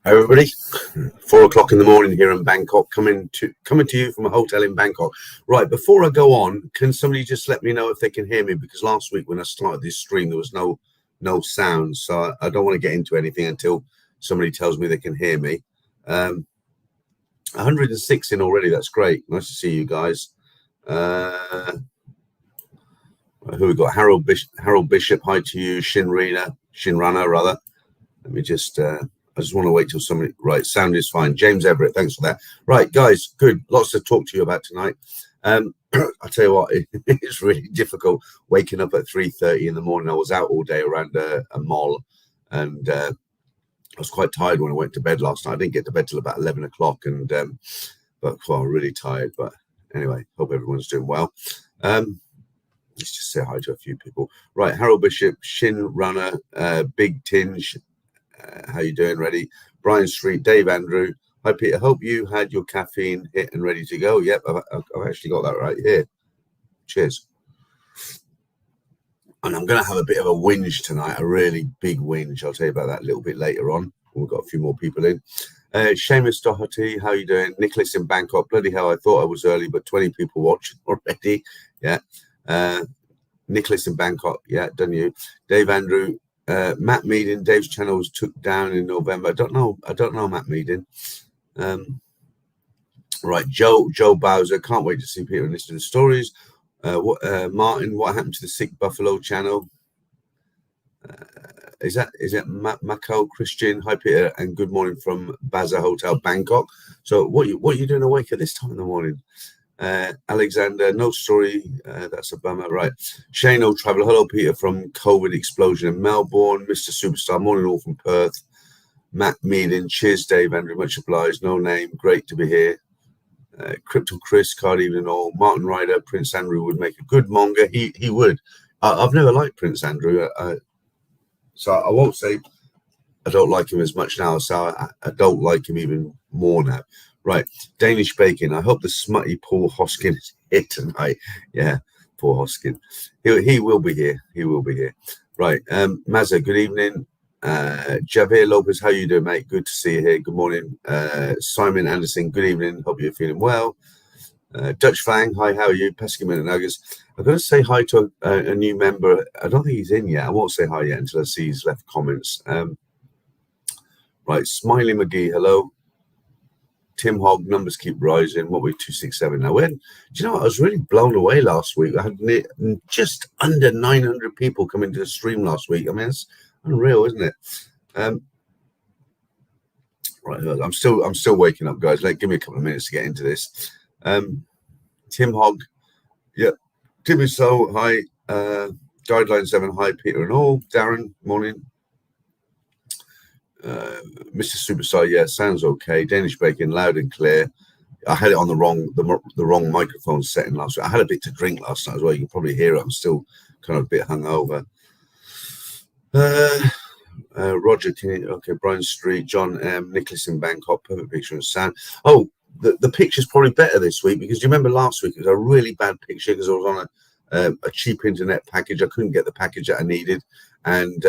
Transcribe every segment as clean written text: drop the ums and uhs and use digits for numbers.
Hi everybody, 4 o'clock in the morning here in Bangkok, coming to you from a hotel in Bangkok. Right, before I go on, can somebody just let me know if they can hear me? Because last week when I started this stream, there was no sound, so I don't want to get into anything until somebody tells me they can hear me. 106 in already. That's great. Nice to see you guys. Who we got? Harold Bishop. Hi to you, Shinrana rather. Let me just. I just want to wait till somebody. Right, sound is fine. James Everett, thanks for that. Right, guys, good. Lots to talk to you about tonight. I tell you what, it's really difficult waking up at 3:30 in the morning. I was out all day around a mall, and I was quite tired when I went to bed last night. I didn't get to bed till about 11 o'clock, and but I'm really tired. But anyway, hope everyone's doing well. Let's just say hi to a few people. Right, Harold Bishop, Shin Runner, Big Tinge. How you doing? Ready? Brian Street, Dave Andrew. Hi, Peter. Hope you had your caffeine hit and ready to go. Yep, I've actually got that right here. Cheers. And I'm going to have a bit of a whinge tonight, a really big whinge. I'll tell you about that a little bit later on. We've got a few more people in. Seamus Doherty, how you doing? Nicholas in Bangkok. Bloody hell, I thought I was early, but 20 people watching already. Yeah. Nicholas in Bangkok. Yeah, done you. Dave Andrew. Matt Meaden, Dave's channel was took down in November. I don't know Matt Meaden. Right, Joe Bowser, can't wait to see Peter and listen to the stories. Martin, what happened to the Sick Buffalo channel? Is it Mako Christian? Hi Peter, and good morning from Baza Hotel Bangkok. So what are you doing awake at this time in the morning? Alexander, no story. That's a bummer. Right. Shane O Traveller. Hello, Peter from COVID explosion in Melbourne. Mr. Superstar. Morning all from Perth. Matt Meaden. Cheers, Dave Andrew. Much obliged. No name. Great to be here. Crypto Chris. Card evening all. Martin Ryder. Prince Andrew would make a good manga. He would. I've never liked Prince Andrew. So I won't say I don't like him as much now. So I don't like him even more now. Right, Danish Bacon. I hope the smutty Paul Hoskin is here tonight. Yeah, Paul Hoskin. He will be here. He will be here. Right, Mazza, good evening. Javier Lopez, how you doing, mate? Good to see you here. Good morning. Simon Anderson, good evening. Hope you're feeling well. Dutch Fang, hi, how are you? Pesky and Nuggets. I'm going to say hi to a new member. I don't think he's in yet. I won't say hi yet until I see his left comments. Right, Smiley McGee, hello. Tim Hogg, numbers keep rising. What we're 267 now. Do you know what? I was really blown away last week. I had just under 900 people come into the stream last week. I mean, it's unreal, isn't it? Right, I'm still waking up, guys. Give me a couple of minutes to get into this. Tim Hogg, yeah. Timmy So, hi. Guideline 7, hi, Peter and all. Darren, morning. Mr. Superstar, yeah, sounds okay. Danish Bacon, loud and clear. I had it on the wrong microphone setting last week. I had a bit to drink last night as well. You can probably hear it. I'm still kind of a bit hungover. Roger, okay. Brian Street, John M, Nicholas in Bangkok, perfect picture of sound. Oh, the picture's probably better this week because you remember last week it was a really bad picture because I was on a cheap internet package. I couldn't get the package that I needed. And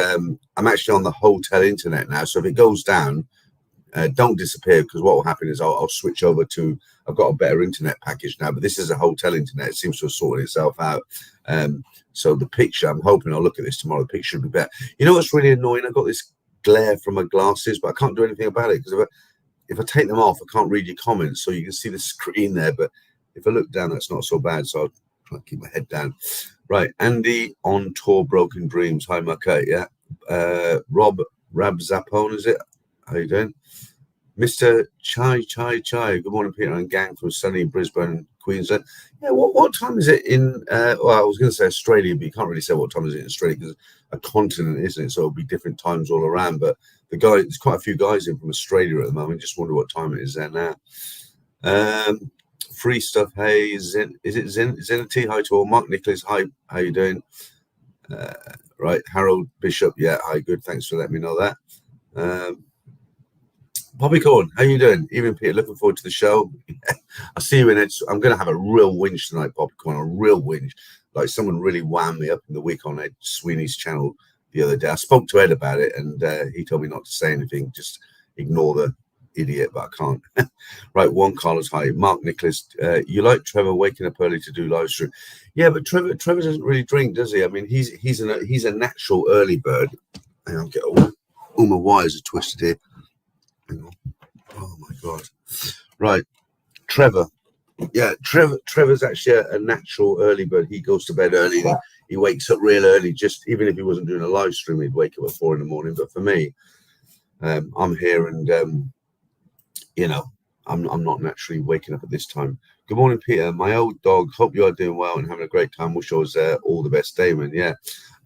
I'm actually on the hotel internet now. So if it goes down, don't disappear because what will happen is I'll switch over to, I've got a better internet package now, but this is a hotel internet. It seems to have sorted itself out. So the picture, I'm hoping I'll look at this tomorrow. The picture will be better. You know what's really annoying? I've got this glare from my glasses, but I can't do anything about it because if I take them off, I can't read your comments. So you can see the screen there, but if I look down, that's not so bad. So I'll try to keep my head down. Right, Andy on tour, Broken Dreams. Hi, Maka. Yeah, Rab Zapone, is it? How you doing, Mr. Chai? Good morning, Peter and gang from sunny Brisbane, Queensland. Yeah, what time is it in? Well, I was going to say Australia, but you can't really say what time is it in Australia because a continent, isn't it? So it'll be different times all around. But there's quite a few guys in from Australia at the moment. Just wonder what time it is there now. Free stuff. Hey, is it Zenity? Hi to all. Mark Nicholas. Hi, how you doing? Right, Harold Bishop. Yeah, hi, good. Thanks for letting me know that. Poppycorn, how you doing? Even Peter, looking forward to the show. I'll see you in it. I'm going to have a real whinge tonight, Poppycorn. A real whinge. Like someone really wound me up in the week on Ed Sweeney's channel the other day. I spoke to Ed about it, and he told me not to say anything. Just ignore the idiot, but I can't. Right, Juan Carlos, hi. Mark Nicholas, you like Trevor waking up early to do live stream? Yeah, but Trevor doesn't really drink, does he? I mean, he's a natural early bird. Hang on, get all my wires are twisted here. Hang on. Oh my god. Right, Trevor. Yeah, Trevor's actually a natural early bird. He goes to bed early. He wakes up real early. Just even if he wasn't doing a live stream, he'd wake up at 4 a.m. But for me, I'm here, and you know, I'm not naturally waking up at this time. Good morning, Peter. My old dog. Hope you are doing well and having a great time. Wish I was there. All the best, Damon. Yeah.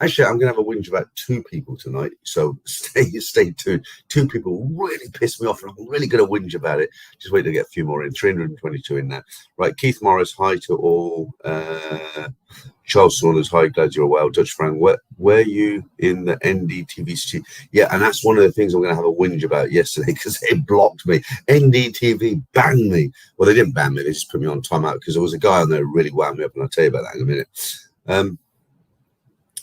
Actually, I'm going to have a whinge about 2 people tonight, so stay tuned. 2 people really pissed me off, and I'm really going to whinge about it. Just wait to get a few more in. 322 in now. Right, Keith Morris, hi to all. Charles Saunders, hi, glad you're well. Dutch Frank, were you in the NDTV studio? Yeah, and that's one of the things I'm going to have a whinge about yesterday, because they blocked me. NDTV banned me. Well, they didn't ban me, they just put me on timeout, because there was a guy on there who really wound me up, and I'll tell you about that in a minute.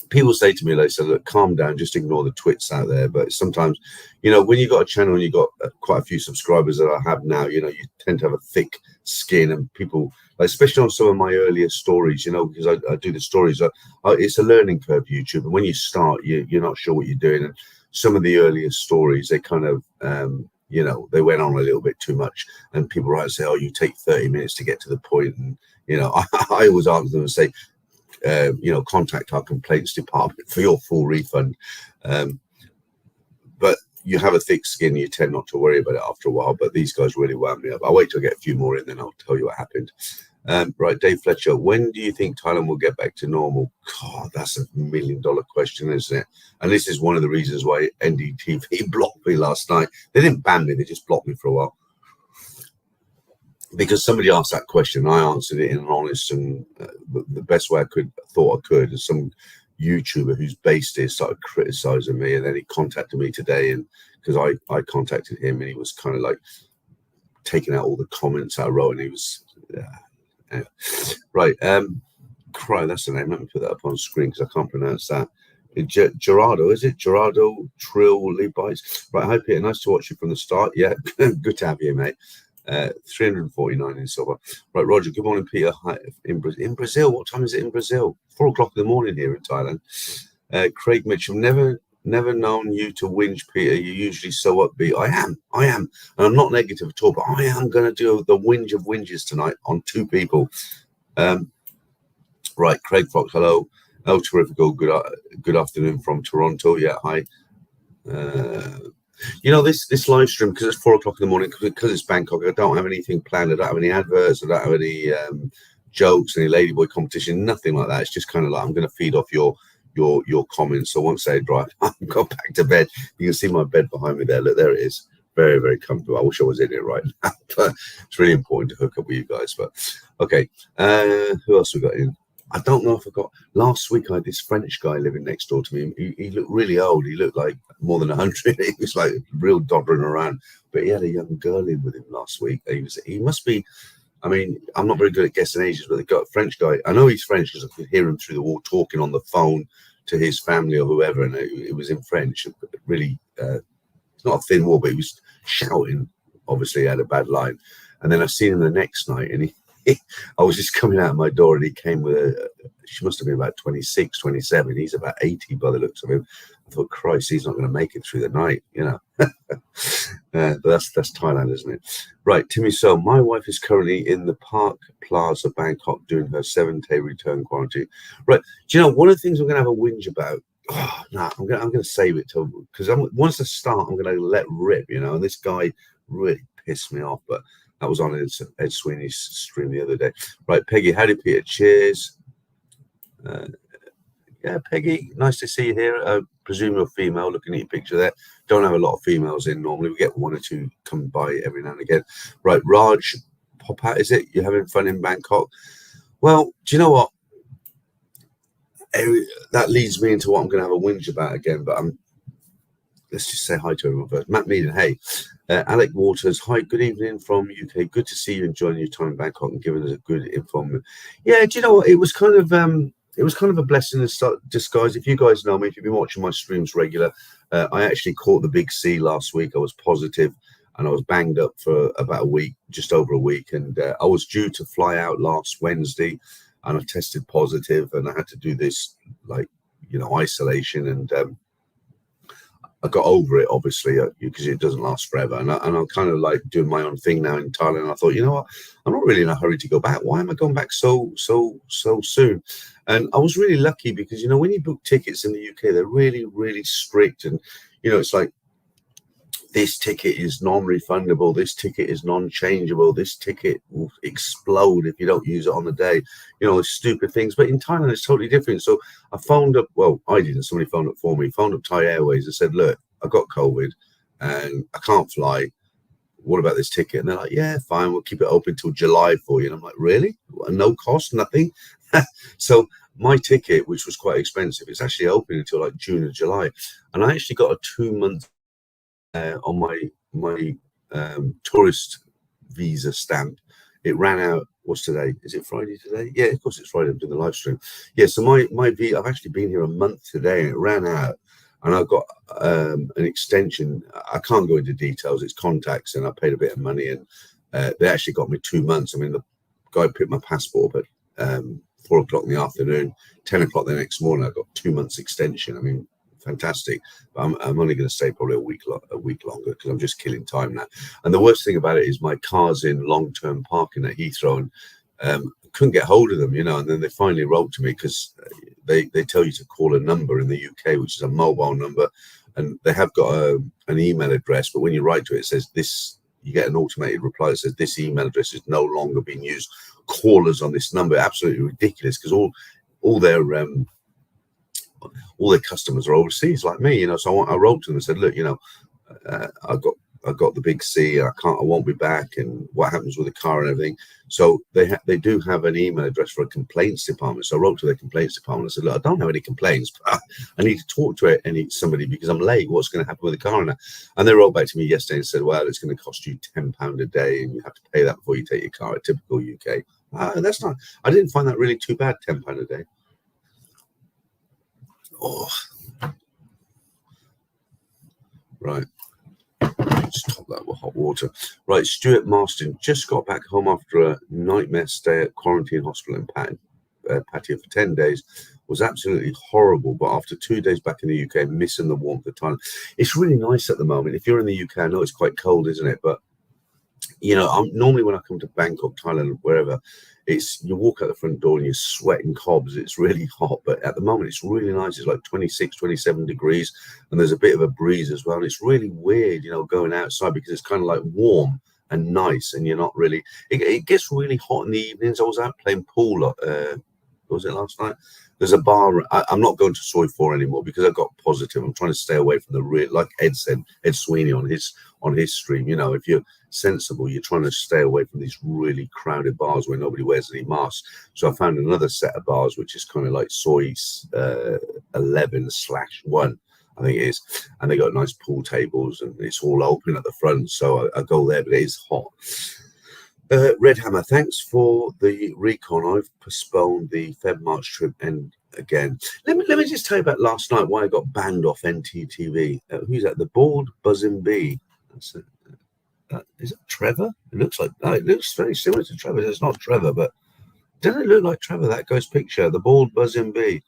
People say to me, they say, look, calm down, just ignore the twits out there. But sometimes, you know, when you've got a channel and you've got quite a few subscribers that I have now, you know, you tend to have a thick skin, and people, like, especially on some of my earlier stories, you know, because I do the stories, it's a learning curve, YouTube. And when you start, you're not sure what you're doing. And some of the earlier stories, they kind of, you know, they went on a little bit too much. And people write and say, oh, you take 30 minutes to get to the point. And, you know, I always answer them and say, you know, contact our complaints department for your full refund. But you have a thick skin, you tend not to worry about it after a while. But these guys really wound me up. I'll wait till I get a few more in, then I'll tell you what happened. Right, Dave Fletcher, when do you think Thailand will get back to normal? God, that's $1 million question, isn't it? And this is one of the reasons why NDTV blocked me last night. They didn't ban me, they just blocked me for a while. Because somebody asked that question, I answered it in an honest and the best way I thought I could. And some YouTuber who's based here started criticizing me, and then he contacted me today, and because I contacted him, and he was kind of like taking out all the comments I wrote, and he was anyway. Right. Cry, that's the name. Let me put that up on screen because I can't pronounce that. Gerardo, is it? Gerardo Trill Levites. Right, hi Peter, nice to watch you from the start. Yeah, good to have you, mate. 349 in silver. Right, Roger, good morning, Peter. Hi, in Brazil, what time is it in Brazil? 4 o'clock in the morning here in Thailand. Craig Mitchell, never known you to whinge, Peter. You're usually so upbeat. I am, and I'm not negative at all, but I am going to do the whinge of whinges tonight on 2 people. Right, Craig Fox, hello. Oh, terrific. Good afternoon from Toronto. Yeah, hi. You know, this live stream, because it's 4 o'clock in the morning, because it's Bangkok, I don't have anything planned. I don't have any adverts. I don't have any jokes, any ladyboy competition, nothing like that. It's just kind of like I'm going to feed off your comments. So once they drive, I'll go back to bed. You can see my bed behind me there. Look, there it is. Very, very comfortable. I wish I was in it right now, but it's really important to hook up with you guys. But okay, who else we got in? I don't know if I got. Last week I had this French guy living next door to me. He looked really old. He looked like more than 100. He was like real doddering around. But he had a young girl in with him last week. He must be. I mean, I'm not very good at guessing ages, but the French guy. I know he's French because I could hear him through the wall talking on the phone to his family or whoever, and it was in French. Really, it's not a thin wall, but he was shouting. Obviously, he had a bad line. And then I seen him the next night, and I was just coming out of my door, and he came with she must have been about 26, 27. He's about 80 by the looks of him. I thought, Christ, he's not going to make it through the night, you know. But that's Thailand, isn't it? Right, Timmy. So my wife is currently in the Park Plaza, Bangkok, doing her 7-day return quarantine. Right. Do you know one of the things I'm going to have a whinge about? Oh, no, I'm going to save it till, because once I start, I'm going to let rip, you know. And this guy really pissed me off, but that was on Ed Sweeney's stream the other day. Right, Peggy, howdy, Peter. Cheers. Yeah, Peggy, nice to see you here. I presume you're female, looking at your picture there. Don't have a lot of females in normally. We get 1 or 2 come by every now and again. Right, Raj, pop out, is it? You're having fun in Bangkok? Well, do you know what? That leads me into what I'm going to have a whinge about again, but let's just say hi to everyone first. Matt Meaden, hey. Alec Waters, hi, good evening from UK. Good to see you enjoying your time in Bangkok and giving us a good information. Yeah, do you know what? It was kind of a blessing in disguise. If you guys know me, if you've been watching my streams regular, I actually caught the big C last week. I was positive, and I was banged up for about a week, just over a week. And I was due to fly out last Wednesday, and I tested positive, and I had to do this, like, isolation. And I got over it, obviously, because it doesn't last forever. And I'm kind of like doing my own thing now in Thailand. I thought, you know what, I'm not really in a hurry to go back. Why am I going back so soon? And I was really lucky because, when you book tickets in the UK, they're really, really strict. And, it's like, this ticket is non-refundable, this ticket is non-changeable, this ticket will explode if you don't use it on the day, stupid things. But in Thailand, it's totally different. So I phoned up, well, I didn't, somebody phoned up for me, phoned up Thai Airways and said, look, I got COVID and I can't fly. What about this ticket? And they're like, yeah, fine, we'll keep it open till July for you. And I'm like, really? No cost, nothing? So my ticket, which was quite expensive, it's actually open until like June or July. And I actually got a 2-month on my tourist visa stamp. It ran out. What's today? Is it Friday today? Yeah, of course it's Friday. I'm doing the live stream. Yeah, so my visa, I've actually been here a month today, and it ran out. And I've got an extension. I can't go into details. It's contacts, and I paid a bit of money, and they actually got me 2 months. I mean, the guy picked my passport, but 4 o'clock in the afternoon, 10 o'clock the next morning, I got 2 months extension. I mean, fantastic. But I'm only going to stay probably a week longer because I'm just killing time now. And the worst thing about it is my car's in long-term parking at Heathrow, and couldn't get hold of them, and then they finally wrote to me because they tell you to call a number in the UK, which is a mobile number, and they have got an email address, but when you write to it, it says this, you get an automated reply that says this email address is no longer being used. Call us on this number. Absolutely ridiculous, because all their customers are overseas like me, so I wrote to them and said, look, I got the big C, I won't be back, and what happens with the car and everything. So they do have an email address for a complaints department. So I wrote to their complaints department and said, look, I don't have any complaints, but I need to talk to somebody because I'm late. What's going to happen with the car? And they wrote back to me yesterday and said, well, it's going to cost you £10 a day, and you have to pay that before you take your car. At typical UK. That's not. I didn't find that really too bad. £10 a day. Oh, right. Just top that with hot water. Right, Stuart Marston just got back home after a nightmare stay at quarantine hospital in Pattaya for 10 days. Was absolutely horrible, but after 2 days back in the UK, missing the warmth of Thailand. It's really nice at the moment. If you're in the UK, I know it's quite cold, isn't it? But normally when I come to Bangkok, Thailand, wherever, you walk out the front door and you're sweating cobs. It's really hot, but at the moment it's really nice. It's like 26, 27 degrees, and there's a bit of a breeze as well. And it's really weird, going outside, because it's kind of like warm and nice, and you're not really. It gets really hot in the evenings. I was out playing pool. Was it last night? There's a bar. I'm not going to Soy 4 anymore because I got positive. I'm trying to stay away from the real, like Ed said, Ed Sweeney on his stream. If you're sensible, you're trying to stay away from these really crowded bars where nobody wears any masks. So I found another set of bars which is kind of like Soy 11/1, I think it is, and they got nice pool tables and it's all open at the front. So I go there, but it is hot. Red Hammer, thanks for the recon. I've postponed the Feb-March trip and again. Let me just tell you about last night, why I got banned off NTTV. Who's that? The Bald Buzzing Bee. That's it. Is it Trevor? It looks very similar to Trevor. It's not Trevor, but doesn't it look like Trevor, that guy's picture? The Bald Buzzing Bee.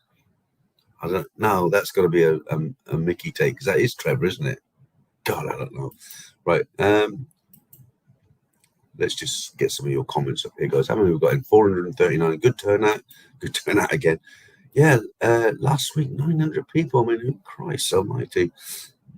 I don't know. That's got to be a Mickey take, because that is Trevor, isn't it? God, I don't know. Right. Let's just get some of your comments up here, guys. How many we've got in? 439. Good turnout. Good turnout again. Yeah, last week, 900 people. I mean, Christ almighty.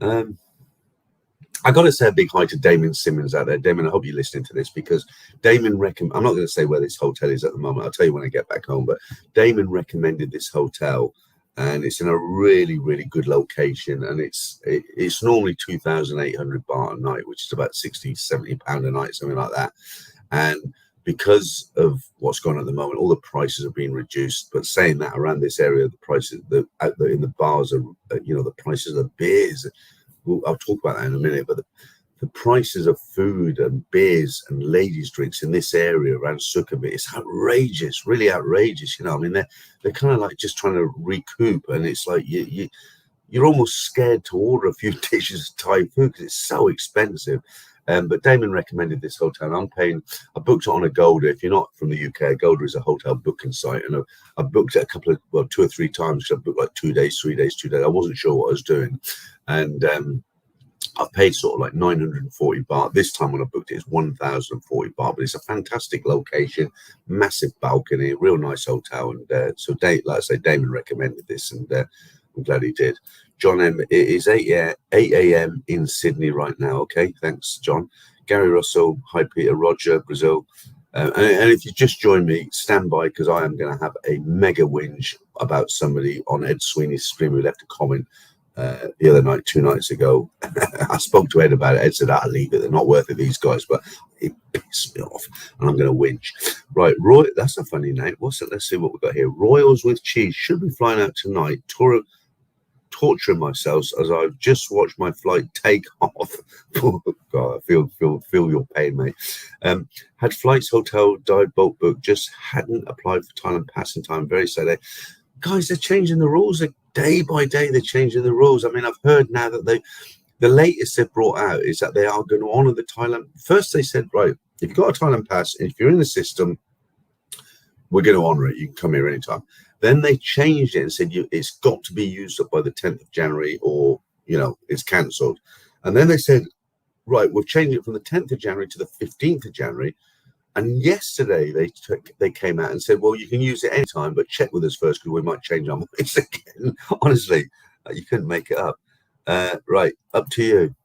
I got to say a big hi to Damon Simmons out there. Damon, I hope you're listening to this, because Damon I'm not going to say where this hotel is at the moment. I'll tell you when I get back home. But Damon recommended this hotel, and it's in a really, really good location. And it's normally 2,800 baht a night, which is about 60, 70 pound a night, something like that. And because of what's going on at the moment, all the prices are being reduced. But saying that, around this area, the prices out there in the bars are, the prices of beers. I'll talk about that in a minute, but the prices of food and beers and ladies' drinks in this area around Sukhumvit, it's outrageous, really outrageous. I mean, they're kind of like just trying to recoup, and it's like you're almost scared to order a few dishes of Thai food because it's so expensive. But Damon recommended this hotel, and I booked it on Agoda. If you're not from the UK, Agoda is a hotel booking site, and I booked it two or three times because I booked like 2 days, 3 days, 2 days. I wasn't sure what I was doing, and I've paid sort of like 940 baht. This time when I booked it, it's 1,040 baht, but it's a fantastic location, massive balcony, real nice hotel. And so, like I say, Damon recommended this, and I'm glad he did. John M, it is 8 a.m. in Sydney right now. Okay, thanks, John. Gary Russell, hi, Peter. Roger, Brazil. And if you just join me, stand by, because I am going to have a mega whinge about somebody on Ed Sweeney's stream who left a comment the other night, 2 nights ago. I spoke to Ed about it. Ed said, I'll leave it. They're not worth it, these guys. But it pissed me off, and I'm going to whinge. Right, Roy, that's a funny name. What's it? Let's see what we've got here. Royals with cheese. Should be flying out tonight. Torturing myself as I've just watched my flight take off. Oh, God, I feel your pain, mate. Had flights, hotel, dive, boat book. Just hadn't applied for Thailand pass in time. Very sad. Guys, they're changing the rules. Day by day, they're changing the rules. I mean, I've heard now that the latest they've brought out is that they are going to honour the Thailand. First, they said, right, if you've got a Thailand pass, and if you're in the system, we're going to honour it. You can come here anytime. Then they changed it and said it's got to be used up by the 10th of January or, it's cancelled. And then they said, right, we've changed it from the 10th of January to the 15th of January. And yesterday they came out and said, well, you can use it anytime, but check with us first because we might change our minds again. Honestly, you couldn't make it up. Right, up to you.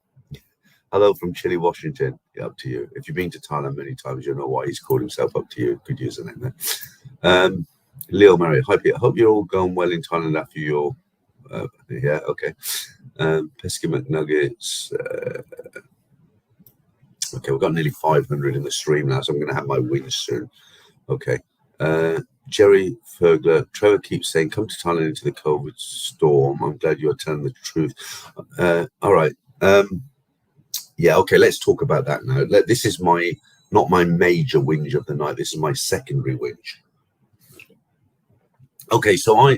Hello from Chile, Washington. Yeah, up to you. If you've been to Thailand many times, you'll know why he's called himself Up to You. Could use the name there. Leo Murray, hi Peter. Hope you're all going well in Thailand after your yeah, okay. Pesky McNuggets. Okay, we've got nearly 500 in the stream now, so I'm going to have my wins soon. Okay. Jerry Fergler, Trevor keeps saying, come to Thailand into the COVID storm. I'm glad you're telling the truth. All right. Yeah, okay, let's talk about that now. This is not my major whinge of the night. This is my secondary whinge. Okay, so I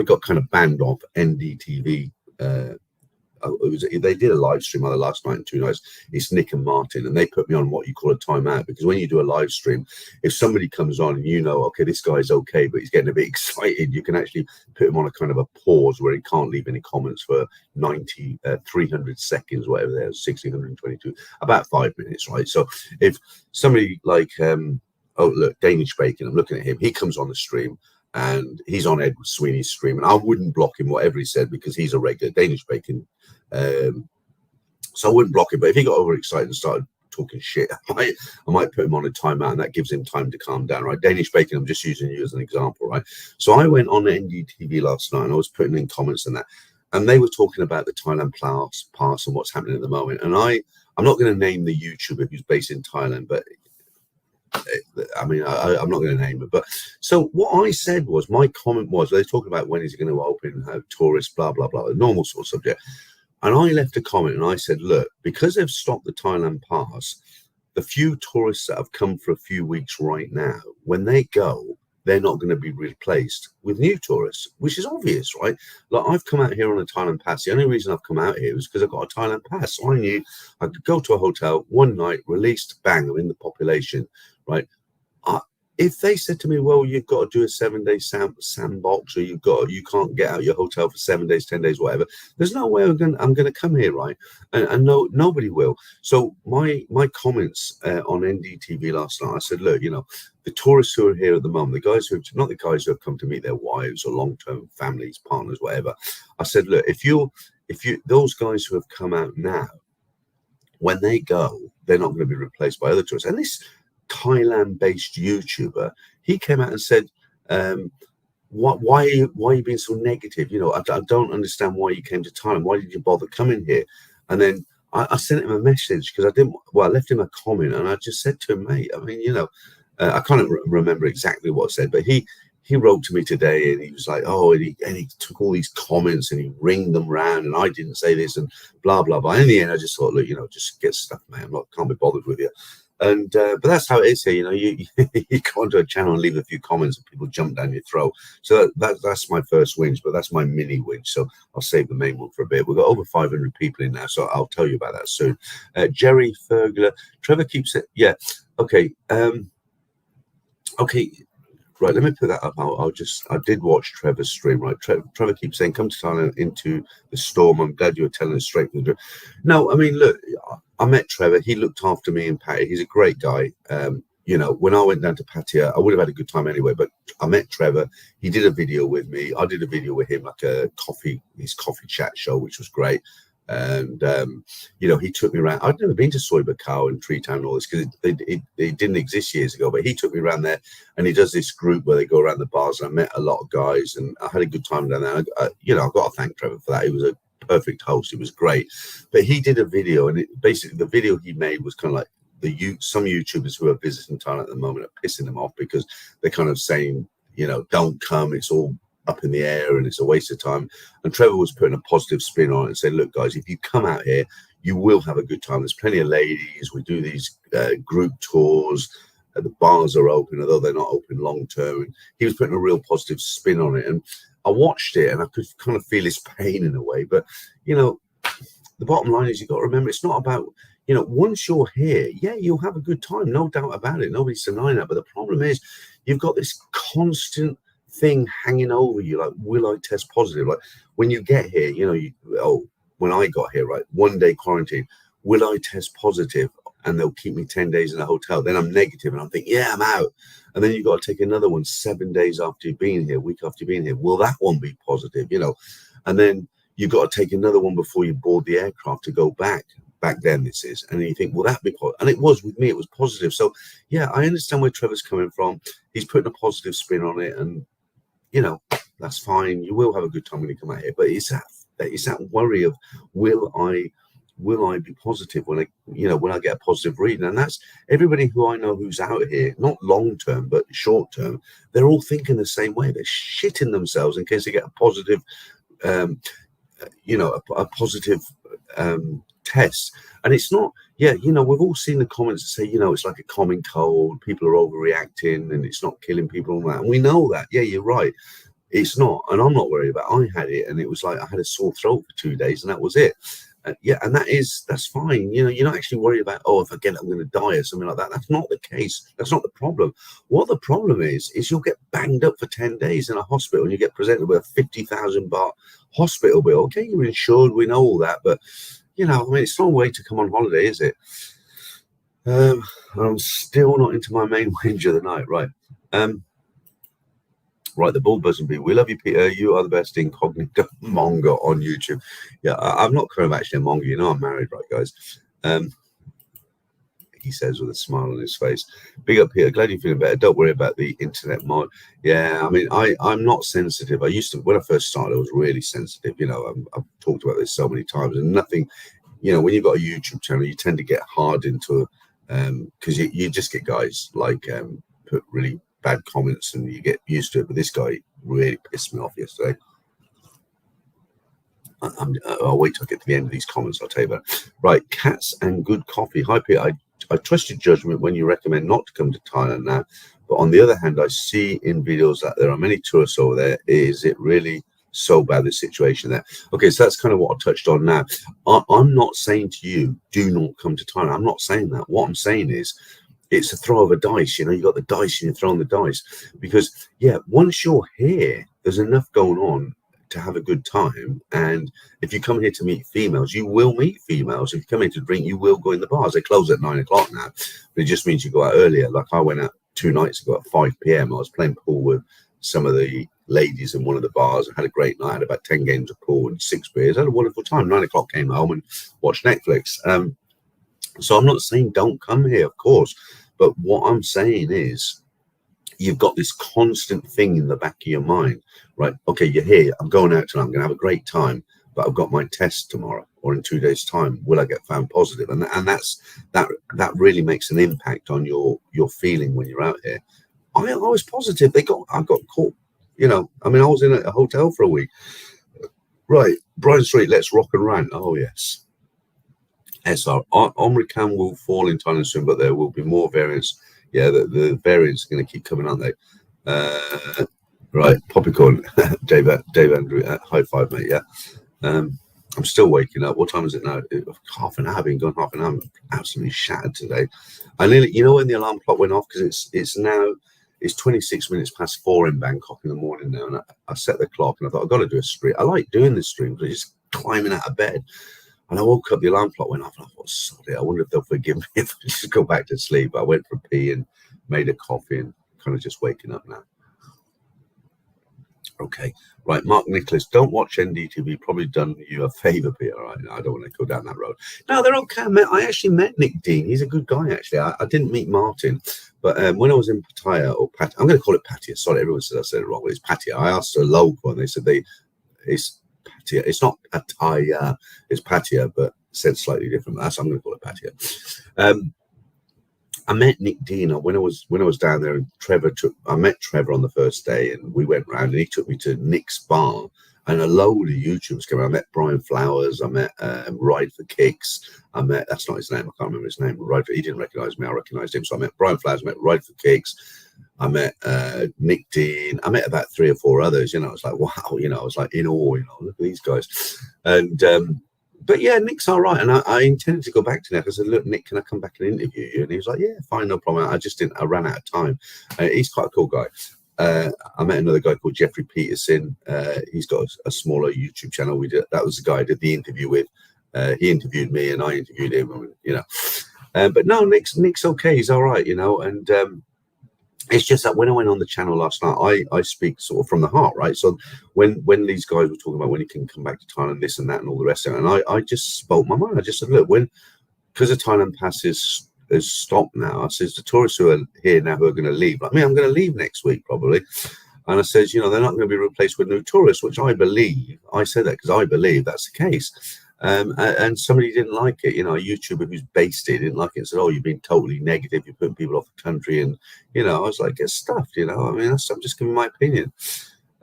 got kind of banned off NDTV. They did a live stream either last night and 2 nights. It's Nick and Martin, and they put me on what you call a timeout, because when you do a live stream, if somebody comes on and okay, this guy's okay, but he's getting a bit excited, you can actually put him on a kind of a pause where he can't leave any comments for 300 seconds, whatever there is, 1622, about 5 minutes, right? So if somebody like, oh, look, Danish Bacon, I'm looking at him, he comes on the stream, and he's on Edward Sweeney's stream, and I wouldn't block him, whatever he said, because he's a regular Danish Bacon. So I wouldn't block him, but if he got overexcited and started talking shit, I might put him on a timeout, and that gives him time to calm down, right? Danish Bacon, I'm just using you as an example, right? So I went on NDTV last night, and I was putting in comments and that, and they were talking about the Thailand pass and what's happening at the moment. And I'm not going to name the YouTuber who's based in Thailand, but I mean, I'm not going to name it. But so what I said was, my comment was, they're talking about when is it going to open, how tourists, blah, blah, blah, the normal sort of subject. And I left a comment and I said, look, because they've stopped the Thailand pass, the few tourists that have come for a few weeks right now, when they go, they're not going to be replaced with new tourists, which is obvious, right? Like, I've come out here on a Thailand pass. The only reason I've come out here is because I've got a Thailand pass. So I knew I could go to a hotel one night, released, bang, I'm in the population, right? If they said to me, well, you've got to do a 7-day sandbox, or you can't get out of your hotel for 7 days, 10 days, whatever, there's no way I'm going to come here, right? And no, nobody will. So my comments on NDTV last night, I said, look, the tourists who are here at the moment, the guys who not the guys who have come to meet their wives or long-term families, partners, whatever. I said, look, if those guys who have come out now, when they go, they're not going to be replaced by other tourists. And this Thailand-based YouTuber, he came out and said, why are you being so negative? I don't understand why you came to Thailand. Why did you bother coming here? And then I sent him a message, because I left him a comment, and I just said to him, mate, I mean, I can't remember exactly what I said, but he wrote to me today, and he was like, oh, and he took all these comments and he ringed them round, and I didn't say this and blah, blah, blah. In the end, I just thought, look, just get stuff, man. Can't be bothered with you. And but that's how it is here. You know, you go onto a channel and leave a few comments and people jump down your throat. So that's my first whinge, but that's my mini whinge. So I'll save the main one for a bit. We've got over 500 people in now, so I'll tell you about that soon. Jerry Fergler, Trevor keeps it. Yeah. Okay. Okay. Right, let me put that up. I did watch Trevor's stream, right? Trevor keeps saying, come to Thailand into the storm. I'm glad you were telling us straight from the door. No, I mean, look, I met Trevor. He looked after me and Patty. He's a great guy. You know, when I went down to Pattaya, I would have had a good time anyway, but I met Trevor. He did a video with me. I did a video with him, like his coffee chat show, which was great. And you know, he took me around. I'd never been to Soy Bacau and Tree Town and all this because it didn't exist years ago, but he took me around there, and he does this group where they go around the bars, and I met a lot of guys, and I had a good time down there. You know, I've got to thank Trevor for that. He was a perfect host. It was great. But he did a video, and basically the video he made was kind of like some YouTubers who are visiting Thailand at the moment are pissing them off because they're kind of saying, you know, don't come, it's all up in the air and it's a waste of time. And Trevor was putting a positive spin on it and saying, look guys, if you come out here, you will have a good time. There's plenty of ladies. We do these group tours. The bars are open, although they're not open long term. And he was putting a real positive spin on it. And I watched it and I could kind of feel his pain in a way. But, you know, the bottom line is you've got to remember, it's not about, you know, once you're here, yeah, you'll have a good time. No doubt about it. Nobody's denying that. But the problem is you've got this constant thing hanging over you, like, will I test positive? Like when you get here, you know, when I got here, right, 1 day quarantine, will I test positive? And they'll keep me 10 days in a hotel. Then I'm negative and I'm thinking, yeah, I'm out. And then you've got to take another one 7 days after you've been here, week after you've been here. Will that one be positive? You know, and then you've got to take another one before you board the aircraft to go back. Back then this is, and you think, will that be positive? And it was with me, it was positive. So yeah, I understand where Trevor's coming from. He's putting a positive spin on it, and you know, that's fine. You will have a good time when you come out here. But it's that worry of will I be positive when I get a positive reading? And that's everybody who I know who's out here, not long term but short term. They're all thinking the same way. They're shitting themselves in case they get a positive, a positive test. And it's not, yeah, you know, we've all seen the comments that say, you know, it's like a common cold, people are overreacting and it's not killing people and that. And we know that. Yeah, you're right. It's not. And I'm not worried about it. I had it and it was like I had a sore throat for 2 days and that was it. Yeah, and that's fine. You know, you're not actually worried about, oh, if I get it, I'm going to die or something like that. That's not the case. That's not the problem. What the problem is you'll get banged up for 10 days in a hospital and you get presented with a 50,000 baht hospital bill. Okay, you're insured. We know all that. But, you know, I mean, it's not a way to come on holiday, is it? I'm still not into my main whinge of the night. Right. Right, the ball buzzing bee. We love you, Peter. You are the best incognito monger on YouTube. Yeah, I'm not kind of actually a monger. You know, I'm married, right, guys? He says with a smile on his face. Big up, Peter. Glad you're feeling better. Don't worry about the internet mod. Yeah, I mean, I'm not sensitive. I used to, when I first started, I was really sensitive. You know, I've talked about this so many times, and nothing. You know, when you've got a YouTube channel, you tend to get hard into, because you just get guys like put really bad comments and you get used to it. But this guy really pissed me off yesterday. I'll wait till I get to the end of these comments. I'll tell you about it. Right, cats and good coffee. Hi, Peter. I trust your judgment when you recommend not to come to Thailand now. But on the other hand, I see in videos that there are many tourists over there. Is it really so bad, the situation there? Okay, so that's kind of what I touched on now. I'm not saying to you, do not come to Thailand. I'm not saying that. What I'm saying is, it's a throw of a dice. You know, you got the dice and you're throwing the dice because, yeah, once you're here, there's enough going on to have a good time. And if you come here to meet females, you will meet females. If you come here to drink, you will go in the bars. They close at 9 o'clock now, but it just means you go out earlier. Like I went out 2 nights ago at 5 p.m. I was playing pool with some of the ladies in one of the bars. I had a great night. I had about 10 games of pool and 6 beers. I had a wonderful time. 9 o'clock came home and watched Netflix. So I'm not saying don't come here, of course. But what I'm saying is you've got this constant thing in the back of your mind, right? Okay, you're here. I'm going out tonight. I'm going to have a great time. But I've got my test tomorrow or in 2 days' time. Will I get found positive? And that really makes an impact on your feeling when you're out here. I was positive. I got caught. You know, I mean, I was in a hotel for a week. Right, Brian Street, let's rock and rant. Oh, yes. SR. Omicron will fall in Thailand soon, but there will be more variants. Yeah, the variants are going to keep coming, aren't they? Right, Poppycorn, Dave Andrew, high five, mate. Yeah, I'm still waking up. What time is it now? Half an hour. Been gone half an hour. I'm absolutely shattered today. I nearly, when the alarm clock went off, because it's 26 minutes past 4 in Bangkok in the morning now, and I set the clock and I thought I've got to do a stream. I like doing this stream, but just climbing out of bed. And I woke up, the alarm clock went off, and I thought, sorry, I wonder if they'll forgive me if I just go back to sleep. I went for a pee and made a coffee and kind of just waking up now. Okay, right, Mark Nicholas, don't watch NDTV. Probably done you a favour, Peter. Right, I don't want to go down that road. No, they're okay. I actually met Nick Dean. He's a good guy, actually. I didn't meet Martin, but when I was in Pattaya or I'm going to call it Pattaya. Sorry, everyone said I said it wrong. It's Pattaya. I asked a local, and they said it's Pattaya. It's not Pattaya. It's Pattaya, but said slightly different. That's I'm going to call it Pattaya. I met Nick Dean when I was down there, and I met Trevor on the first day, and we went round, and he took me to Nick's bar, and a load of YouTubers came around. I met Brian Flowers, I met Ride for Kicks, that's not his name, I can't remember his name. He didn't recognise me, I recognised him. So I met Brian Flowers, I met Ride for Kicks, I met Nick Dean, I met about 3 or 4 others. I was like, wow, I was like in awe. Look at these guys, and but yeah, Nick's all right. And I intended to go back to Nick. I said, look, Nick, can I come back and interview you? And he was like, yeah, fine, no problem. I ran out of time. He's quite a cool guy. I met another guy called Jeffrey Peterson. He's got a smaller YouTube channel. That was the guy I did the interview with. He interviewed me and I interviewed him, but no, Nick's okay. He's all right, and it's just that when I went on the channel last night, I speak sort of from the heart, right? So when these guys were talking about when he can come back to Thailand, this and that, and all the rest of it, and I just spoke my mind. I just said, look, because the Thailand pass has stopped now, I says the tourists who are here now who are going to leave, like me, I'm going to leave next week probably. And I says, they're not going to be replaced with new tourists, which I believe. I say that because I believe that's the case. And somebody didn't like it, a YouTuber who's based it didn't like it and said, oh, you've been totally negative, you're putting people off the country. And I was like, get stuffed, I'm just giving my opinion.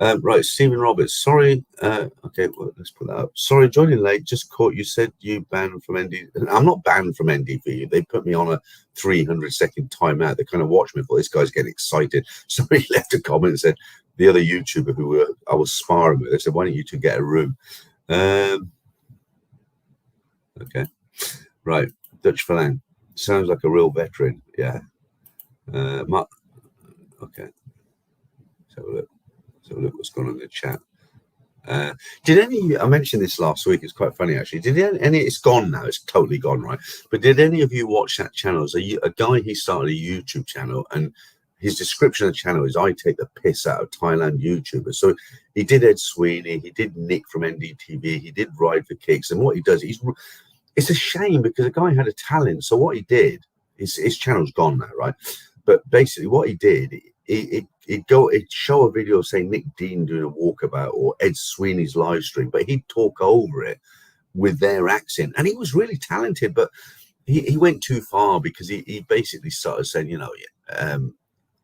Right, Stephen Roberts, sorry, okay, well, let's put that up. Sorry, joining late, just caught you said you banned from ND. I'm not banned from NDV. They put me on a 300-second timeout. They kind of watched me for this guy's getting excited. Somebody left a comment and said, the other YouTuber who I was sparring with, they said, why don't you two get a room? Okay, right, Dutch Phalang, sounds like a real veteran. Yeah. Mark, okay, so look what's going on in the chat. Did any, I mentioned this last week, it's quite funny actually, did any, it's gone now, it's totally gone, right? But did any of you watch that channel? It's a guy, he started a YouTube channel, and his description of the channel is, I take the piss out of Thailand YouTubers. So he did Ed Sweeney, he did Nick from NDTV, he did Ride for Kicks, and what he does, it's a shame because the guy had a talent. So what he did, his channel's gone now, right? But basically what he did, he'd show a video of, say, Nick Dean doing a walkabout or Ed Sweeney's live stream, but he'd talk over it with their accent. And he was really talented, but he went too far because he basically started saying,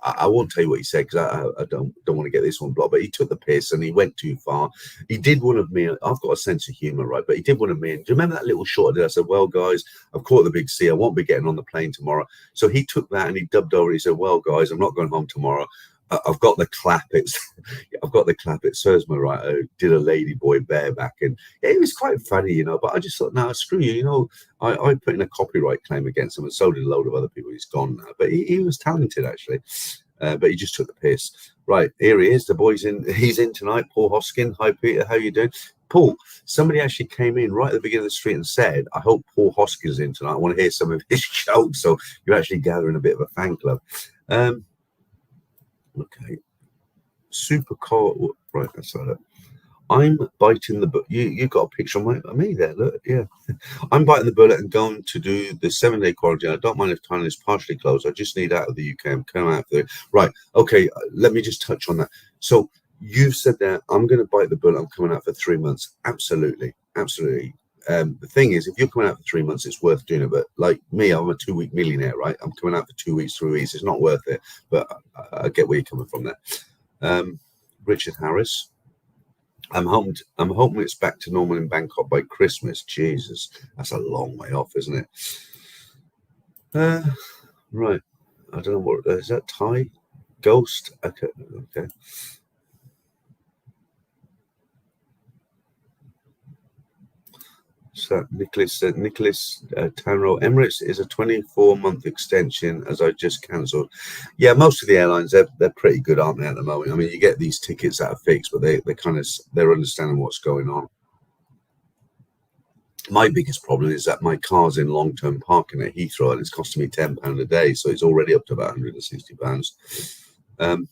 I won't tell you what he said because I don't want to get this one blocked, but he took the piss and he went too far. He did one of me. I've got a sense of humor, right? But he did one of me. And do you remember that little short I did? I said, well, guys, I've caught the big C. I won't be getting on the plane tomorrow. So he took that and he dubbed over. He said, well, guys, I'm not going home tomorrow. I've got the clap. I've got the clap. It serves me right. I did a lady boy bareback, and yeah, it was quite funny, But I just thought, no, screw you, I put in a copyright claim against him, and so did a load of other people. He's gone now, but he was talented actually, but he just took the piss. Right, here he is. The boy's in. He's in tonight. Paul Hoskin. Hi, Peter. How you doing? Paul, somebody actually came in right at the beginning of the street and said, I hope Paul Hoskin's in tonight. I want to hear some of his jokes. So you're actually gathering a bit of a fan club. Okay, super cool. Right, that's right. I'm biting the bullet. You got a picture of me there. Look, yeah. I'm biting the bullet and going to do the 7-day quarantine. I don't mind if Thailand is partially closed. I just need out of the UK. I'm coming out of there. Right. Okay. Let me just touch on that. So you've said that I'm going to bite the bullet. I'm coming out for 3 months. Absolutely. Absolutely. The thing is, if you're coming out for 3 months, it's worth doing it. But like me, I'm a 2-week millionaire, right? I'm coming out for 2 weeks, 3 weeks. It's not worth it. But I get where you're coming from there. Richard Harris. I'm hoping it's back to normal in Bangkok by Christmas. Jesus, that's a long way off, isn't it? Uh, right. I don't know what is that. Thai ghost. Okay. Okay. So Nicholas Tanro Emirates is a 24-month extension as I just cancelled. Yeah, most of the airlines they're pretty good, aren't they, at the moment? I mean, you get these tickets that are fixed, but they kind of they're understanding what's going on. My biggest problem is that my car's in long-term parking at Heathrow and it's costing me £10 a day, so it's already up to about £160. Um,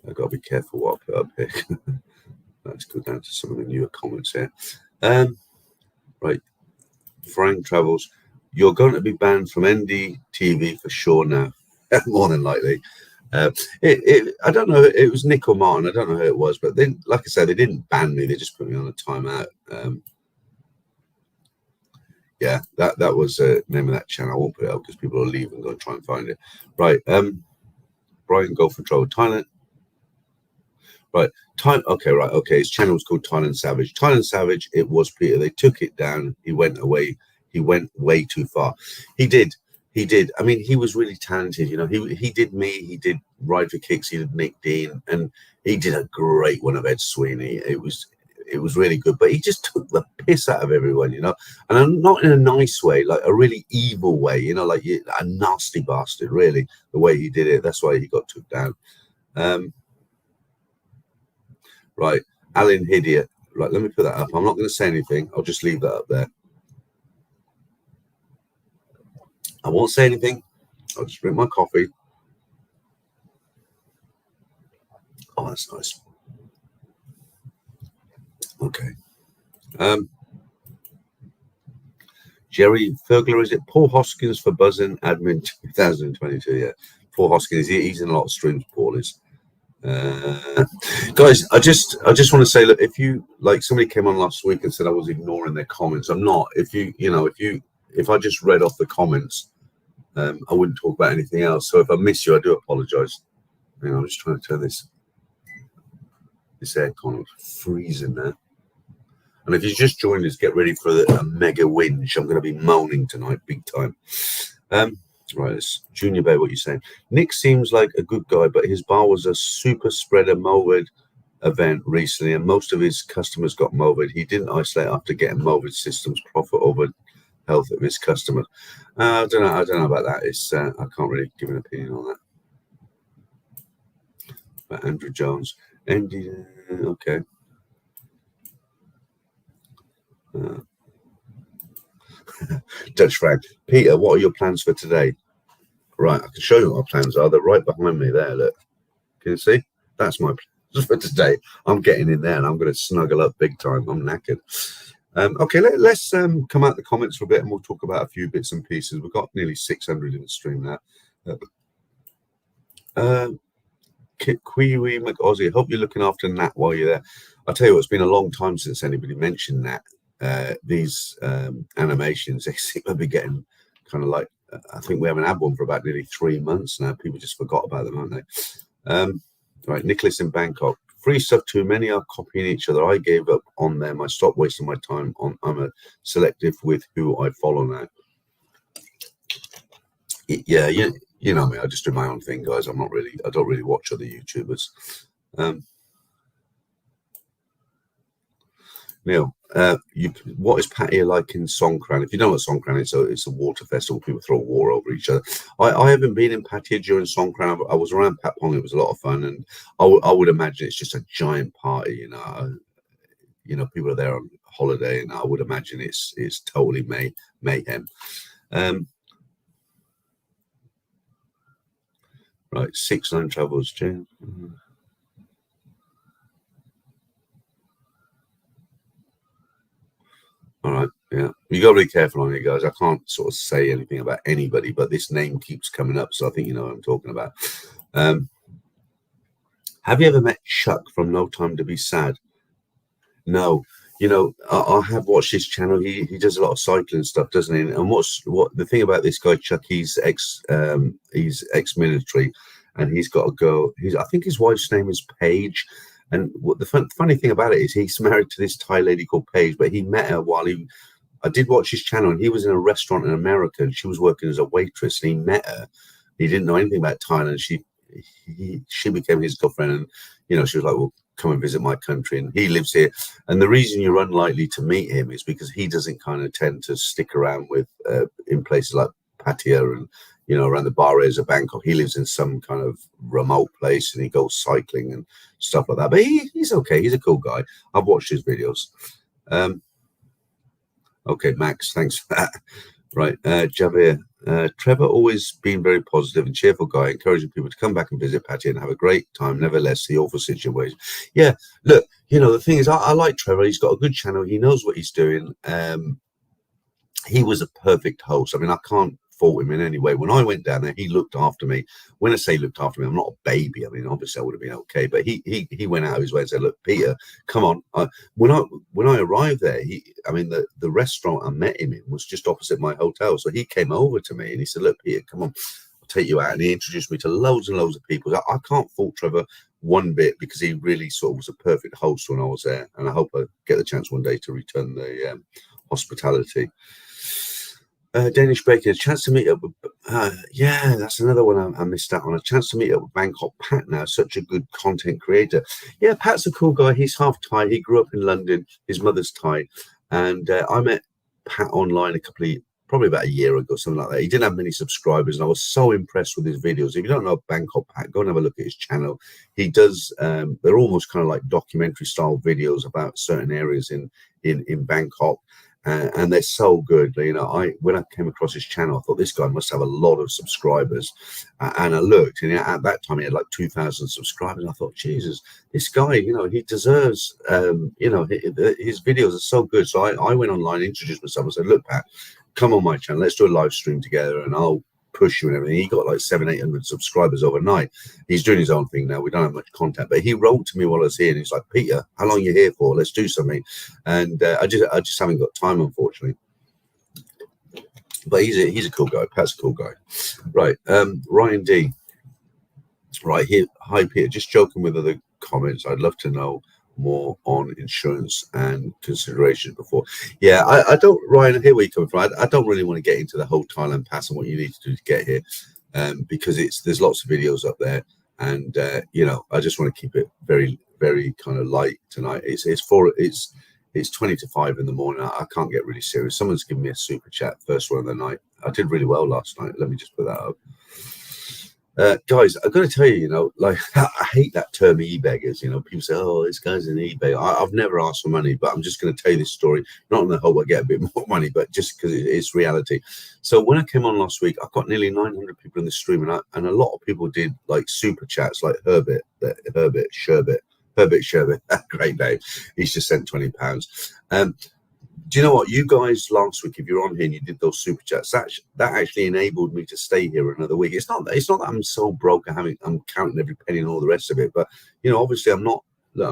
I've got to be careful what I put up here. Let's go down to some of the newer comments here. Right, Frank Travels, you're going to be banned from NDTV for sure now, more than likely. I don't know. It was Nick or Martin. I don't know who it was, but then, like I said, they didn't ban me. They just put me on a timeout. Yeah, that was the name of that channel. I won't put it up because people will leave and go and try and find it. Right. Brian, go for trouble. Thailand. Right. Okay, right. Okay. His channel was called Thailand Savage. Thailand Savage, it was Peter. They took it down. He went away. He went way too far. He did. He did. I mean, he was really talented. You know, he did me. He did Ride for Kicks. He did Nick Dean. And he did a great one of Ed Sweeney. It was really good. But he just took the piss out of everyone, you know. And not in a nice way, like a really evil way, you know, like a nasty bastard, really, the way he did it. That's why he got took down. Right, Alan Hidiot. Right, let me put that up. I'm not going to say anything. I'll just leave that up there. I won't say anything. I'll just drink my coffee. Oh, that's nice. Okay. Jerry Fergler, is it Paul Hoskins for buzzing admin 2022? Yeah, Paul Hoskins. He's in a lot of streams. Paul is. Guys, I just want to say, look, if you like, somebody came on last week and said I was ignoring their comments. I'm not. If I just read off the comments, I wouldn't talk about anything else. So if I miss you, I do apologize. I'm just trying to turn this aircon off. Freezing now. And if you just joined us, get ready for a mega whinge. I'm going to be moaning tonight, big time. Right, it's Junior Bay, what you're saying. Nick seems like a good guy, but his bar was a super spreader COVID event recently, and most of his customers got COVID. He didn't isolate after getting COVID systems profit over health of his customers. I don't know about that. It's I can't really give an opinion on that. But Andrew Jones, Andy, okay. Dutch Frank, Peter, what are your plans for today? Right, I can show you what my plans are. They're right behind me there. Look, can you see? That's my plans for today. I'm getting in there and I'm going to snuggle up big time. I'm knackered. Okay, let's come out the comments for a bit and we'll talk about a few bits and pieces. We've got nearly 600 in the stream now. Kiwi McAussie, hope you're looking after Nat while you're there. I'll tell you what, it's been a long time since anybody mentioned Nat. These animations, they seem to be getting kind of like, I think we haven't had one for about nearly 3 months now. People just forgot about them, haven't they? Right, Nicholas in Bangkok. Free stuff too many are copying each other. I gave up on them. I stopped wasting my time on. I'm a selective with who I follow now. Yeah, you know me. I just do my own thing, guys. I don't really watch other YouTubers. Neil, what is Pattaya like in Songkran? If you know what Songkran is, it's a water festival. People throw water over each other. I haven't been in Pattaya during Songkran. I was around Patpong. It was a lot of fun, and I would imagine it's just a giant party. You know, people are there on holiday, and I would imagine it's totally mayhem. Right, 69 travels, Jane. All right, yeah. You got to be careful on it, guys. I can't sort of say anything about anybody, but this name keeps coming up, so I think you know what I'm talking about. Have you ever met Chuck from No Time to Be Sad? No. You know, I have watched his channel. He does a lot of cycling stuff, doesn't he? And what the thing about this guy Chuck? He's ex-military, and he's got a girl. I think his wife's name is Paige. And what the funny thing about it is he's married to this Thai lady called Paige, but he met her while I did watch his channel, and he was in a restaurant in America, and she was working as a waitress, and he met her. He didn't know anything about Thailand. She became his girlfriend, and she was like, well, come and visit my country, and he lives here. And the reason you're unlikely to meet him is because he doesn't kind of tend to stick around with in places like Pattaya and around the bar areas of Bangkok. He lives in some kind of remote place, and he goes cycling and stuff like that. But he's okay. He's a cool guy. I've watched his videos. Okay, Max, thanks for that. Right, Javier. Trevor always been very positive and cheerful guy, encouraging people to come back and visit Pattaya and have a great time. Nevertheless, the awful situation. Yeah, look, the thing is, I like Trevor. He's got a good channel. He knows what he's doing. He was a perfect host. I mean, I can't fault him in any way. When I went down there, he looked after me. When I say looked after me, I'm not a baby. I mean, obviously I would have been okay, but he went out of his way and said, look, Peter, come on. When I arrived there, the restaurant I met him in was just opposite my hotel. So he came over to me and he said, look, Peter, come on, I'll take you out. And he introduced me to loads and loads of people. I can't fault Trevor one bit, because he really sort of was a perfect host when I was there. And I hope I get the chance one day to return the hospitality. Danish Baker, a chance to meet up with, yeah, that's another one I missed out on. A chance to meet up with Bangkok Pat now, such a good content creator. Yeah, Pat's a cool guy. He's half Thai. He grew up in London. His mother's Thai. And I met Pat online probably about a year ago, something like that. He didn't have many subscribers, and I was so impressed with his videos. If you don't know Bangkok Pat, go and have a look at his channel. He does, they're almost kind of like documentary style videos about certain areas in Bangkok. And they're so good. When I came across his channel, I thought this guy must have a lot of subscribers. And I looked, and at that time he had like 2,000 subscribers. And I thought, Jesus, this guy, he deserves, his videos are so good. So I went online, introduced myself, and said, look, Pat, come on my channel. Let's do a live stream together, and I'll push you and everything. He got like 700-800 subscribers overnight. He's doing his own thing now. We don't have much content, but he wrote to me while I was here, and he's like, Peter, how long are you here for? Let's do something. And I just haven't got time, unfortunately. But he's a cool guy. Pat's a cool guy. Right. Ryan D. Right here. Hi, Peter. Just joking with other comments. I'd love to know more on insurance and considerations before. Yeah, I don't, Ryan, I hear where you're coming from. I don't really want to get into the whole Thailand pass and what you need to do to get here, because there's lots of videos up there, and I just want to keep it very, very kind of light tonight. It's 20 to 5 in the morning. I can't get really serious. Someone's given me a super chat, first one of the night. I did really well last night. Let me just put that up. Guys, I've got to tell you, I hate that term e-beggars. People say, oh, this guy's an e-beggar. I've never asked for money, but I'm just going to tell you this story, not in the hope I get a bit more money, but just because it's reality. So when I came on last week, I've got nearly 900 people in the stream, and a lot of people did like super chats, like Herbert Sherbet, great name. He's just sent £20. Do you know what, you guys last week, if you're on here and you did those super chats, that actually enabled me to stay here another week. It's not that I'm so broke I'm counting every penny and all the rest of it, but obviously I'm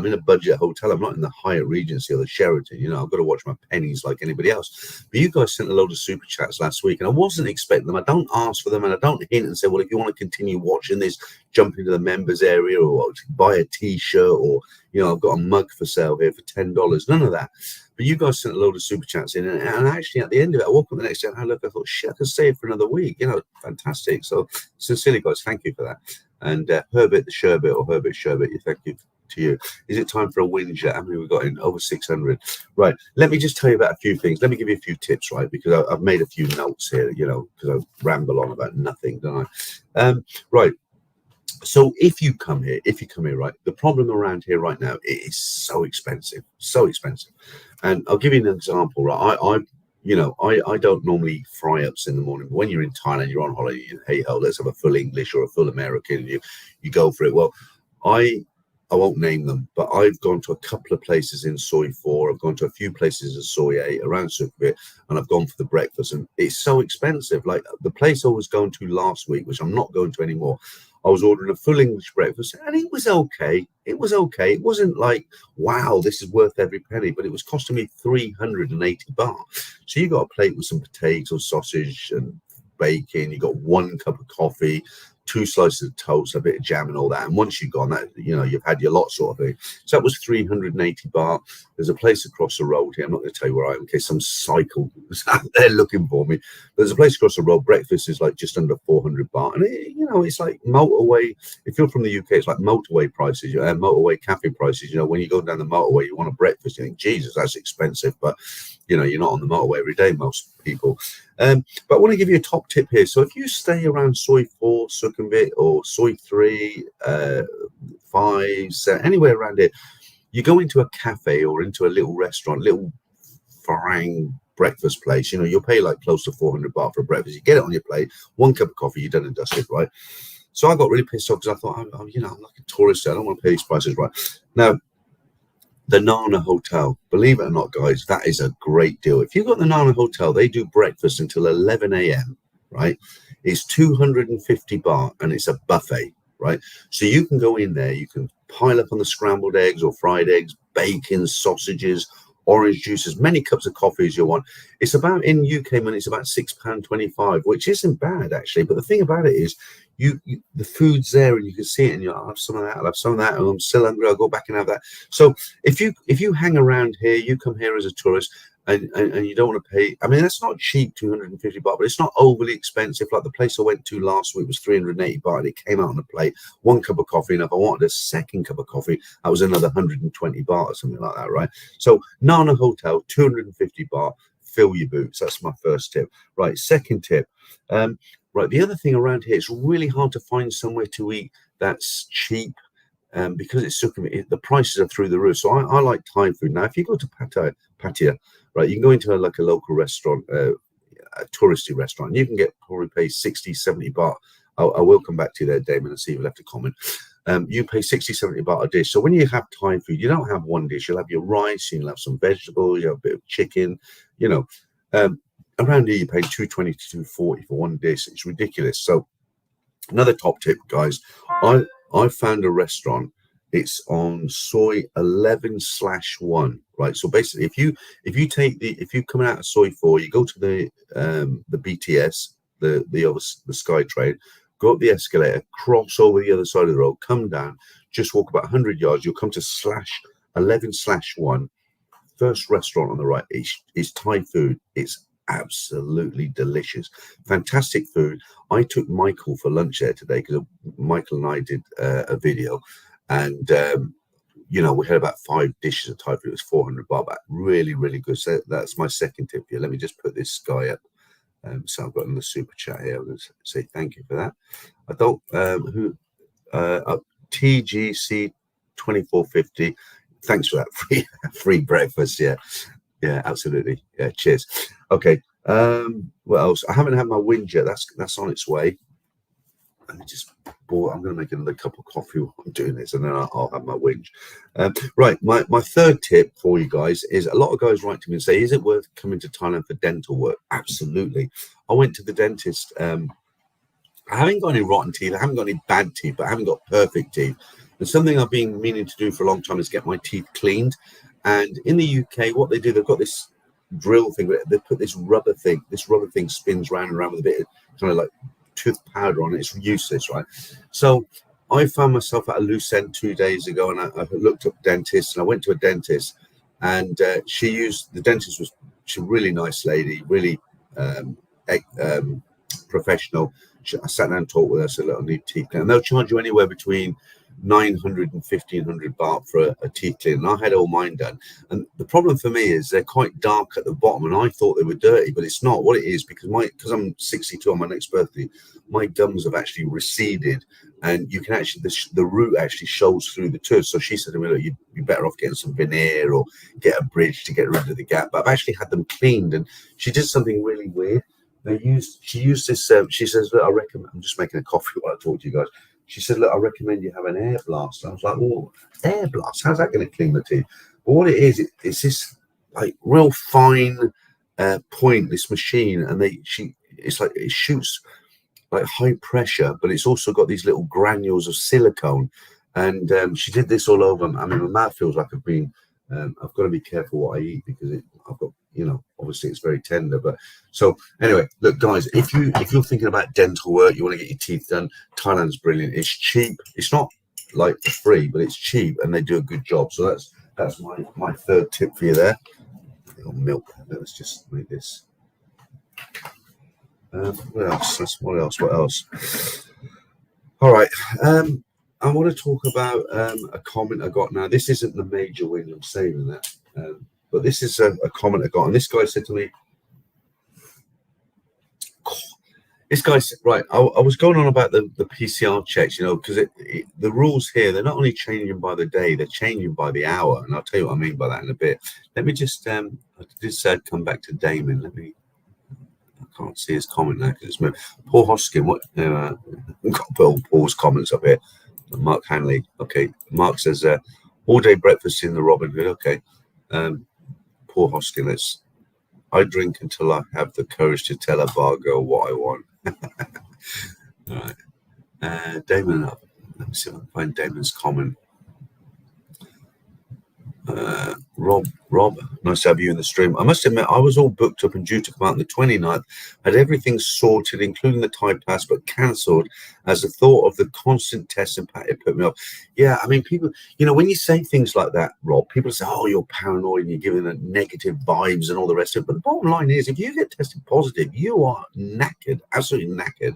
in a budget hotel. I'm not in the Hyatt Regency or the Sheraton. I've got to watch my pennies like anybody else. But you guys sent a load of super chats last week, and I wasn't expecting them. I don't ask for them, and I don't hint and say, well, if you want to continue watching this, jump into the members area or buy a t-shirt, or I've got a mug for sale here for $10. None of that. But you guys sent a load of super chats in, and actually at the end of it, I woke up the next day and I thought, shit, I can stay here for another week. Fantastic. So sincerely, guys, thank you for that. And Herbert the Sherbet, or Herbert Sherbet, thank you to you. Is it time for a whinge yet? How many we got in? Over 600. Right. Let me just tell you about a few things. Let me give you a few tips, right? Because I've made a few notes here, because I ramble on about nothing, don't I? Right. So if you come here, right, the problem around here right now, it is so expensive. And I'll give you an example, right? I don't normally fry ups in the morning, but when you're in Thailand, you're on holiday, hey ho, let's have a full English or a full American, you go for it. Well, I won't name them, but I've gone to a couple of places in Soi 4. I've gone to a few places in Soi 8 around Sukhumvit, and I've gone for the breakfast, and it's so expensive. Like the place I was going to last week, which I'm not going to anymore, I was ordering a full English breakfast, and it was okay. It wasn't like, wow, this is worth every penny, but it was costing me 380 baht. So you got a plate with some potatoes, sausage, and bacon. You got one cup of coffee, 2 slices of toast, a bit of jam and all that. And once you've gone, that, you know, you've had your lot sort of thing. So that was 380 baht. There's a place across the road here. I'm not going to tell you where I am in case some cycle is out there looking for me. There's a place across the road. Breakfast is like just under 400 baht. And, you know, it's like motorway. If you're from the UK, it's like motorway prices, motorway cafe prices. You know, when you go down the motorway, you want a breakfast, you think, Jesus, that's expensive. But, you know, you're not on the motorway every day, most people. But I want to give you a top tip here. So if you stay around Soi 4, Sukhumvit, or Soi 3, 5, 7, anywhere around here, you go into a cafe or into a little restaurant, little farang breakfast place, you know, you'll pay like close to 400 baht for breakfast. You get it on your plate, 1 cup of coffee, you're done and dusted, right? So I got really pissed off because I thought, you know, I'm like a tourist, I don't want to pay these prices, right? Now, the Nana Hotel, believe it or not, guys, that is a great deal. If you've got the Nana Hotel, they do breakfast until 11 a.m., right? It's 250 baht and it's a buffet, right? So you can go in there, you can pile up on the scrambled eggs or fried eggs, bacon, sausages, orange juice, as many cups of coffee as you want. It's about, in UK money, it's about £6.25, which isn't bad actually. But the thing about it is, the food's there and you can see it, and I'll have some of that, I'll have some of that, and I'm still hungry, I'll go back and have that. So if you hang around here, you come here as a tourist, and you don't want to pay, I mean, that's not cheap, 250 baht, but it's not overly expensive. Like the place I went to last week was 380 baht, and it came out on a plate, 1 cup of coffee, and if I wanted a second cup of coffee, that was another 120 baht or something like that, right? So Nana Hotel, 250 baht, fill your boots. That's my first tip. Right, second tip. Right, the other thing around here, it's really hard to find somewhere to eat that's cheap, because it's Sukhumvit, the prices are through the roof. So I like Thai food. Now, if you go to Pattaya, right, you can go into like a local restaurant, a touristy restaurant, and you can probably pay 60, 70 baht. I will come back to you there, Damon, and see if you left a comment. You pay 60, 70 baht a dish. So when you have Thai food, you don't have one dish. You'll have your rice, you'll have some vegetables, you have a bit of chicken, you know. Around here, you pay 220 to 240 for one dish. It's ridiculous. So another top tip, guys, I found a restaurant. It's on Soi 11/1, right? So basically, if you come out of Soi 4, you go to the BTS, the SkyTrain, go up the escalator, cross over the other side of the road, come down, just walk about 100 yards, you'll come to /11/1. First restaurant on the right. It's Thai food. It's absolutely delicious, fantastic food. I took Michael for lunch there today because Michael and I did a video, and you know, we had about 5 dishes of Thai food. It was 400 baht back. Really, really good. So that's my second tip here. Let me just put this guy up. So I've got in the super chat here. I'm going to say thank you for that. I don't TGC 2450. Thanks for that free breakfast. Yeah, absolutely. Yeah, cheers. Okay. What else? I haven't had my whinge yet. That's on its way. Let me just I'm going to make another cup of coffee while I'm doing this, and then I'll have my whinge. Right. My third tip for you guys is, a lot of guys write to me and say, is it worth coming to Thailand for dental work? Absolutely. I went to the dentist. I haven't got any rotten teeth. I haven't got any bad teeth, but I haven't got perfect teeth. And something I've been meaning to do for a long time is get my teeth cleaned. And in the UK, what they do, they've got this drill thing. They put this rubber thing. This rubber thing spins round and round with a bit of kind of like tooth powder on it. It's useless, right? So I found myself at a loose end 2 days ago, and I looked up dentists, and I went to a dentist, and she's a really nice lady, really professional. I sat down and talked with her, said, look, I need teeth cleaning. And they'll charge you anywhere between 900 and 1500 baht for a teeth clean, and I had all mine done. And the problem for me is they're quite dark at the bottom, and I thought they were dirty, but it's not. What it is, because I'm 62 on my next birthday, my gums have actually receded, and you can actually, the root actually shows through the tooth. So she said to me, look, you'd be better off getting some veneer or get a bridge to get rid of the gap. But I've actually had them cleaned, and she did something really weird. She used this, she says, look, I recommend, I'm just making a coffee while I talk to you guys. She said, look, I recommend you have an air blast. I was like, well, air blast? How's that going to clean the teeth? But what it is, it's this like real fine point, this machine, and it's like it shoots like high pressure, but it's also got these little granules of silicone. And she did this all over. I mean, my mouth feels like I've got to be careful what I eat, because I've got obviously it's very tender. But so anyway, look, guys, if you're thinking about dental work, you want to get your teeth done, Thailand's brilliant. It's cheap. It's not like free, but it's cheap, and they do a good job. So that's my third tip for you there. Milk. Let's just make this. What else? All right. I want to talk about a comment I got. Now, this isn't the major win. I'm saving that. But this is a comment I got. And this guy said to me, this guy said, right, I was going on about the PCR checks, because the rules here, they're not only changing by the day, they're changing by the hour. And I'll tell you what I mean by that in a bit. Let me just, I just said, come back to Damon. I can't see his comment now because it's moved. Paul Hoskin, I've got to put all Paul's comments up here. Mark Hanley, okay. Mark says, all day breakfast in the Robin Hood, okay. Paul Hoskin, I drink until I have the courage to tell a bar girl what I want. All right. Damon, let me see if I can find Damon's comment. Rob, nice to have you in the stream. I must admit, I was all booked up and due to come out on the 29th. Had everything sorted, including the Thai pass, but cancelled as the thought of the constant tests and it put me off. Yeah, I mean, people, when you say things like that, Rob, people say, oh, you're paranoid and you're giving it negative vibes and all the rest of it. But the bottom line is, if you get tested positive, you are knackered, absolutely knackered.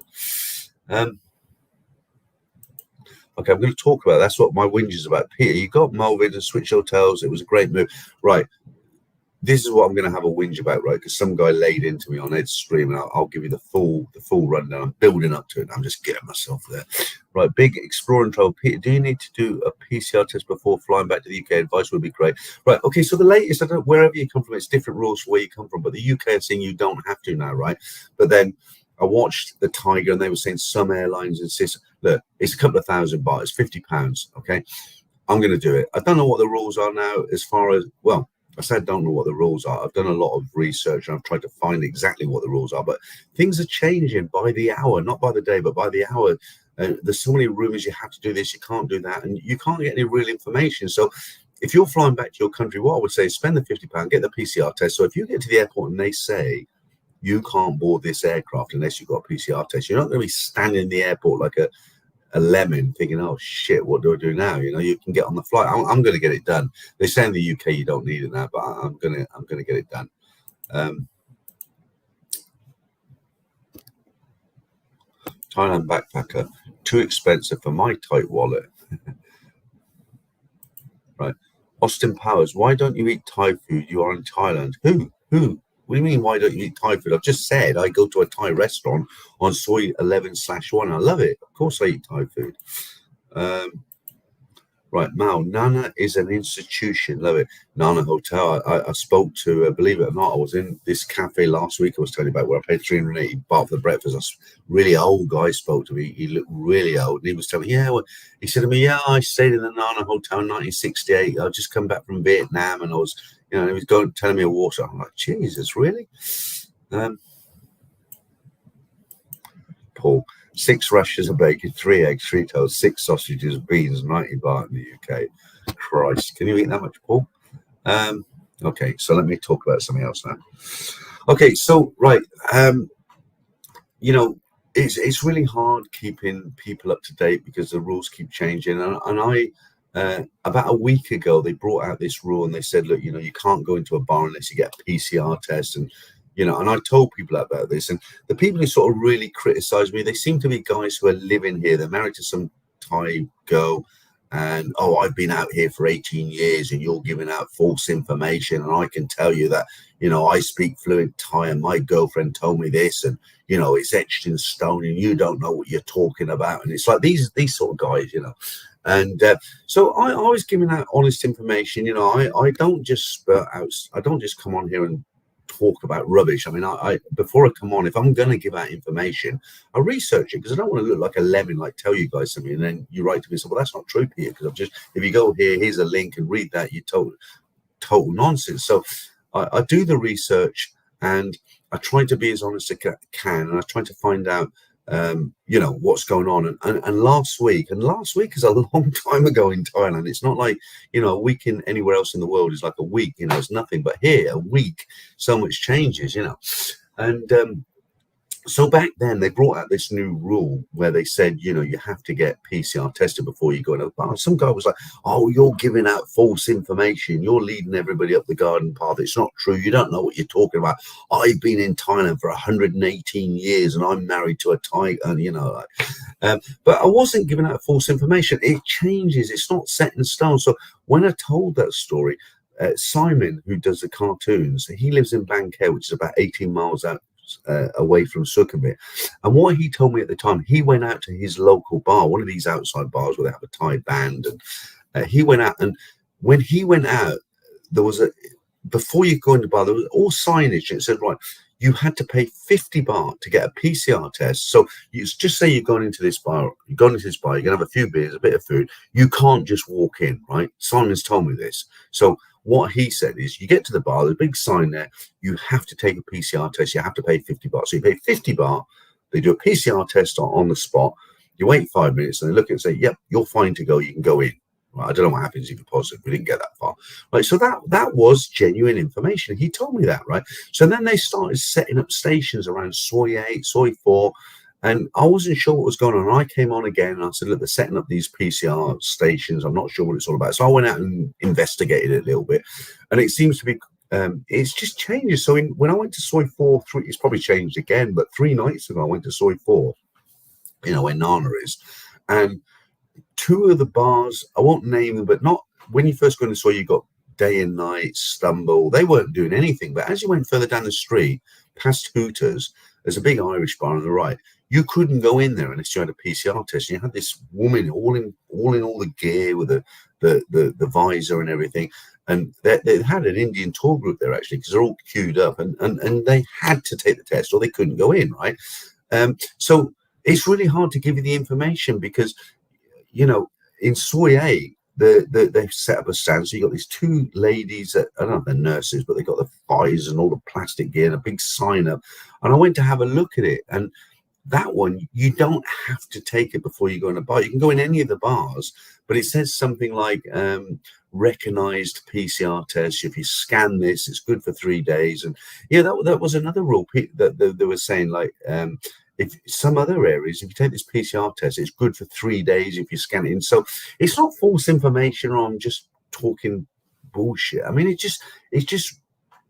Okay, I'm going to talk about that's what my whinge is about. Peter, you got Mulvid and Switch Hotels. It was a great move. Right. This is what I'm going to have a whinge about, right? Because some guy laid into me on Ed's stream, and I'll give you the full rundown. I'm building up to it. I'm just getting myself there. Right, big exploring travel. Peter, do you need to do a PCR test before flying back to the UK? Advice would be great. Right, okay, so the latest, wherever you come from, it's different rules for where you come from, but the UK are saying you don't have to now, right? But then I watched the Tiger, and they were saying some airlines insist. Look, it's a couple of $1,000 baht. It's £50. Okay, I'm going to do it. I don't know what the rules are now. As far as I said, I don't know what the rules are. I've done a lot of research and I've tried to find exactly what the rules are. But things are changing by the hour, not by the day, but by the hour. There's so many rumors. You have to do this, you can't do that, and you can't get any real information. So if you're flying back to your country, what I would say is spend the £50, get the PCR test. So if you get to the airport and they say you can't board this aircraft unless you've got a PCR test, you're not going to be standing in the airport like a lemon thinking, oh shit, what do I do now? You can get on the flight. I'm going to get it done. They say in the UK you don't need it now, but I'm going to get it done. Thailand backpacker, too expensive for my tight wallet. Right. Austin Powers, why don't you eat Thai food? You are in Thailand. Who? What do you mean, why don't you eat Thai food? I've just said I go to a Thai restaurant on Soy 11/1. I love it. Of course I eat Thai food. Right, Mao, Nana is an institution. Love it. Nana Hotel. I spoke to, believe it or not, I was in this cafe last week I was telling you about where I paid 380 baht for the breakfast. A really old guy spoke to me. He looked really old. And he was telling me, he said to me, I stayed in the Nana Hotel in 1968. I just come back from Vietnam and I was, he was telling me a water. I'm like, Jesus, really? Paul. 6 rashers of bacon, 3 eggs, 3 toast, 6 sausages, beans, 90 baht in the UK. Christ, can you eat that much, Paul? Okay, so let me talk about something else now. Okay, so right, it's really hard keeping people up to date because the rules keep changing. And I about a week ago they brought out this rule and they said, look, you can't go into a bar unless you get a PCR test and. And I told people about this, and the people who sort of really criticize me, they seem to be guys who are living here. They're married to some Thai girl, and I've been out here for 18 years, and you're giving out false information, and I can tell you that, I speak fluent Thai, and my girlfriend told me this, and it's etched in stone, and you don't know what you're talking about, and it's like these sort of guys, And so I was giving out honest information. I don't just spurt out. I don't just come on here and talk about rubbish. I mean, I before I come on, if I'm going to give out information, I research it because I don't want to look like a lemon, like tell you guys something, and then you write to me and say, well, that's not true, Peter, because if you go here, here's a link and read that, you total nonsense. So I do the research and I try to be as honest as I can, and I try to find out you know, what's going on. And last week is a long time ago in Thailand. It's not like, you know, a week in anywhere else in the world is like a week, you know, it's nothing. But here, a week, so much changes, you know. And so back then they brought out this new rule where they said, you know, you have to get PCR tested before you go to a bar. Some guy was like, oh, you're giving out false information. You're leading everybody up the garden path. It's not true. You don't know what you're talking about. I've been in Thailand for 118 years and I'm married to a Thai, and you know, but I wasn't giving out false information. It changes. It's not set in stone. So when I told that story, Simon, who does the cartoons, he lives in Bangkok, which is about 18 miles out away from Sukhumvit. And what he told me at the time, he went out to his local bar, one of these outside bars where they have a Thai band, and he went out, and when he went out, there was before you go into the bar, there was all signage. It said, right, you had to pay 50 baht to get a PCR test. So you just say you're going into this bar, you're going have a few beers, a bit of food. You can't just walk in, right? Simon's told me this. So what he said is, you get to the bar, there's a big sign there, you have to take a PCR test, you have to pay 50 baht. So you pay 50 baht, they do a PCR test on the spot, you wait 5 minutes, and they look at it and say, yep, you're fine to go, you can go in. Right, I don't know what happens if you're positive. We didn't get that far. Right, so that was genuine information. He told me that, right? So then they started setting up stations around Soy 8, Soy 4, and I wasn't sure what was going on. I came on again and I said, look, they're setting up these PCR stations. I'm not sure what it's all about. So I went out and investigated it a little bit. And it seems to be, it's just changes. So when I went to Soy 4, it's probably changed again, but 3 nights ago, I went to Soy 4, you know, where Nana is. And 2 of the bars, I won't name them, but not when you first go into Soy, you got Day and Night, Stumble. They weren't doing anything. But as you went further down the street, past Hooters, there's a big Irish bar on the right. You couldn't go in there unless you had a PCR test. And you had this woman all in all the gear with the visor and everything. And they had an Indian tour group there actually, because they're all queued up, and they had to take the test or they couldn't go in, right? So it's really hard to give you the information because, you know, in Soy 8, they've set up a stand. So you got these 2 ladies that, I don't know if they're nurses, but they got the visors and all the plastic gear and a big sign up. And I went to have a look at it, and that one, you don't have to take it before you go in a bar. You can go in any of the bars, but it says something like recognized PCR test. If you scan this, it's good for 3 days. And yeah, that was another rule that they were saying, like, if some other areas, if you take this PCR test, it's good for 3 days if you scan it in. So it's not false information, or I'm just talking bullshit. I mean, it's just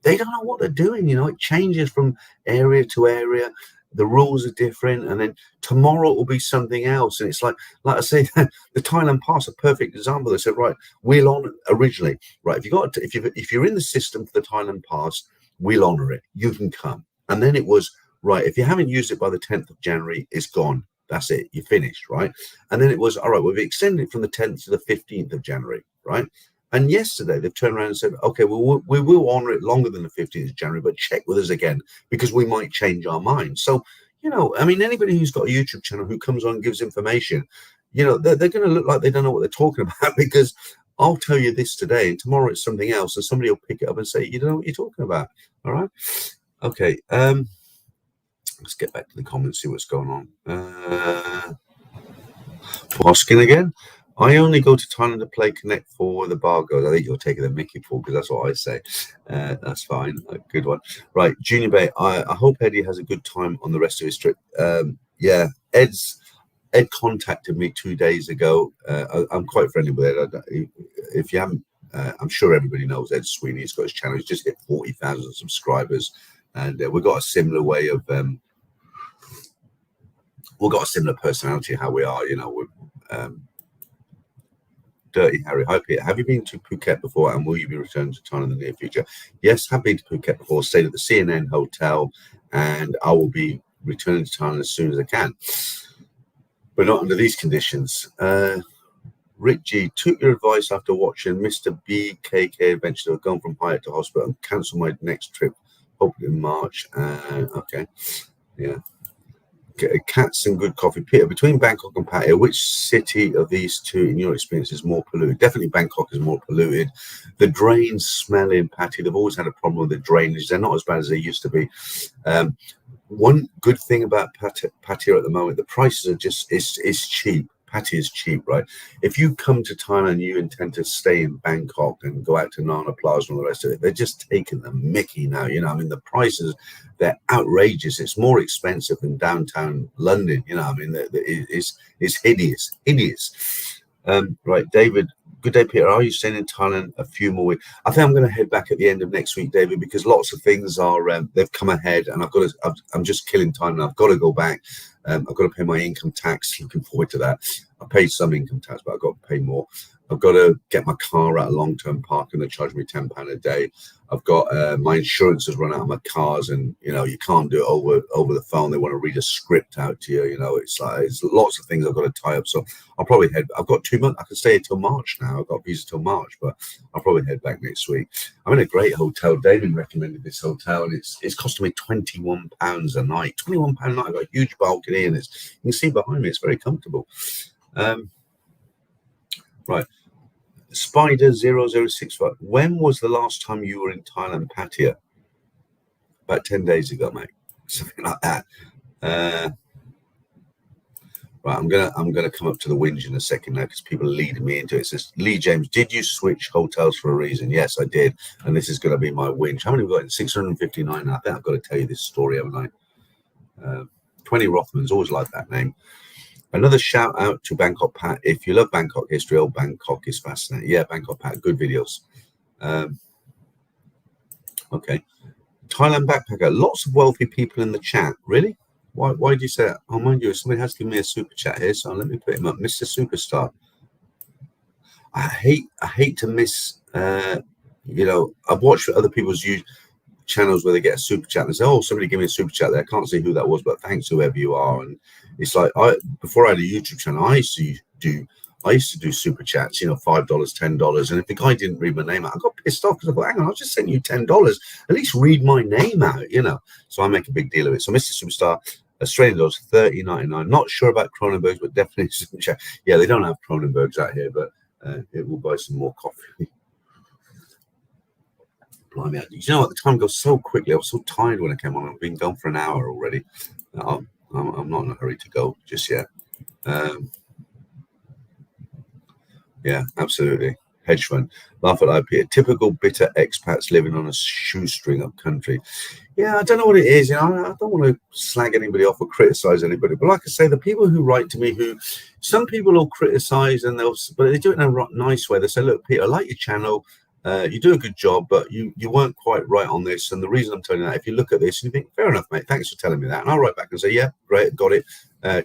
they don't know what they're doing. You know, it changes from area to area. The rules are different, and then tomorrow it will be something else. And it's like I say, the Thailand Pass, a perfect example. They said, right, we'll honor originally, right? If you're in the system for the Thailand Pass, we'll honor it. You can come. And then it was, right, if you haven't used it by the 10th of January, it's gone. That's it. You're finished, right? And then it was, all right, we've extended it from the 10th to the 15th of January, right? And yesterday they've turned around and said, okay, well, we will honor it longer than the 15th of January, but check with us again because we might change our mind. So, you know, I mean, anybody who's got a YouTube channel who comes on and gives information, you know, they're going to look like they don't know what they're talking about, because I'll tell you this today and tomorrow it's something else, and somebody will pick it up and say, you don't know what you're talking about. All right. Okay. Let's get back to the comments, see what's going on. Poskin again. I only go to Thailand to play Connect 4 where the bar goes. I think you're taking the mickey for, because that's what I say. That's fine. A good one. Right, Junior Bay. I hope Eddie has a good time on the rest of his trip. Yeah, Ed contacted me 2 days ago. I'm quite friendly with Ed. If you haven't, I'm sure everybody knows Ed Sweeney. He's got his channel. He's just hit 40,000 subscribers, and we've got a similar way of. We've got a similar personality, how we are. You know, we're. Dirty Harry, hi Peter. Have you been to Phuket before, and will you be returning to Thailand in the near future? Yes, have been to Phuket before. Stayed at the CNN hotel, and I will be returning to Thailand as soon as I can, but not under these conditions. Rick G, took your advice after watching Mr. BKK Adventure. I've gone from Hyatt to hospital and cancel my next trip, hopefully in March. Okay, yeah. Cats and good coffee. Peter, between Bangkok and Pattaya, which city of these two, in your experience, is more polluted? Definitely Bangkok is more polluted. The drains smell in Pattaya. They've always had a problem with the drainage. They're not as bad as they used to be. One good thing about Pattaya at the moment, the prices are just it's cheap. Pattaya is cheap, right? If you come to Thailand, you intend to stay in Bangkok and go out to Nana Plaza and all the rest of it. They're just taking the mickey now. You know, I mean, the prices, they're outrageous. It's more expensive than downtown London. You know, I mean, it's hideous, hideous. Right, David. Good day, Peter. Are you staying in Thailand a few more weeks? I think I'm going to head back at the end of next week, David, because lots of things are they've come ahead, and I'm just killing time now. I've got to go back. I've got to pay my income tax. Looking forward to that. I paid some income tax, but I've got to pay more. I've got to get my car out of long-term parking. They charge me £10 a day. I've got my insurance has run out of my cars, and you know you can't do it over the phone. They want to read a script out to you. You know, it's lots of things I've got to tie up. So I'll probably head. I've got 2 months. I can stay here till March now. I've got a visa till March, but I'll probably head back next week. I'm in a great hotel. David recommended this hotel, and it's costing me £21 a night. £21 a night. I've got a huge balcony, and you can see behind me. It's very comfortable. Right. Spider 0065. When was the last time you were in Thailand, Pattaya? About 10 days ago, mate. Something like that. Right, I'm gonna come up to the whinge in a second now because people are leading me into it. It says, Lee James, did you switch hotels for a reason? Yes, I did. And this is gonna be my whinge. How many have we got in? 659. I think I've got to tell you this story, haven't I? 20 Rothmans, always like that name. Another shout out to Bangkok Pat. If you love Bangkok history, old Bangkok is fascinating. Yeah, Bangkok Pat, good videos. Okay. Thailand backpacker. Lots of wealthy people in the chat. Really? Why do you say that? Oh, mind you, somebody has given me a super chat here, so let me put him up. Mr. Superstar. I hate to miss. You know, I've watched other people's channels where they get a super chat and they say, "Oh, somebody give me a super chat there." I can't see who that was, but thanks whoever you are. And it's like before I had a YouTube channel, I used to do super chats, you know, $5, $10. And if the guy didn't read my name out, I got pissed off because I thought, hang on, I just sent you $10. At least read my name out, you know. So I make a big deal of it. So Mr. Superstar, Australian dollars, $30.99. Not sure about Kronenbergs, but definitely super chat. Yeah, they don't have Kronenbergs out here, but it will buy some more coffee. Blimey, you know what? The time goes so quickly. I was so tired when I came on. I've been gone for an hour already. I'm not in a hurry to go just yet. Yeah, absolutely. Hedge fund. Laugh at IP. Typical bitter expats living on a shoestring of country. Yeah, I don't know what it is. You know, I don't want to slag anybody off or criticize anybody. But like I say, the people who write to me, some people will criticize but they do it in a nice way. They say, "Look, Peter, I like your channel. You do a good job, but you weren't quite right on this. And the reason I'm telling you that, if you look at this and you think, fair enough, mate, thanks for telling me that." And I'll write back and say, "Yeah, great, got it.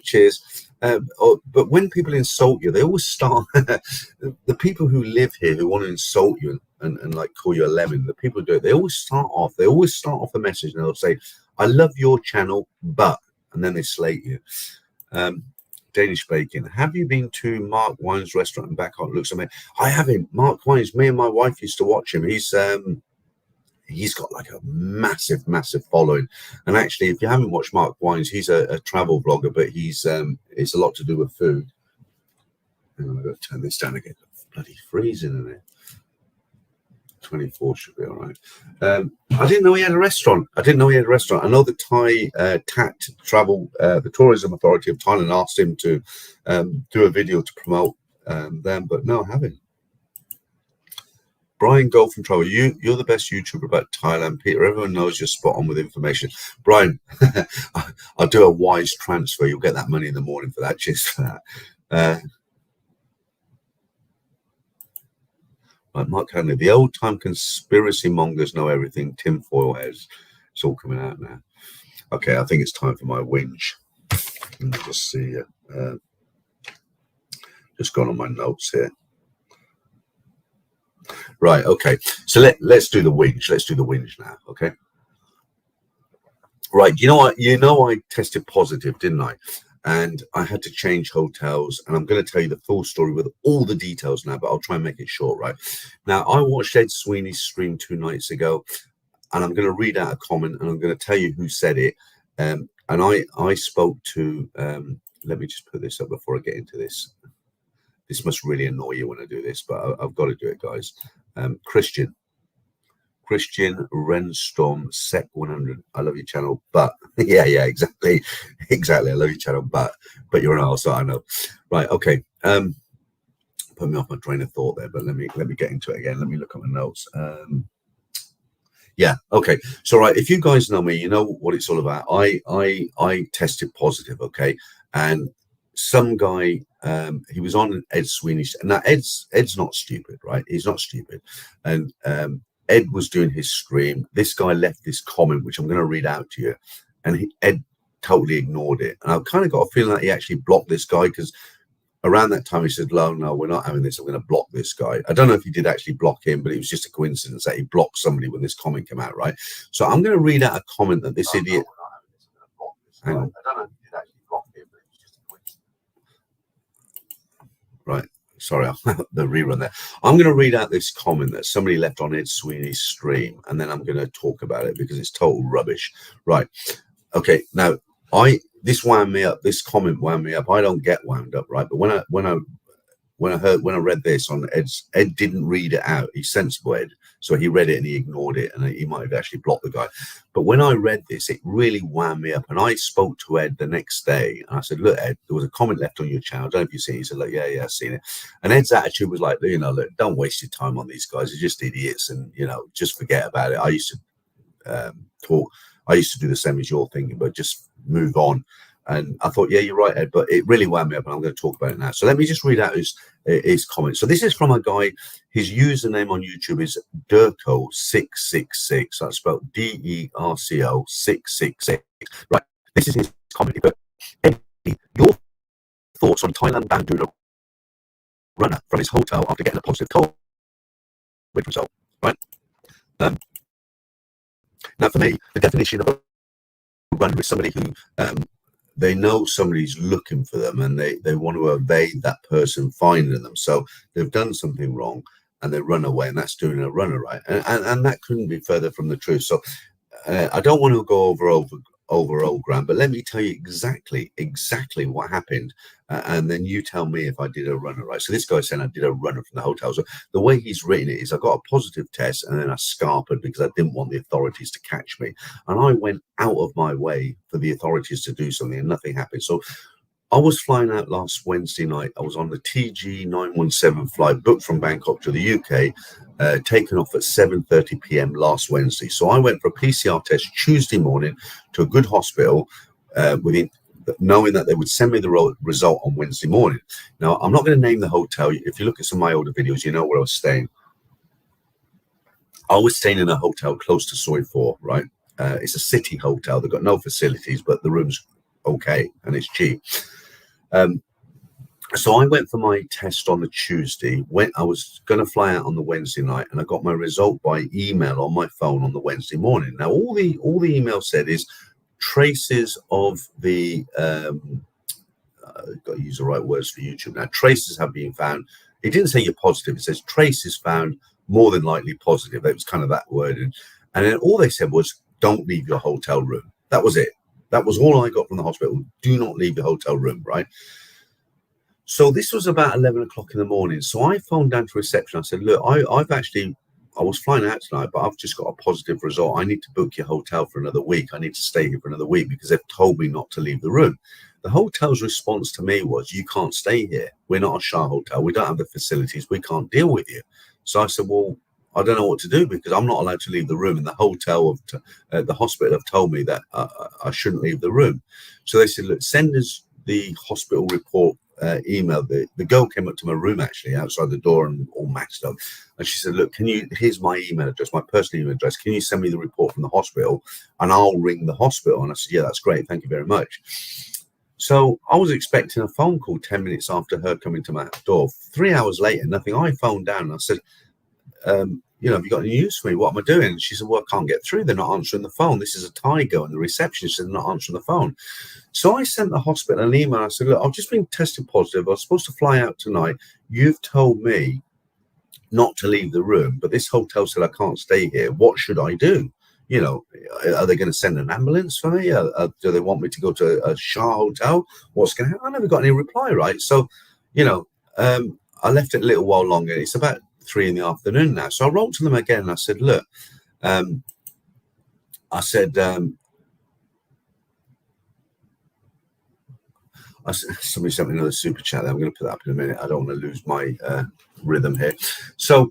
Cheers." But when people insult you, they always start. The people who live here who want to insult you and like call you a lemon, the people who do it, they always start off the message and they'll say, "I love your channel, but," and then they slate you. Danish Bacon. Have you been to Mark Wine's restaurant in Bangkok? Looks amazing. I haven't. Mark Wine's. Me and my wife used to watch him. He's got like a massive following. And actually, if you haven't watched Mark Wine's, he's a travel vlogger, but it's a lot to do with food. Hang on, I've got to turn this down again. Bloody freezing in there. 24 should be all right. I didn't know he had a restaurant. I know the Thai TAT travel, the Tourism Authority of Thailand asked him to do a video to promote them, but no, I haven't. Brian Gold from Travel, you're the best YouTuber about Thailand, Peter. Everyone knows you're spot on with information. Brian, I'll do a wise transfer. You'll get that money in the morning for that. Cheers for that. Like Mark Hanley, the old time conspiracy mongers know everything. Tinfoil heads. It's all coming out now. Okay, I think it's time for my whinge. Let me just see. Just gone on my notes here. Right, okay. So let's do the whinge. Let's do the whinge now, okay? Right, you know what? I tested positive, didn't I? And I had to change hotels, and I'm going to tell you the full story with all the details now, but I'll try and make it short, right? Now, I watched Ed Sweeney's stream 2 nights ago, and I'm going to read out a comment, and I'm going to tell you who said it. And I spoke to, let me just put this up before I get into this. This must really annoy you when I do this, but I've got to do it, guys. Christian Christian Renstorm Sec 100. I love your channel, but yeah, exactly. I love your channel, but you're an arsehole, I know. Right, okay. Put me off my train of thought there, but let me get into it again. Let me look at my notes. Yeah, okay. So right, if you guys know me, you know what it's all about. I tested positive, okay, and some guy, he was on Ed Sweeney. Now Ed's not stupid, right? He's not stupid, and Ed was doing his stream. This guy left this comment, which I'm going to read out to you, and Ed totally ignored it. And I've kind of got a feeling that he actually blocked this guy, because around that time he said, no, we're not having this, I'm going to block this guy. I don't know if he did actually block him, but it was just a coincidence that he blocked somebody when this comment came out, right? So I'm going to read out a comment that this idiot, hang on, I don't know if he did actually block him, but it was just a coincidence. Right, sorry, the rerun there. I'm going to read out this comment that somebody left on Ed Sweeney's stream, and then I'm going to talk about it because it's total rubbish. Right, okay, now this wound me up. This comment wound me up. I don't get wound up, right? But when I read this on Ed didn't read it out. He's sensible, Ed, so he read it and he ignored it, and he might have actually blocked the guy. But when I read this, it really wound me up. And I spoke to Ed the next day, and I said, "Look, Ed, there was a comment left on your channel. I don't know if you've seen it." He said, "Look, yeah, I've seen it." And Ed's attitude was like, look, don't waste your time on these guys. They're just idiots, and just forget about it. I used to talk. I used to do the same as you're thinking, but just move on. And I thought, yeah, you're right, Ed, but it really wound me up, and I'm going to talk about it now. So let me just read out his comment. So this is from a guy. His username on YouTube is Derco666. That's spelled DERCO 666. Right. This is his comment. But Eddie, your thoughts on Thailand Bandura runner from his hotel after getting a positive COVID result, right? Now, for me, the definition of a runner is somebody who they know somebody's looking for them, and they want to evade that person finding them. So they've done something wrong and they run away, and that's doing a runner, right? And that couldn't be further from the truth. So I don't want to go over old ground, but let me tell you exactly what happened, and then you tell me if I did a runner, right? So this guy saying I did a runner from the hotel. So the way he's written it is I got a positive test and then I scarpered because I didn't want the authorities to catch me, and I went out of my way for the authorities to do something, and nothing happened. So I was flying out last Wednesday night. I was on the TG 917 flight booked from Bangkok to the UK, taken off at 7:30 p.m. last Wednesday. So I went for a PCR test Tuesday morning to a good hospital, knowing that they would send me the result on Wednesday morning. Now, I'm not going to name the hotel. If you look at some of my older videos, you know where I was staying. I was staying in a hotel close to Soi 4, right? It's a city hotel. They've got no facilities, but the room's okay and it's cheap. So I went for my test on the Tuesday. I was going to fly out on the Wednesday night, and I got my result by email on my phone on the Wednesday morning. Now, all the email said is traces of the got to use the right words for YouTube now. Traces have been found. It didn't say you're positive. It says traces found, more than likely positive. It was kind of that word, and then all they said was don't leave your hotel room. That was it. That was all I got from the hospital. Do not leave your hotel room, right? So this was about 11 o'clock in the morning. So I phoned down to reception. I said, look, I was flying out tonight, but I've just got a positive result. I need to book your hotel for another week. I need to stay here for another week because they've told me not to leave the room. The hotel's response to me was, you can't stay here. We're not a Shah hotel. We don't have the facilities. We can't deal with you. So I said, well, I don't know what to do because I'm not allowed to leave the room. And the hotel the hospital have told me that I shouldn't leave the room. So they said, look, send us the hospital report email. The girl came up to my room actually outside the door and all maxed up, and she said, look, here's my email address, my personal email address, can you send me the report from the hospital and I'll ring the hospital? And I said, yeah, that's great, thank you very much. So I was expecting a phone call 10 minutes after her coming to my door. 3 hours later, nothing. I phoned down and I said, have you got any news for me? What am I doing? And she said, well, I can't get through. They're not answering the phone. This is a Thai girl, and the receptionist said they're not answering the phone. So I sent the hospital an email. I said, look, I've just been tested positive. I was supposed to fly out tonight. You've told me not to leave the room, but this hotel said I can't stay here. What should I do? Are they going to send an ambulance for me? Do they want me to go to a Shah hotel? What's going to happen? I never got any reply, right? So, I left it a little while longer. It's about 3 in the afternoon now. So I wrote to them again and I said, look, Um, I said, somebody sent me another super chat there. I'm going to put that up in a minute. I don't want to lose my rhythm here. So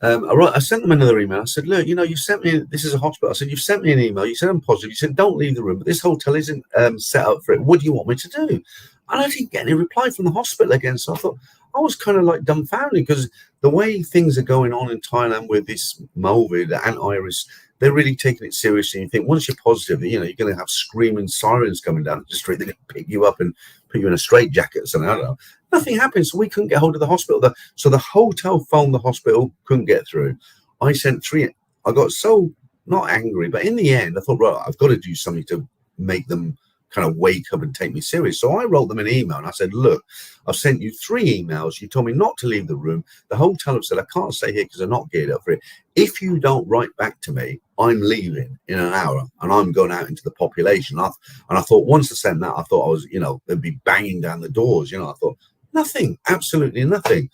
I sent them another email. I said, look, you sent me, this is a hospital. I said, you've sent me an email. You said I'm positive. You said, don't leave the room, but this hotel isn't set up for it. What do you want me to do? And I didn't get any reply from the hospital again. So I thought, I was kind of like dumbfounded, because the way things are going on in Thailand with this COVID and iris, they're really taking it seriously. You think once you're positive, you're going to have screaming sirens coming down the street. They're going to pick you up and put you in a straitjacket or something. I don't know. Nothing happened, so we couldn't get hold of the hospital. So the hotel phoned the hospital, couldn't get through. I sent 3. I got so not angry, but in the end, I thought, right, I've got to do something to make them kind of wake up and take me serious. So I wrote them an email and I said, look, I've sent you 3 emails. You told me not to leave the room. The hotel have said I can't stay here because I'm not geared up for it. If you don't write back to me, I'm leaving in an hour and I'm going out into the population. And I thought, once I sent that, I thought I was, they'd be banging down the doors. I thought, nothing, absolutely nothing.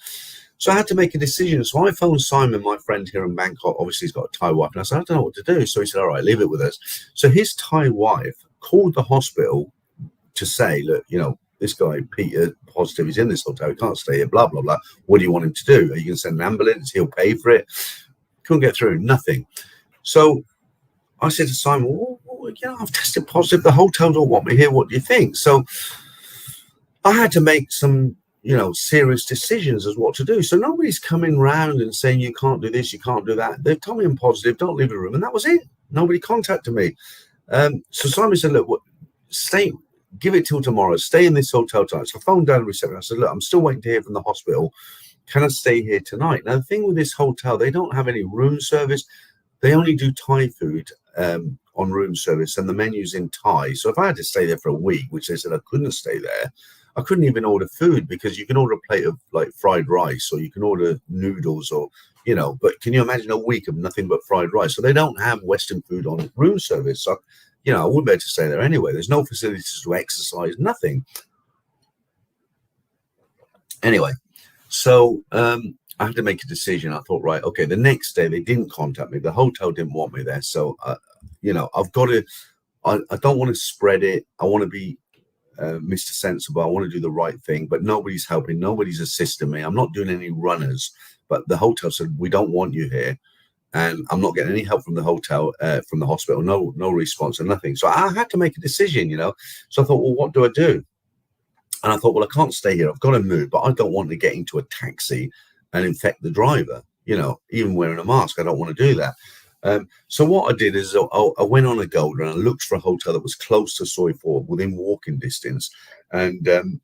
So I had to make a decision. So I phoned Simon, my friend here in Bangkok. Obviously, he's got a Thai wife. And I said, I don't know what to do. So he said, all right, leave it with us. So his Thai wife called the hospital to say, look, this guy, Peter, positive, he's in this hotel. He can't stay here, blah, blah, blah. What do you want him to do? Are you going to send an ambulance? He'll pay for it. Couldn't get through, nothing. So I said to Simon, well, I've tested positive. The hotel don't want me here. What do you think? So I had to make some, serious decisions as what to do. So nobody's coming round and saying, you can't do this, you can't do that. They've told me I'm positive, don't leave the room. And that was it. Nobody contacted me. So Simon said, look, stay, give it till tomorrow. Stay in this hotel tonight. So I phoned down the reception. I said, look, I'm still waiting to hear from the hospital. Can I stay here tonight? Now, the thing with this hotel, they don't have any room service. They only do Thai food on room service, and the menu's in Thai. So if I had to stay there for a week, which they said I couldn't stay there, I couldn't even order food, because you can order a plate of like fried rice, or you can order noodles, or, but can you imagine a week of nothing but fried rice? So they don't have Western food on room service. So, I wouldn't be able to stay there anyway. There's no facilities to exercise, nothing. Anyway, so I had to make a decision. I thought, right, okay, the next day they didn't contact me. The hotel didn't want me there. So, I've got to, I don't want to spread it. I want to be Mr. Sensible. I want to do the right thing, but nobody's helping. Nobody's assisting me. I'm not doing any runners, but the hotel said, we don't want you here. And I'm not getting any help from the hotel, from the hospital, no response and nothing. So I had to make a decision, So I thought, well, what do I do? And I thought, well, I can't stay here. I've got to move, but I don't want to get into a taxi and infect the driver, even wearing a mask. I don't want to do that. So what I did is I went on a Golden and I looked for a hotel that was close to Soi 4, within walking distance. And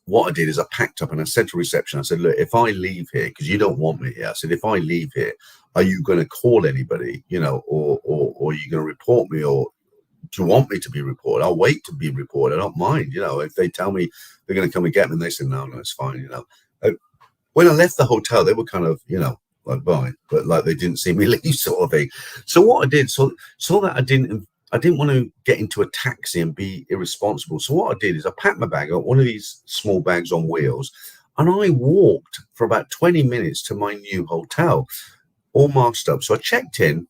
what I did is I packed up and I said to reception, I said, look, if I leave here, because you don't want me here, I said, if I leave here, are you going to call anybody, or are you going to report me, or do you want me to be reported? I'll wait to be reported. I don't mind, if they tell me they're going to come and get me, and they said, no, it's fine, When I left the hotel, they were kind of, like, bye, but like they didn't see me leave, sort of thing. So what I did, so that I didn't want to get into a taxi and be irresponsible. So what I did is I packed my bag, I got one of these small bags on wheels, and I walked for about 20 minutes to my new hotel, all masked up. So I checked in.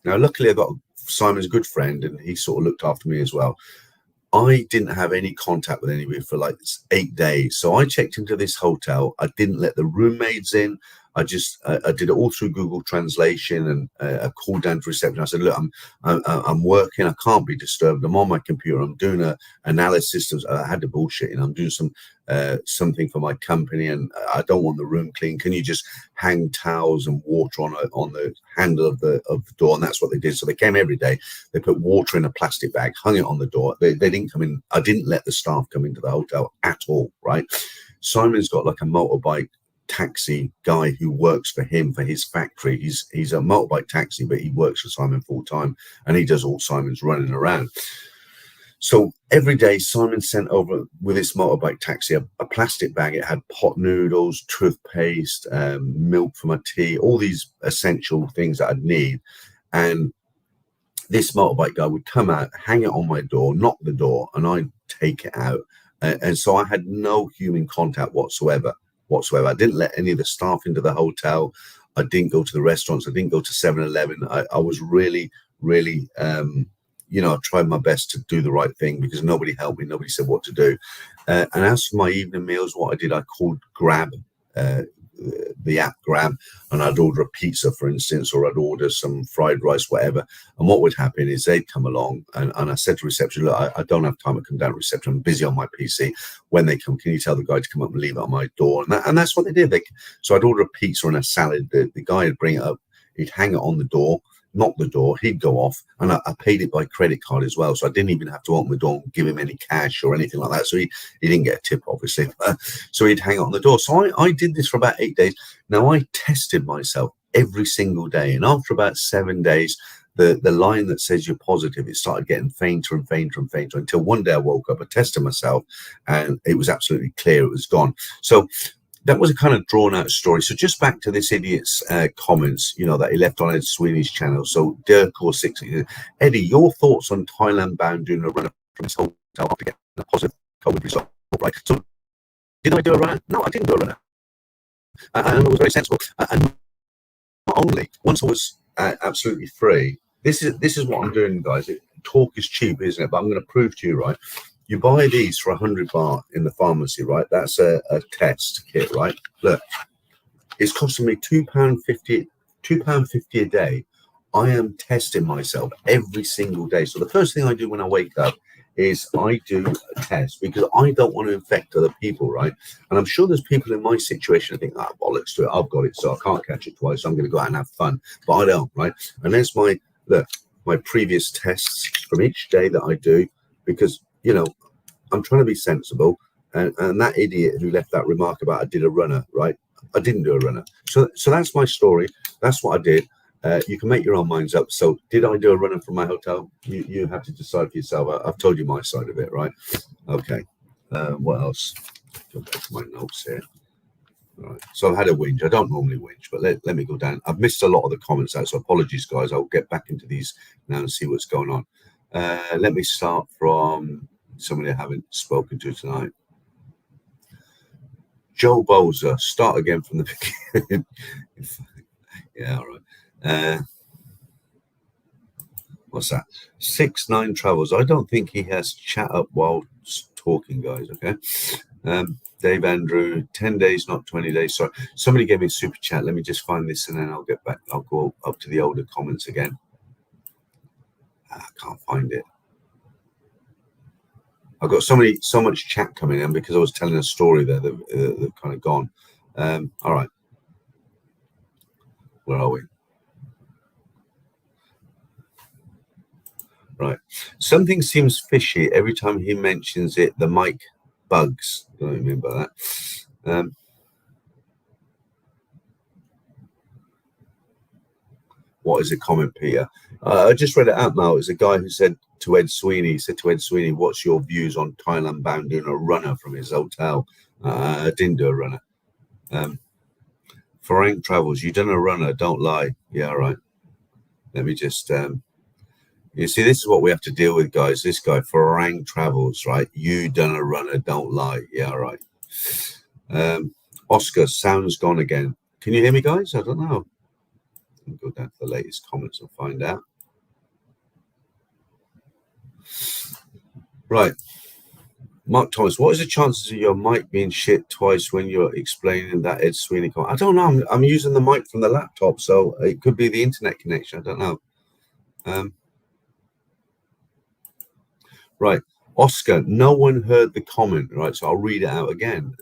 Now, luckily, I got Simon's good friend, and he sort of looked after me as well. I didn't have any contact with anybody for like 8 days. So I checked into this hotel. I didn't let the roommates in. I did it all through Google Translation, and I called down to reception. I said, look, I'm working. I can't be disturbed. I'm on my computer. I'm doing a analysis. I had to bullshit, I'm doing something for my company, and I don't want the room clean. Can you just hang towels and water on the handle of the door? And that's what they did. So they came every day. They put water in a plastic bag, hung it on the door. They didn't come in. I didn't let the staff come into the hotel at all. Right. Simon's got like a motorbike taxi guy who works for him for his factory. He's a motorbike taxi, but he works for Simon full time, and he does all Simon's running around. So every day Simon sent over with his motorbike taxi a plastic bag. It had pot noodles, toothpaste, milk for my tea, all these essential things that I'd need. And this motorbike guy would come out, hang it on my door, knock the door, and I'd take it out. And so I had no human contact whatsoever. I didn't let any of the staff into the hotel. I didn't go to the restaurants. I didn't go to 7-Eleven. I was really, really, I tried my best to do the right thing because nobody helped me. Nobody said what to do. And as for my evening meals, what I did, I called Grab, the app Grab, and I'd order a pizza, for instance, or I'd order some fried rice, whatever. And what would happen is they'd come along, and I said to reception, look, I don't have time to come down to reception. I'm busy on my PC. When they come, can you tell the guy to come up and leave it on my door? And that's what they did. So I'd order a pizza and a salad. The guy would bring it up. He'd hang it on the door, knock the door, he'd go off, and I paid it by credit card as well, so I didn't even have to open the door and give him any cash or anything like that. So he didn't get a tip, obviously. So he'd hang it on the door. So I did this for about 8 days. Now I tested myself every single day, and after about 7 days, the line that says you're positive, it started getting fainter and fainter and fainter until one day I woke up, I tested myself, and it was absolutely clear, it was gone. So that was a kind of drawn out story. So just back to this idiot's comments, that he left on Ed Sweeney's channel. So Dirk6, Eddie, your thoughts on Thailand bound doing a run from his hotel after getting a positive COVID result, right? So did I do a runner? No, I didn't do a runner. And it was very sensible. And not only, once I was absolutely free, this is what I'm doing, guys. Talk is cheap, isn't it? But I'm going to prove to you, right? You buy these for 100 baht in the pharmacy, right? That's a test kit, right? Look, it's costing me £2.50 a day. I am testing myself every single day. So the first thing I do when I wake up is I do a test because I don't want to infect other people, right? And I'm sure there's people in my situation that think, bollocks to it, I've got it, so I can't catch it twice, so I'm going to go out and have fun. But I don't, right? And there's my previous tests from each day that I do because, I'm trying to be sensible, and that idiot who left that remark about I did a runner, right? I didn't do a runner. So that's my story. That's what I did. You can make your own minds up. So did I do a runner from my hotel? You have to decide for yourself. I've told you my side of it, right? Okay. What else? Go back to my notes here. All right. So I've had a whinge. I don't normally whinge, but let me go down. I've missed a lot of the comments out, so apologies, guys. I'll get back into these now and see what's going on. Let me start from somebody I haven't spoken to tonight. Joe Bozer, start again from the beginning. Yeah, all right. What's that? 6-9 travels. I don't think he has chat up while talking, guys. Okay. Dave Andrew, 10 days, not 20 days. Sorry. Somebody gave me a super chat. Let me just find this and then I'll get back. I'll go up to the older comments again. I can't find it. I've got so much chat coming in because I was telling a story there that kind of gone. All right. Where are we? Right. Something seems fishy every time he mentions it. The mic bugs. I don't know what you mean by that. What is a comment, Peter? I just read it out now. It's a guy who said to Ed Sweeney, what's your views on Thailand bound doing a runner from his hotel? I didn't do a runner. Frank Travels, you done a runner, don't lie. Yeah, all right. Let me just you see, this is what we have to deal with, guys. This guy, Frank Travels, right? You done a runner, don't lie. Yeah, all right. Oscar, sound's gone again. Can you hear me, guys? I don't know. I'll go down to the latest comments and find out. Right. Mark Thomas, what is the chances of your mic being shit twice when you're explaining that Ed Sweeney comment? I don't know. I'm using the mic from the laptop, so it could be the internet connection. I don't know. Right. Oscar, no one heard the comment, right? So I'll read it out again.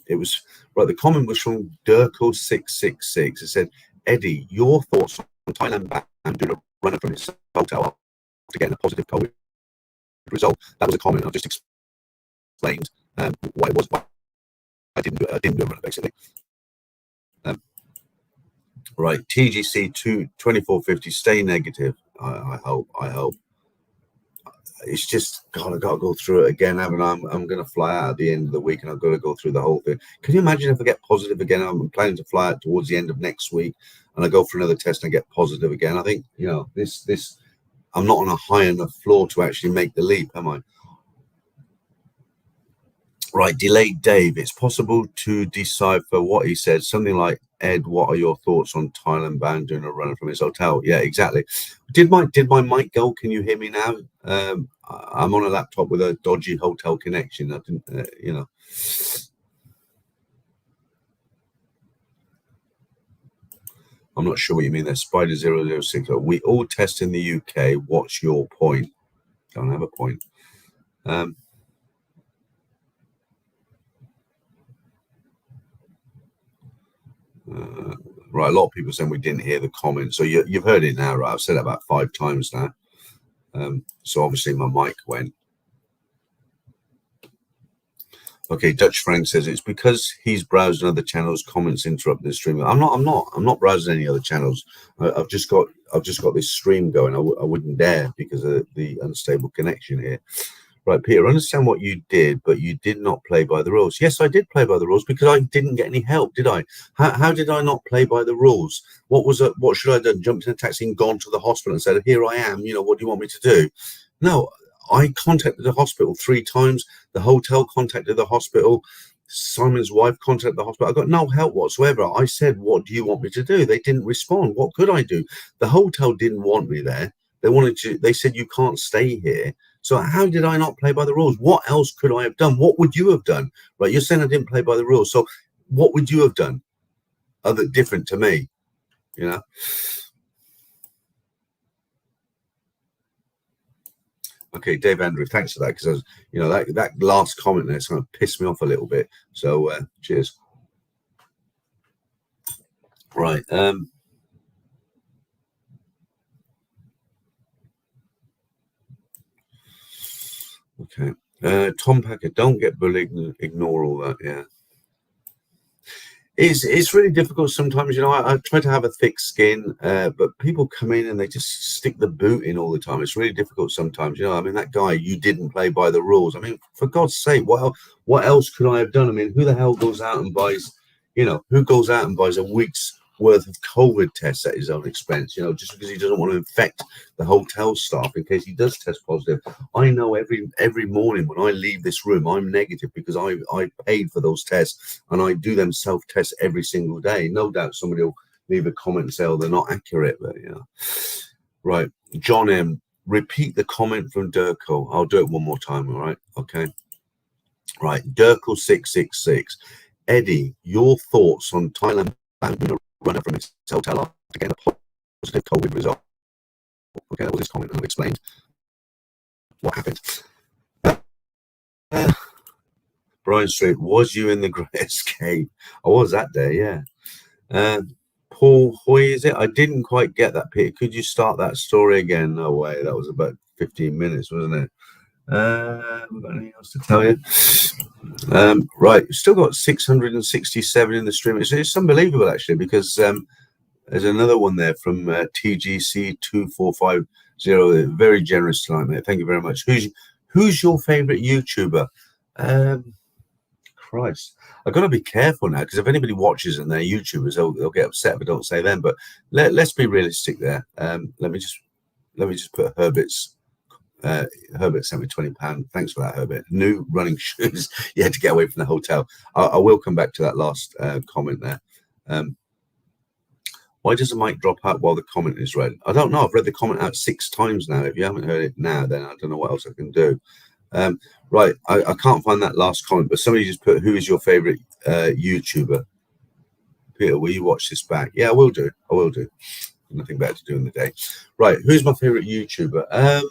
It was, right, the comment was from Dirko666. It said, Eddie, your thoughts on Thailand ban doing a runner from his hotel after getting a positive COVID result. That was a comment. I've just explained why it was. Why I didn't do a runner, basically. Right, TGC 2450, stay negative. I hope. It's just, God, I've got to go through it again, haven't I? I'm going to fly out at the end of the week and I've got to go through the whole thing. Can you imagine if I get positive again? I'm planning to fly out towards the end of next week and I go for another test and I get positive again. I think, this, I'm not on a high enough floor to actually make the leap, am I? Right, delayed Dave. It's possible to decipher what he said. Something like, Ed, what are your thoughts on Thailand band doing a run from his hotel? Yeah, exactly. Did my mic go? Can you hear me now? I'm on a laptop with a dodgy hotel connection. I didn't, I'm not sure what you mean there. Spider 006. We all test in the UK. What's your point? Don't have a point. Right, a lot of people saying we didn't hear the comment. So you've heard it now, right? I've said it about 5 times now. So obviously my mic went. Okay, Dutch Frank says it's because he's browsing other channels. Comments interrupt the stream. I'm not browsing any other channels. I've just got this stream going. I wouldn't dare because of the unstable connection here. Right, Peter, I understand what you did, but you did not play by the rules. Yes, I did play by the rules because I didn't get any help, did I? How did I not play by the rules? What should I have done? Jumped in a taxi and gone to the hospital and said, here I am, what do you want me to do? No, I contacted the hospital 3 times. The hotel contacted the hospital. Simon's wife contacted the hospital. I got no help whatsoever. I said, what do you want me to do? They didn't respond. What could I do? The hotel didn't want me there. They said, you can't stay here. So how did I not play by the rules? What else could I have done? What would you have done? Right, you're saying I didn't play by the rules. So what would you have done other different to me? Okay, Dave Andrew, thanks for that, because that last comment there kind of pissed me off a little bit. So cheers. Right. Okay. Tom Packer, don't get bullied, ignore all that. Yeah. It's really difficult sometimes. I try to have a thick skin, but people come in and they just stick the boot in all the time. It's really difficult sometimes. I mean, that guy, you didn't play by the rules. I mean, for God's sake, what else could I have done? I mean, who the hell goes out and buys, who goes out and buys a week's worth of COVID tests at his own expense, just because he doesn't want to infect the hotel staff in case he does test positive. I know every morning when I leave this room, I'm negative because I paid for those tests and I do them self-tests every single day. No doubt somebody will leave a comment and say, oh, they're not accurate, but Right. John M, repeat the comment from Durko. I'll do it one more time, all right? Okay. Right. Durko 666. Eddie, your thoughts on Thailand runner from his hotel after getting a positive COVID result. Okay, that was his comment, and I've explained what happened. Brian Street, was you in the Great Escape? I was that day, yeah. Paul Hoy, is it? I didn't quite get that, Peter. Could you start that story again? No way. That was about 15 minutes, wasn't it? We've got anything else to tell you? Right, still got 667 in the stream. It's unbelievable, actually, because there's another one there from TGC 2450. Very generous tonight, mate. Thank you very much. Who's your favorite YouTuber? Christ, I've got to be careful now, because if anybody watches and they're YouTubers, they'll get upset if I don't say them. But let's be realistic there. Let me just put Herbert's. Herbert sent me £20. Thanks for that, Herbert. New running shoes. You had to get away from the hotel. I will come back to that last comment there. Why does the mic drop out while the comment is read? I don't know. I've read the comment out 6 times now. If you haven't heard it now, then I don't know what else I can do. Right, I can't find that last comment, but somebody just put, who is your favorite YouTuber? Peter, will you watch this back? Yeah, I will do. Nothing better to do in the day. Right, who's my favorite YouTuber?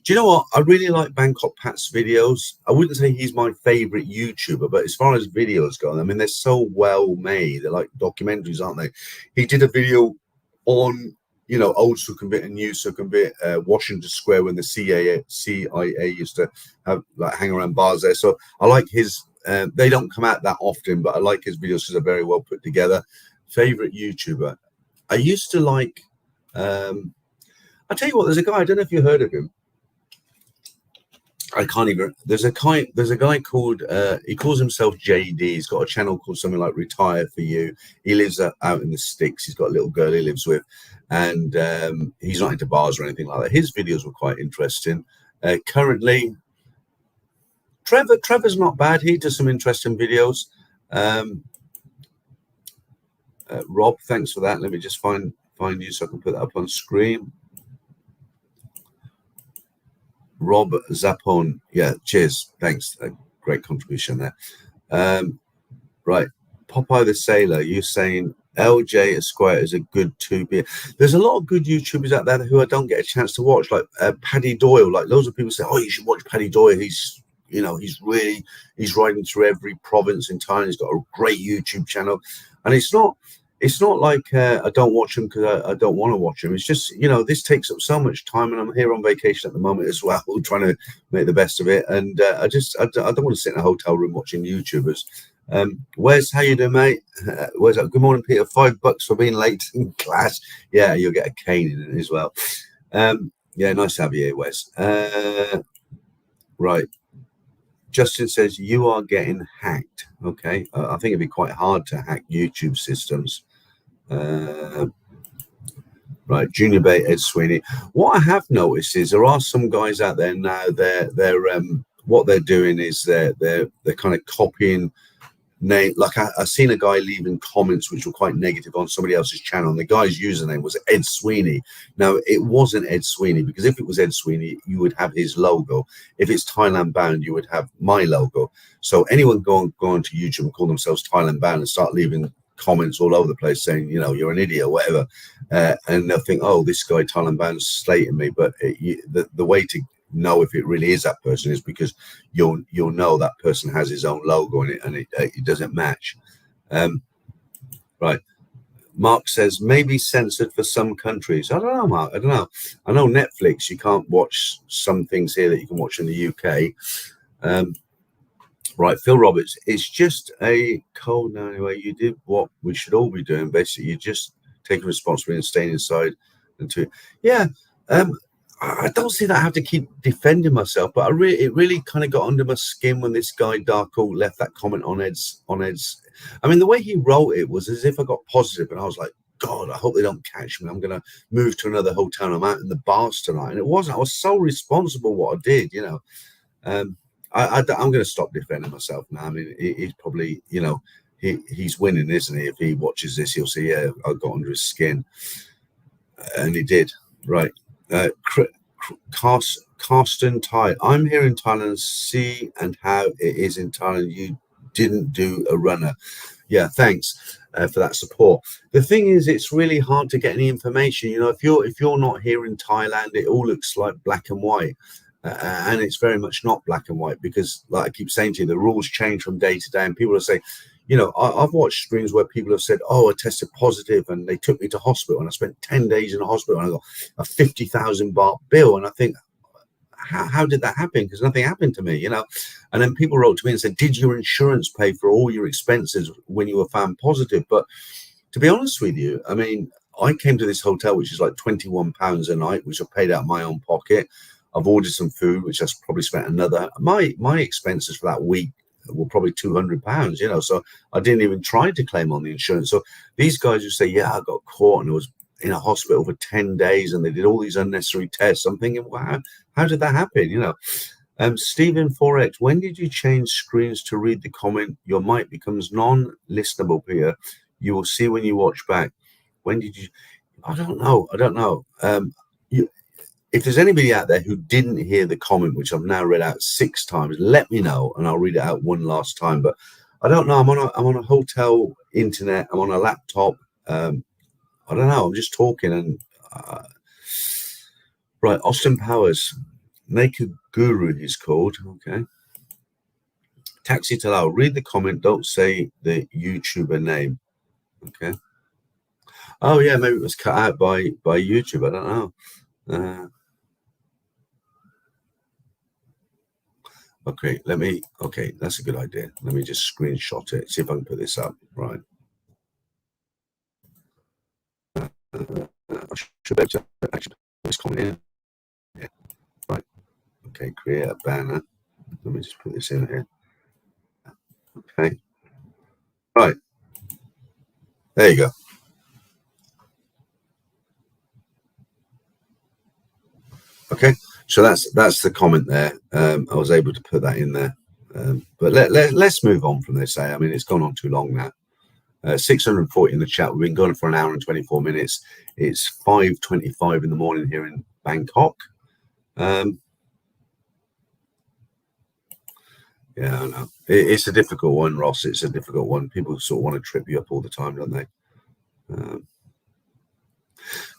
Do you know what? I really like Bangkok Pat's videos. I wouldn't say he's my favorite YouTuber, but as far as videos go, I mean, they're so well made. They're like documentaries, aren't they? He did a video on, old Sukhumvit and new Sukhumvit, Washington Square, when the CIA used to have hang around bars there. So I like his. They don't come out that often, but I like his videos because they're very well put together. Favorite YouTuber? I used to like. I'll tell you what. There's a guy. I don't know if you heard of him. I can't even. There's a guy called. He calls himself JD. He's got a channel called something like Retire for You. He lives out in the sticks. He's got a little girl he lives with, and he's not into bars or anything like that. His videos were quite interesting. Currently, Trevor's not bad. He does some interesting videos. Rob, thanks for that. Let me just find you so I can put that up on screen. Rob Zapon, yeah, cheers, thanks, great contribution there. Right, Popeye the Sailor, you're saying LJ Esquire is a good 2B. There's a lot of good YouTubers out there who I don't get a chance to watch, like Paddy Doyle. Like loads of people say, oh, you should watch Paddy Doyle. He's riding through every province in Thailand. He's got a great YouTube channel, and it's not like I don't watch him because I don't want to watch him. It's just, this takes up so much time, and I'm here on vacation at the moment as well, trying to make the best of it. And I don't want to sit in a hotel room watching YouTubers. Wes, how you doing, mate? Wes, good morning, Peter. $5 for being late in class. Yeah, you'll get a cane in it as well. Yeah, nice to have you here, Wes. Right. Justin says you are getting hacked. Okay, I think it'd be quite hard to hack YouTube systems. Right, Junior Bay, Ed Sweeney. What I have noticed is there are some guys out there now. They're what they're doing is they're kind of copying name. Like I seen a guy leaving comments which were quite negative on somebody else's channel, and the guy's username was Ed Sweeney. Now it wasn't Ed Sweeney, because if it was Ed Sweeney, you would have his logo. If it's Thailand Bound, you would have my logo. So anyone go on to YouTube and call themselves Thailand Bound and start leaving comments all over the place saying, you're an idiot or whatever, and they'll think, oh, this guy Thailand Bound is slating me. But the way to know if it really is that person is because you'll know that person has his own logo in it, and it doesn't match. Right, Mark says maybe censored for some countries. I don't know, Mark. I don't know. I know Netflix, you can't watch some things here that you can watch in the UK. Right, Phil Roberts, it's just a cold now anyway. You did what we should all be doing, basically. You just taking responsibility and staying inside. I don't see that I have to keep defending myself, but it really kind of got under my skin when this guy Darko left that comment on Ed's. I mean, the way he wrote it was as if I got positive, and I was like, God, I hope they don't catch me. I'm going to move to another hotel. I'm out in the bars tonight, and it wasn't. I was so responsible what I did, I'm going to stop defending myself now. I mean, he's probably, he's winning, isn't he? If he watches this, he'll see, yeah, I got under his skin, and he did. Right. Carsten Thai, I'm here in Thailand. See and how it is in Thailand. You didn't do a runner. Yeah, thanks for that support. The thing is, it's really hard to get any information. If you're not here in Thailand, it all looks like black and white. And it's very much not black and white, because, like I keep saying to you, the rules change from day to day, and people are saying, I've watched streams where people have said, oh, I tested positive and they took me to hospital, and I spent 10 days in a hospital and I got a 50,000 baht bill. And I think, how did that happen? Because nothing happened to me, And then people wrote to me and said, did your insurance pay for all your expenses when you were found positive? But to be honest with you, I mean, I came to this hotel, which is like £21 a night, which I paid out of my own pocket. I've ordered some food, which I probably spent another. My expenses for that week were probably £200, so I didn't even try to claim on the insurance. So these guys who say, yeah, I got caught and I was in a hospital for 10 days and they did all these unnecessary tests, I'm thinking, wow, how did that happen? Stephen Forex, when did you change screens to read the comment? Your mic becomes non-listenable here. You will see when you watch back. When did you? I don't know. If there's anybody out there who didn't hear the comment, which I've now read out 6 times, let me know and I'll read it out one last time. But I don't know. I'm on a hotel internet. I'm on a laptop. I don't know. I'm just talking. And right, Austin Powers, Naked Guru is called. Okay. Taxi Talal, read the comment. Don't say the YouTuber name. Okay. Oh yeah, maybe it was cut out by YouTube. I don't know. Okay, that's a good idea. Let me just screenshot it, see if I can put this up. Right. I should be able to actually put this comment in. Yeah. Right. Okay, create a banner. Let me just put this in here. Okay. Right. There you go. Okay. So that's the comment there. I was able to put that in there. But let's move on from this. I mean, it's gone on too long now. 640 in the chat. We've been going for an hour and 24 minutes. It's 5:25 in the morning here in Bangkok. Yeah, I know. It's a difficult one, Ross. It's a difficult one. People sort of want to trip you up all the time, don't they?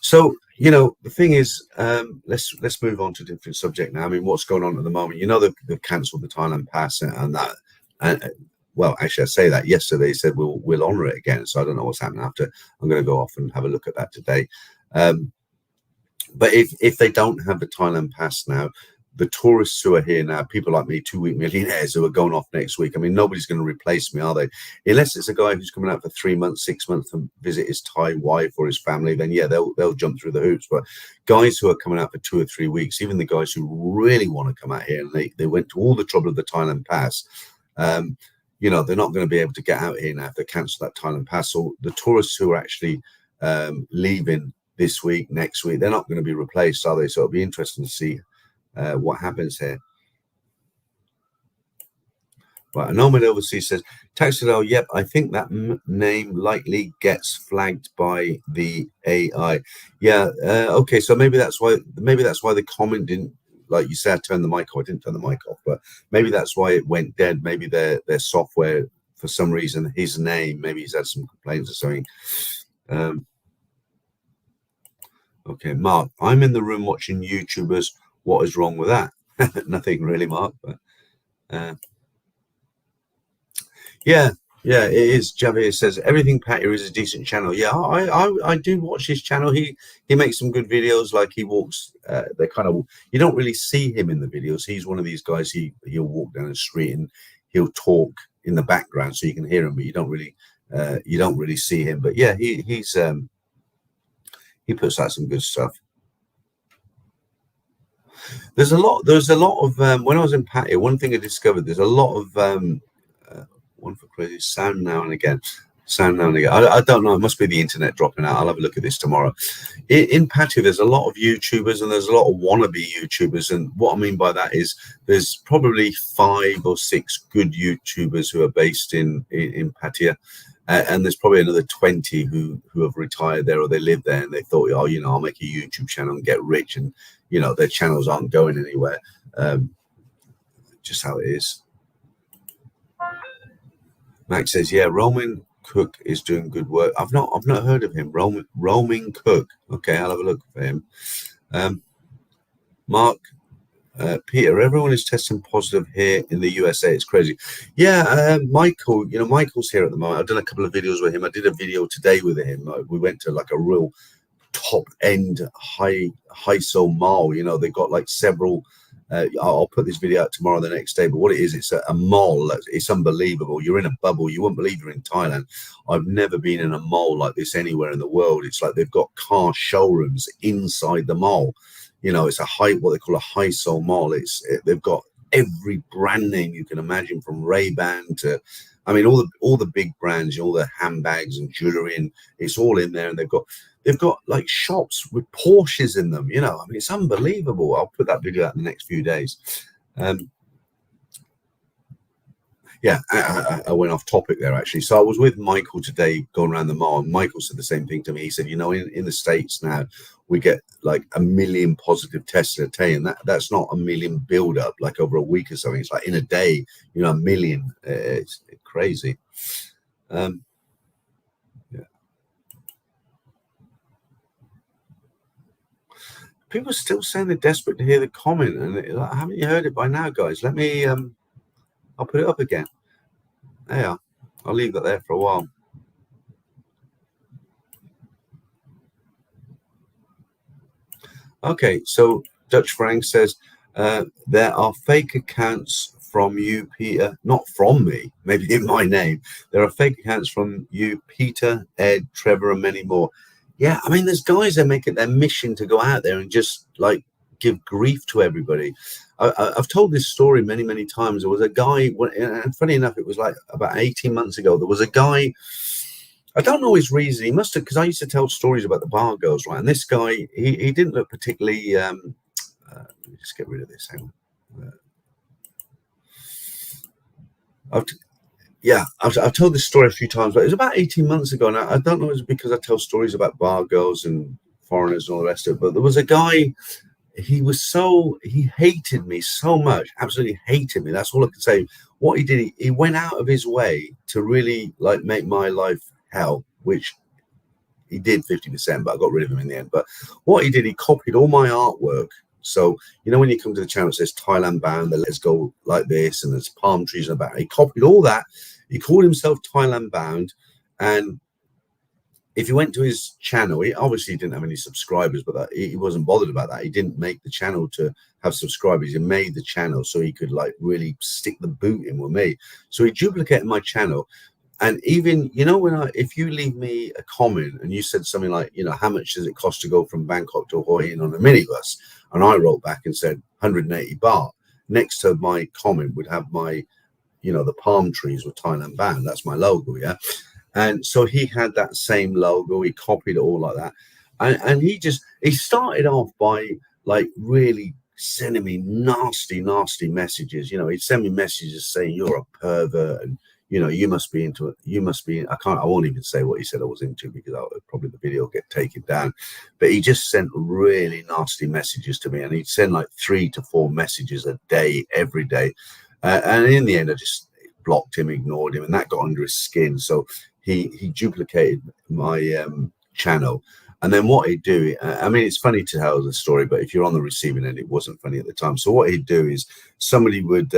So, you know, the thing is, let's move on to a different subject now. I mean, what's going on at the moment? You know, they've cancelled the Thailand pass and that. And well, actually, I say that yesterday. They said we'll honour it again. So I don't know what's happening after. I'm going to go off and have a look at that today. But if they don't have the Thailand pass now, the tourists who are here now, people like me, 2-week millionaires who are going off next week. I mean, nobody's going to replace me, are they? Unless it's a guy who's coming out for 3 months, 6 months to visit his Thai wife or his family, then yeah, they'll jump through the hoops. But guys who are coming out for 2 or 3 weeks, even the guys who really want to come out here and they went to all the trouble of the Thailand pass, you know, they're not going to be able to get out here now if they cancel that Thailand pass. So the tourists who are actually leaving this week, next week, they're not going to be replaced, are they? So it'll be interesting to see what happens here. Right, Nomad Overseas says, Taxidel, yep, I think that name likely gets flagged by the AI. Yeah, okay, so maybe that's why the comment didn't, like you said, turn the mic off. I didn't turn the mic off, but maybe that's why it went dead. Maybe their software, for some reason, his name, maybe he's had some complaints or something. Okay, Mark, I'm in the room watching YouTubers. What is wrong with that? Nothing really, Mark. But yeah, it is. Javier says everything Patty is a decent channel. Yeah, I do watch his channel. He makes some good videos. Like he walks. They kind of, you don't really see him in the videos. He's one of these guys. He'll walk down the street and he'll talk in the background so you can hear him, but you don't really see him. But yeah, he puts out some good stuff. There's a lot of when I was in Pattaya, one thing I discovered, there's a lot of one for crazy sound now and again. I don't know, it must be the internet dropping out. I'll have a look at this tomorrow. In Pattaya, there's a lot of YouTubers and there's a lot of wannabe YouTubers, and what I mean by that is there's probably 5 or 6 good YouTubers who are based in Pattaya. And there's probably another 20 who have retired there or they live there and they thought, oh, you know, I'll make a YouTube channel and get rich, and you know their channels aren't going anywhere. Just how it is. Max says, yeah, Roman Cook is doing good work. I've not heard of him. Roman Cook. Okay, I'll have a look for him. Mark. Peter, everyone is testing positive here in the USA. It's crazy. Yeah, Michael, you know, Michael's here at the moment. I've done a couple of videos with him. I did a video today with him. We went to like a real top end high-so mall. You know, they got like several. I'll put this video out tomorrow, the next day. But what it is, it's a mall. It's unbelievable. You're in a bubble. You wouldn't believe you're in Thailand. I've never been in a mall like this anywhere in the world. It's like they've got car showrooms inside the mall. You know, it's what they call a high-so mall. They've got every brand name you can imagine, from Ray-Ban to, I mean, all the big brands, all the handbags and jewelry, and it's all in there. And they've got like shops with Porsches in them. You know, I mean, it's unbelievable. I'll put that video out in the next few days. Yeah, I went off topic there actually. So I was with Michael today going around the mall, and Michael said the same thing to me. He said, you know, in the States now, we get like 1 million positive tests a day, and that's not 1 million build up like over a week or something. It's like in a day, you know, 1 million. It's crazy. Yeah. People are still saying they're desperate to hear the comment, and like, haven't you heard it by now, guys? Let me I'll put it up again. There, I'll leave that there for a while. Okay, so Dutch Frank says there are fake accounts from you, Peter. Not from me, maybe in my name. There are fake accounts from you, Peter, Ed, Trevor, and many more. Yeah, I mean, there's guys that make it their mission to go out there and just like give grief to everybody. I've told this story many, many times. There was a guy, and funny enough, it was like about 18 months ago. There was a guy, I don't know his reason. He must have, because I used to tell stories about the bar girls, right? And this guy, he didn't look particularly, let me just get rid of this. Hang on. I've, I've told this story a few times, but it was about 18 months ago. And I don't know if it's because I tell stories about bar girls and foreigners and all the rest of it, but there was a guy, he hated me so much, absolutely hated me. That's all I can say. What he did, he went out of his way to really like make my life hell, which he did 50%, but I got rid of him in the end. But what he did, he copied all my artwork. So, when you come to the channel, it says Thailand bound, the let's go like this, and there's palm trees in the back. He copied all that. He called himself Thailand bound. And if you went to his channel, he obviously didn't have any subscribers, but he wasn't bothered about that. He didn't make the channel to have subscribers. He made the channel so he could like really stick the boot in with me. So he duplicated my channel. And even, if you leave me a comment and you said something like, how much does it cost to go from Bangkok to Hua Hin on a minibus? And I wrote back and said 180 baht. Next to my comment would have my, the palm trees with Thailand band. That's my logo, yeah. And so he had that same logo. He copied it all like that. And he started off by like really sending me nasty messages. He'd send me messages saying you're a pervert and, you must be into it. You must be. I won't even say what he said I was into because probably the video will get taken down. But he just sent really nasty messages to me, and he'd send like 3 to 4 messages a day, every day. And in the end, I just blocked him, ignored him, and that got under his skin. So he duplicated my channel. And then what he'd do, it's funny to tell the story, but if you're on the receiving end, it wasn't funny at the time. So what he'd do is somebody would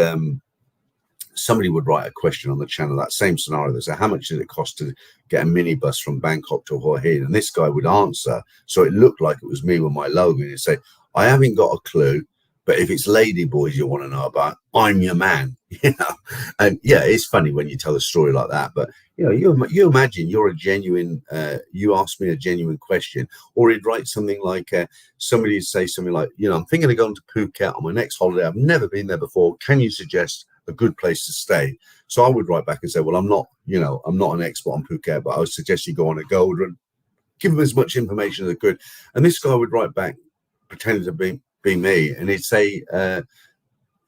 write a question on the channel, that same scenario. They say, how much did it cost to get a minibus from Bangkok to Hua Hin? And this guy would answer, so it looked like it was me with my logo. And he'd say, I haven't got a clue, but if it's lady boys you want to know about, I'm your man. And yeah, it's funny when you tell a story like that. But you imagine you're a genuine. You ask me a genuine question, or he'd write something like somebody would say something like, I'm thinking of going to Phuket on my next holiday. I've never been there before. Can you suggest a good place to stay? So I would write back and say, well, I'm not an expert on Phuket, but I would suggest you go on a gold run. Give them as much information as I could. And this guy would write back, pretending to be me, and he'd say,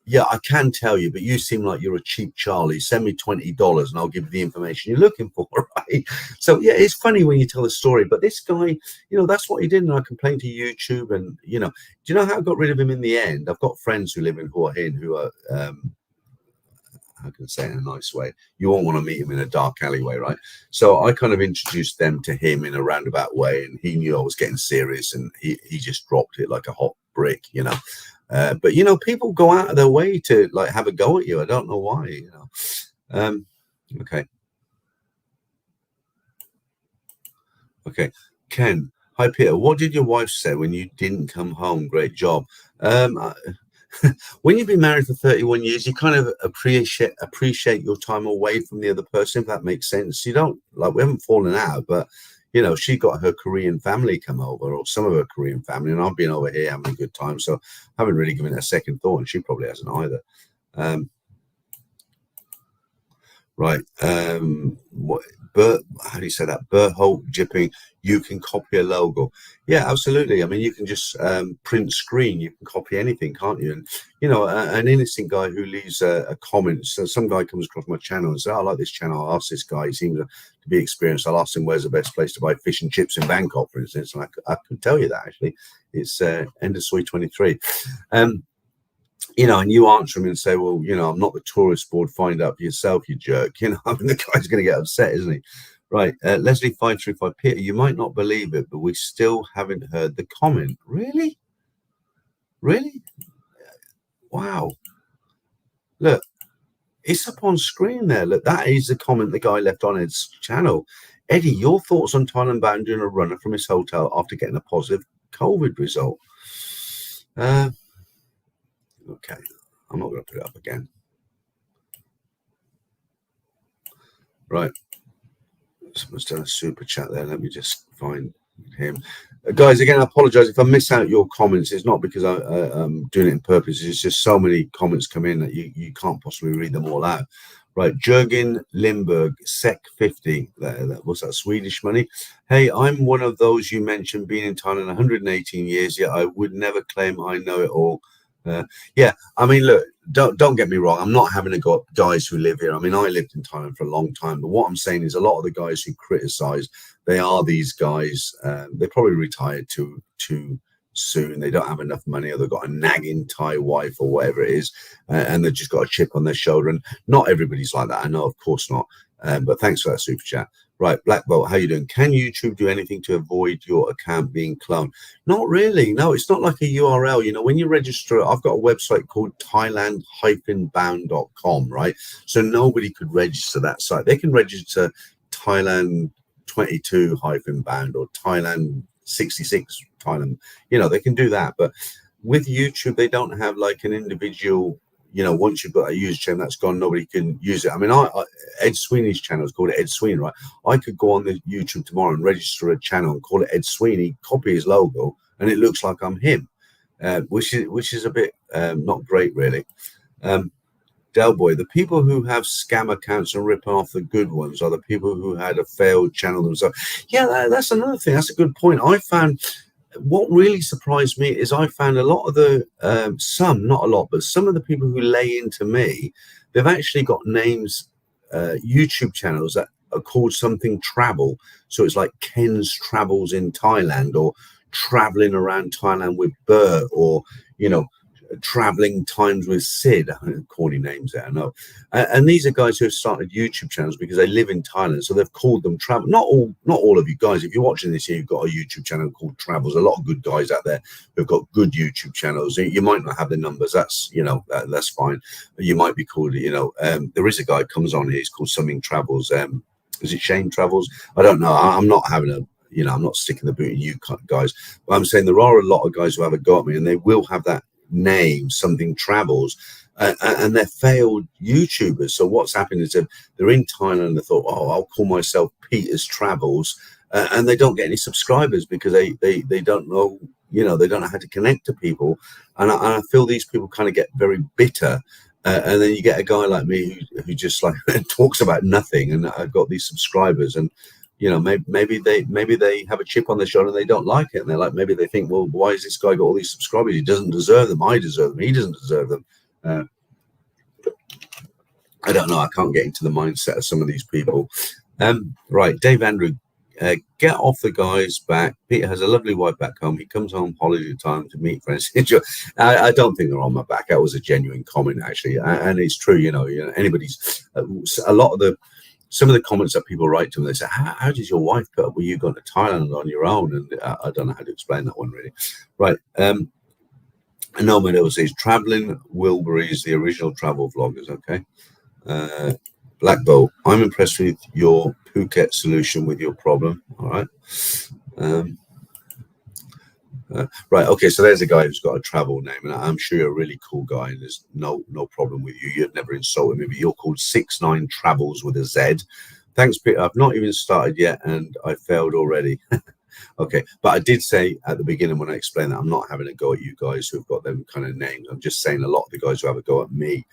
yeah, I can tell you, but you seem like you're a cheap Charlie. Send me $20 and I'll give you the information you're looking for, right? So yeah, it's funny when you tell the story, but this guy, that's what he did. And I complained to YouTube, and do you know how I got rid of him in the end? I've got friends who live in Hua Hin who are how can I say it in a nice way? You won't want to meet him in a dark alleyway, right? So I kind of introduced them to him in a roundabout way, and he knew I was getting serious, and he just dropped it like a hot brick, But people go out of their way to like have a go at you. I don't know why, Okay. Ken, hi Peter. What did your wife say when you didn't come home? Great job. When you've been married for 31 years, you kind of appreciate your time away from the other person, if that makes sense. You don't we haven't fallen out, but she got her Korean family come over, or some of her Korean family, and I've been over here having a good time. So I haven't really given it a second thought, and she probably hasn't either. Right. How do you say that? Berthold Jipping, you can copy a logo. Yeah, absolutely. You can just print screen. You can copy anything, can't you? And, an innocent guy who leaves a comment. So some guy comes across my channel and says, I like this channel. I'll ask this guy. He seems to be experienced. I'll ask him where's the best place to buy fish and chips in Bangkok, for instance. And I could tell you that, actually. It's End of Soy 23. And you answer him and say, well, I'm not the tourist board. Find out for yourself, you jerk. The guy's going to get upset, isn't he? Right. Leslie 535, Peter, you might not believe it, but we still haven't heard the comment. Really? Wow. Look, it's up on screen there. Look, that is the comment the guy left on his channel. Eddie, your thoughts on Thailand bound doing a runner from his hotel after getting a positive COVID result? Okay, I'm not going to put it up again. Right. Someone's done a super chat there. Let me just find him. Guys, again, I apologize if I miss out your comments. It's not because I'm doing it on purpose. It's just so many comments come in that you can't possibly read them all out. Right, Jürgen Limburg, SEK 50. Was that Swedish money? Hey, I'm one of those you mentioned being in Thailand 118 years, yet I would never claim I know it all. Yeah, look, don't get me wrong. I'm not having a go at guys who live here. I mean, I lived in Thailand for a long time, but what I'm saying is a lot of the guys who criticize, they are these guys. They probably retired too soon. They don't have enough money, or they've got a nagging Thai wife or whatever it is, and they've just got a chip on their shoulder. And not everybody's like that. I know, of course not. But thanks for that super chat. Right, Black Bolt, how you doing? Can YouTube do anything to avoid your account being cloned? Not really. No, it's not like a URL. You know, when you register, I've got a website called Thailand-bound.com, right? So nobody could register that site. They can register Thailand 22-bound or Thailand 66 Thailand. You know, they can do that. But with YouTube, they don't have like an individual. You know, once you've got a user channel that's gone, nobody can use it. I mean, Ed Sweeney's channel is called Ed Sweeney, right? I could go on the YouTube tomorrow and register a channel and call it Ed Sweeney, copy his logo, and it looks like I'm him, which is a bit not great, really. Del Boy, the people who have scam accounts and rip off the good ones are the people who had a failed channel themselves. Yeah, that's another thing. That's a good point. I found. What really surprised me is I found a lot of the some, not a lot, but some of the people who lay into me, they've actually got names, YouTube channels that are called something travel. So it's like Ken's Travels in Thailand, or traveling around Thailand with Bert, or, you know, traveling times with Sid. Corny names there, I know. And these are guys who have started YouTube channels because they live in Thailand, so they've called them travel. Not all of you guys. If you're watching this here, you've got a YouTube channel called Travels. A lot of good guys out there who've got good YouTube channels. You might not have the numbers. That's, you know, that's fine. You might be called, you know, there is a guy who comes on here. He's called something Travels. Is it Shane Travels? I don't know. I'm not having a, you know, I'm not sticking the boot in you guys. But I'm saying there are a lot of guys who have a go at me, and they will have that name, something Travels, and they're failed YouTubers. So what's happened is they're in Thailand and they thought, oh, I'll call myself Peter's Travels, and they don't get any subscribers because they don't know, you know, they don't know how to connect to people, and I feel these people kind of get very bitter, and then you get a guy like me who just like talks about nothing, and I've got these subscribers, and you know, maybe they have a chip on their shoulder and they don't like it, and they're like, maybe they think, well, why has this guy got all these subscribers? He doesn't deserve them. I deserve them. He doesn't deserve them. I don't know. I can't get into the mindset of some of these people. Right, Dave Andrew, get off the guy's back. Peter has a lovely wife back home. He comes home holiday time to meet friends. I don't think they're on my back. That was a genuine comment, actually, and it's true. You know, anybody's a lot of the. Some of the comments that people write to me, they say, how did your wife put up with you going to Thailand on your own? And I don't know how to explain that one, really. Right. No, Mano says, traveling Wilburys, the original travel vloggers, okay? Black Bow, I'm impressed with your Phuket solution with your problem, all right? Right, okay, so there's a guy who's got a travel name, and I'm sure you're a really cool guy, and there's no problem with you. You'd never insulted me, but you're called 69 Travels with a Z. Thanks, Peter. I've not even started yet, and I failed already. Okay, but I did say at the beginning when I explained that I'm not having a go at you guys who've got them kind of names. I'm just saying a lot of the guys who have a go at me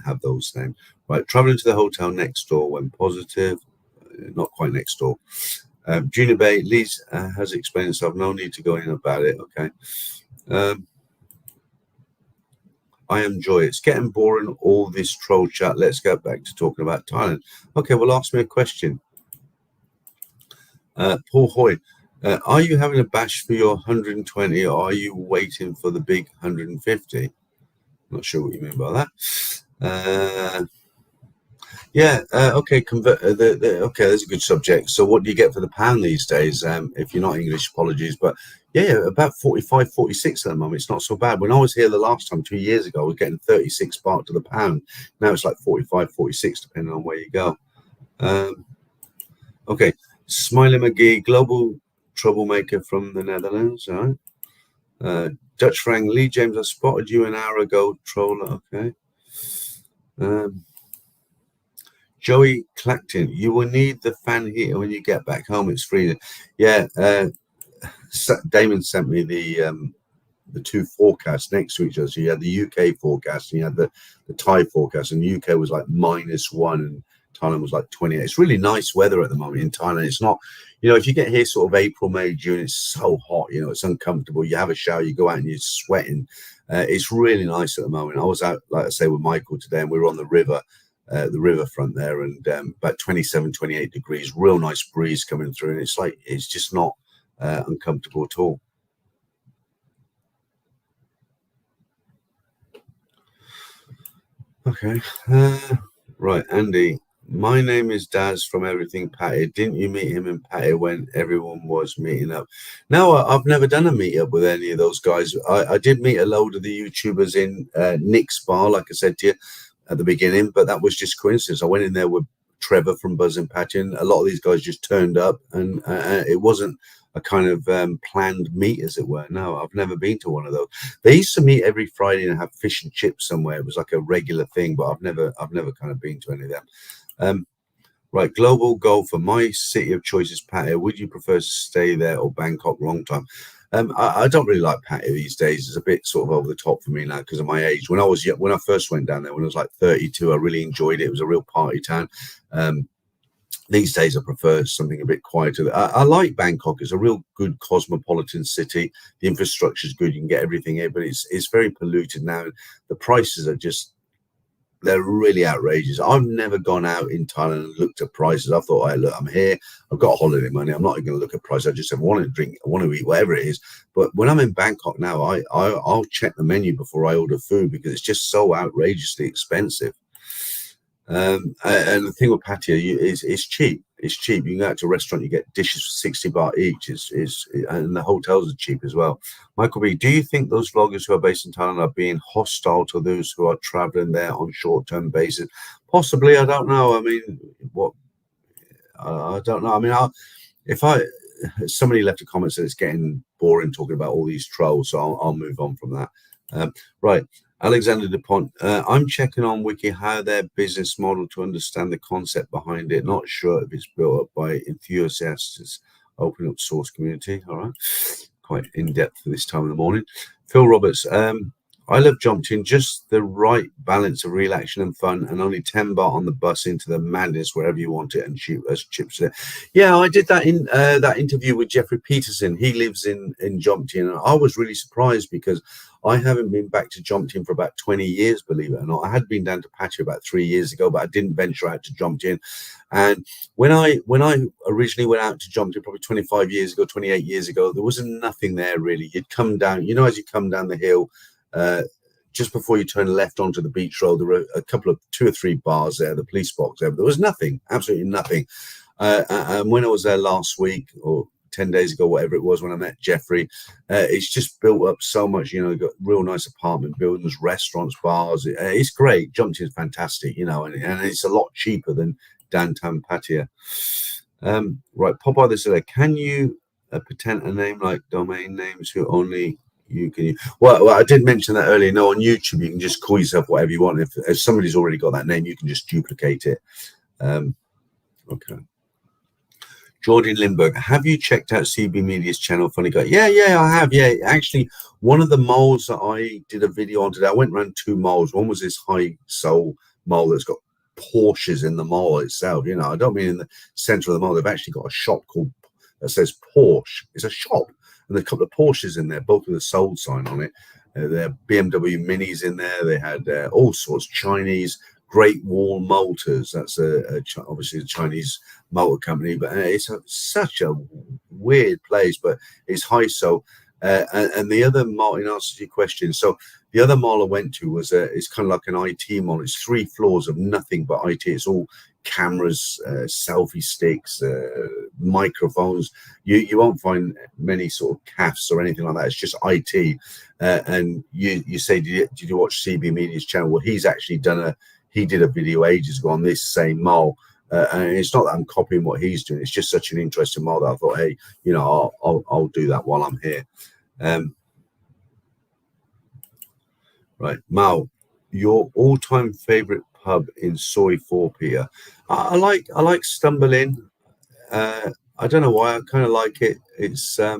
have those names. Right, traveling to the hotel next door when positive, not quite next door. Junior Bay, Liz has explained herself. No need to go in about it. Okay. I enjoy it. It's getting boring, all this troll chat. Let's get back to talking about Thailand. Okay, well, ask me a question. Paul Hoy, are you having a bash for your 120, or are you waiting for the big 150? Not sure what you mean by that. Yeah, okay, okay, that's a good subject. So what do you get for the pound these days? If you're not English, apologies, but yeah, about 45, 46 at the moment. It's not so bad. When I was here the last time, 2 years ago, I was getting 36 baht to the pound. Now it's like 45, 46, depending on where you go. Okay, Smiley McGee, global troublemaker from the Netherlands, all right. Dutch Frank, Lee James, I spotted you an hour ago, troller, okay. Joey Clacton, you will need the fan heater when you get back home. It's freezing. Yeah, Damon sent me the two forecasts next to each other. So you had the UK forecast and you had the Thai forecast, and the UK was like -1 and Thailand was like 28. It's really nice weather at the moment in Thailand. It's not, you know, if you get here sort of April, May, June, it's so hot, you know, it's uncomfortable. You have a shower, you go out and you're sweating. It's really nice at the moment. I was out, like I say, with Michael today, and we were on the riverfront there, and about 27, 28 degrees, real nice breeze coming through, and it's just not uncomfortable at all. Okay, right, Andy. My name is Daz from Everything Patty. Didn't you meet him in Patty when everyone was meeting up? No, I've never done a meetup with any of those guys. I did meet a load of the YouTubers in Nick's bar, like I said to you at the beginning, but that was just coincidence. I went in there with Trevor from Buzz and Patty, and a lot of these guys just turned up, and it wasn't a kind of planned meet, as it were. No, I've never been to one of those. They used to meet every Friday and have fish and chips somewhere. It was like a regular thing, but I've never kind of been to any of them. Right, global golfer. My city of choice is Pattaya. Would you prefer to stay there or Bangkok long time? I don't really like Pattaya these days. It's a bit sort of over the top for me now because of my age. When I first went down there, when I was like 32, I really enjoyed it. It was a real party town. These days, I prefer something a bit quieter. I like Bangkok. It's a real good cosmopolitan city. The infrastructure is good. You can get everything here, but it's very polluted now. The prices are they're really outrageous. I've never gone out in Thailand and looked at prices. I thought, hey, look, I'm here. I've got holiday money. I'm not even going to look at prices. I just want to drink. I want to eat whatever it is. But when I'm in Bangkok now, I'll check the menu before I order food because it's just so outrageously expensive. And the thing with Pattaya is it's cheap. It's cheap. You can go out to a restaurant, you get dishes for 60 baht each. And the hotels are cheap as well. Michael B, do you think those vloggers who are based in Thailand are being hostile to those who are traveling there on short-term basis? Possibly. I don't know. I mean, I don't know. I mean, somebody left a comment that it's getting boring talking about all these trolls, so I'll move on from that. Right. Alexander DuPont, I'm checking on Wiki how their business model to understand the concept behind it. Not sure if it's built up by enthusiasts, open up source community. All right, quite in depth for this time of the morning. Phil Roberts, I love Jumped-in, just the right balance of real action and fun, and only 10 baht on the bus into the madness wherever you want it, and shoot us chips there. Yeah, I did that in that interview with Jeffrey Peterson. He lives in Jumped-in, and I was really surprised because I haven't been back to Jumped-in for about 20 years, believe it or not. I had been down to Pattaya about 3 years ago, but I didn't venture out to Jumped-in. And when I originally went out to Jumped-in, probably 25 years ago, 28 years ago, there was nothing there really. You'd come down, you know, as you come down the hill, just before you turn left onto the beach road, there were a couple of 2 or 3 bars there, the police box there, but there was nothing, absolutely nothing. And when I was there last week or 10 days ago, whatever it was, when I met Jeffrey, it's just built up so much. You know, you've got real nice apartment buildings, restaurants, bars. It's great. Jumped-in is fantastic, you know, and it's a lot cheaper than downtown Pattaya. Right, Popeye the Seller, can you patent a name like domain names who only you can use? Well, I did mention that earlier. No, on YouTube, you can just call yourself whatever you want. If somebody's already got that name, you can just duplicate it. Okay. Jordan Lindbergh, have you checked out CB Media's channel, Funny Guy? Yeah, I have. Yeah, actually, one of the malls that I did a video on today, I went around 2 malls. One was this high soul mall that's got Porsches in the mall itself. You know, I don't mean in the center of the mall. They've actually got a shop called that says Porsche. It's a shop, and there's a couple of Porsches in there, both with a sold sign on it. There are BMW Minis in there. They had all sorts, Chinese Great Wall Motors. That's obviously a Chinese motor company, but it's such a weird place, but it's high. So and the other mall, in answer to your question, so the other mall I went to was it's kind of like an IT mall. It's 3 floors of nothing but IT. It's all cameras, selfie sticks, microphones. You won't find many sort of cafes or anything like that. It's just IT. And you say, did you watch CB Media's channel? Well, he's actually he did a video ages ago on this same mall. And it's not that I'm copying what he's doing. It's just such an interesting mall that I thought, hey, you know, I'll do that while I'm here. Right, Mal, your all-time favorite pub in Soy 4, Peter. I like Stumble Inn. I don't know why. I kind of like it. It's yeah,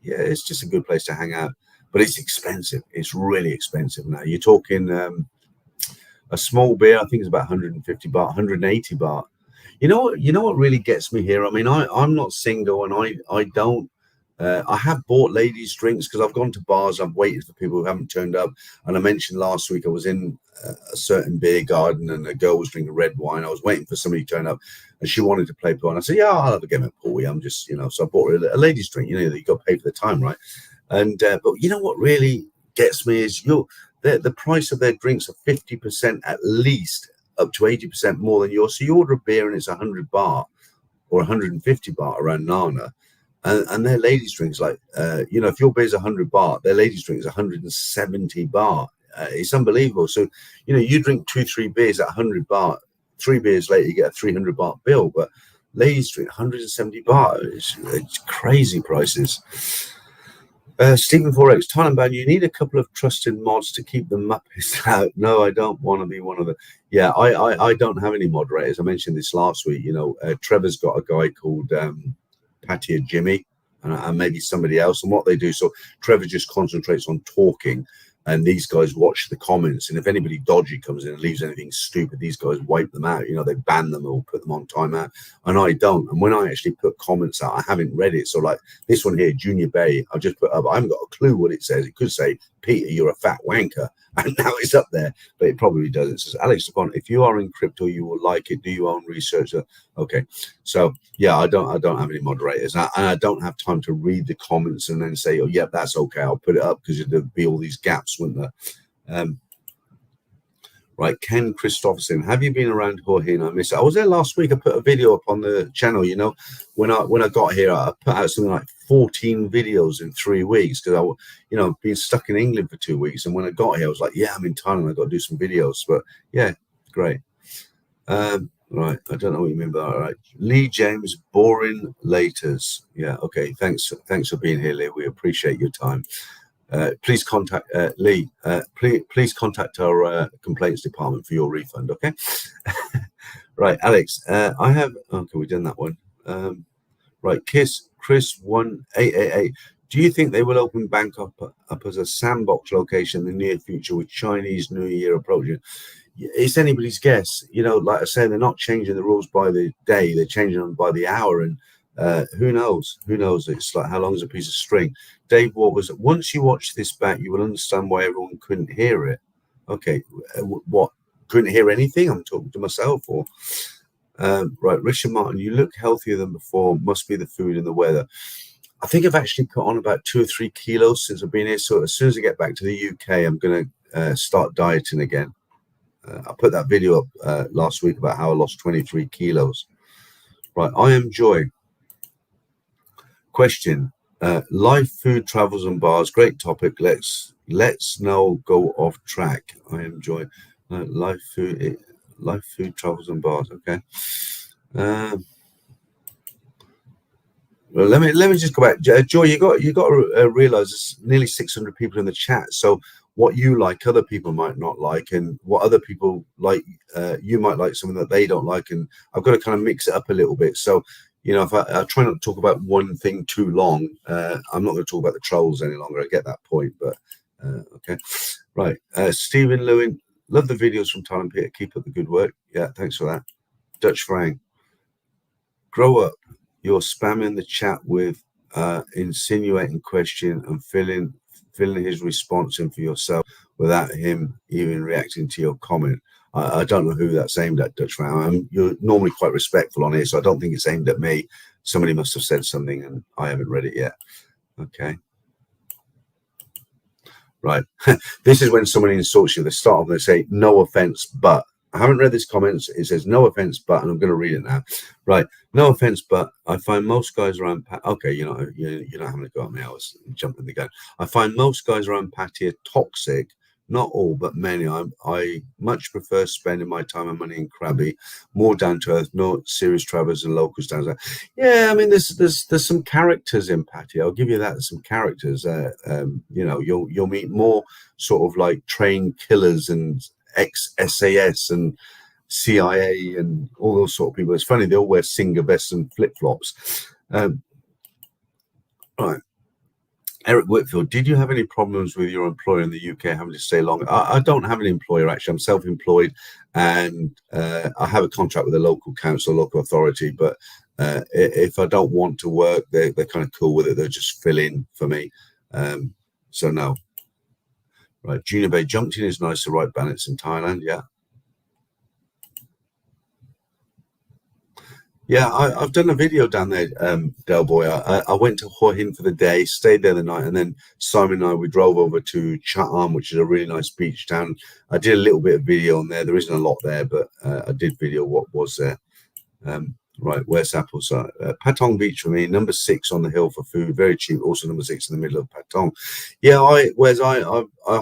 it's just a good place to hang out, but it's expensive. It's really expensive now. You're talking a small beer, I think it's about 150 baht, 180 baht. You know what really gets me here? I mean, I'm not single, and I don't I have bought ladies' drinks because I've gone to bars. I've waited for people who haven't turned up. And I mentioned last week I was in a certain beer garden and a girl was drinking red wine. I was waiting for somebody to turn up and she wanted to play pool. And I said, yeah, I'll have a game of pool. I'm just, so I bought her a ladies' drink. You got to pay for the time, right? And but you know what really gets me is the price of their drinks are 50% at least, up to 80% more than yours. So you order a beer and it's 100 baht or 150 baht around Nana. And their ladies' drinks, like, if your beer's 100 baht, their ladies' drink is 170 baht. It's unbelievable. So, you drink 2-3 beers at 100 baht, 3 beers later, you get a 300 baht bill. But ladies' drink 170 baht. It's crazy prices. Stephen Forex, Thailand, you need a couple of trusted mods to keep the Muppets out. No, I don't want to be one of them. Yeah, I don't have any moderators. I mentioned this last week. Trevor's got a guy called Patia Jimmy and maybe somebody else, and what they do. So Trevor just concentrates on talking, and these guys watch the comments. And if anybody dodgy comes in and leaves anything stupid, these guys wipe them out. They ban them or put them on timeout. And I don't. And when I actually put comments out, I haven't read it. So like this one here, Junior Bay, I've just put up. I haven't got a clue what it says. It could say, Peter, you're a fat wanker. And now it's up there, but it probably doesn't. It says, Alex Lepon, if you are in crypto, you will like it. Do you own research? Okay. So yeah, I don't have any moderators, and I don't have time to read the comments and then say, oh yeah, that's okay, I'll put it up, because there'd be all these gaps, wouldn't there? Right, Ken Christopherson, have you been around Hua Hin? I miss it. I was there last week. I put a video up on the channel. When I got here, I put out something like 14 videos in 3 weeks, because I been stuck in England for 2 weeks. And when I got here, I was like, yeah, I'm in Thailand. I got to do some videos. But yeah, great. Right, I don't know what you mean by that. Right, Lee James, boring laters. Yeah, okay. Thanks for being here, Lee. We appreciate your time. Please contact Lee. Please contact our complaints department for your refund. Okay. Right, Alex. I have. Okay, we've done that one. Right, Chris 1888. Do you think they will open Bangkok up as a sandbox location in the near future with Chinese New Year approaching? It's anybody's guess. Like I say, they're not changing the rules by the day; they're changing them by the hour. And who knows? It's like how long is a piece of string? Dave Waters, once you watch this back, you will understand why everyone couldn't hear it. Okay, what? Couldn't hear anything? I'm talking to myself, or right? Richard Martin, you look healthier than before. Must be the food and the weather. I think I've actually put on about 2 or 3 kilos since I've been here. So as soon as I get back to the UK, I'm going to start dieting again. I put that video up last week about how I lost 23 kilos. Right, I am Joy. Question: life, food, travels, and bars. Great topic. Let's now go off track. I am Joy. Life, food, travels, and bars. Okay. Well, let me just go back. Joy, you got to realize there's nearly 600 people in the chat. So what you like, other people might not like, and what other people like, you might like something that they don't like, and I've got to kind of mix it up a little bit. So, if I try not to talk about one thing too long, I'm not going to talk about the trolls any longer. I get that point, but okay, right. Stephen Lewin, love the videos from Thailand, Peter. Keep up the good work. Yeah, thanks for that. Dutch Frank, grow up. You're spamming the chat with insinuating question and filling his response in for yourself without him even reacting to your comment. I don't know who that's aimed at, Dutch Frank. You're normally quite respectful on it, so I don't think it's aimed at me. Somebody must have said something and I haven't read it yet. Okay. Right. This is when somebody insults you. They start off and they say, no offense, but. I haven't read this comments. It says, no offense, but, and I'm going to read it now. Right. No offense, but I find most guys around, okay, you're not having to go at me. I was jumping the gun. I find most guys around Pattaya toxic. Not all, but many. I much prefer spending my time and money in Krabi, more down to earth, no serious travelers and locals down there. Yeah, I mean, there's some characters in Pattaya. I'll give you that. There's some characters. You'll meet more sort of like trained killers and ex-SAS and CIA and all those sort of people. It's funny, they all wear Singer vests and flip-flops. Right. Eric Whitfield, did you have any problems with your employer in the UK having to stay longer? I don't have an employer, actually. I'm self-employed, and I have a contract with a local council, local authority, but If I don't want to work, they're kind of cool with it. They'll just fill in for me. So no. Right, Junior Bay Junction is nice to right balance in Thailand. Yeah. Yeah, I've done a video down there, Del Boy. I went to Hua Hin for the day, stayed there the night, and then Simon and I, we drove over to Chatham, which is a really nice beach town. I did a little bit of video on there. There isn't a lot there, but I did video what was there. Right, where's Apples? Patong Beach for me, number 6 on the hill for food, very cheap. Also number 6 in the middle of Patong. Yeah, I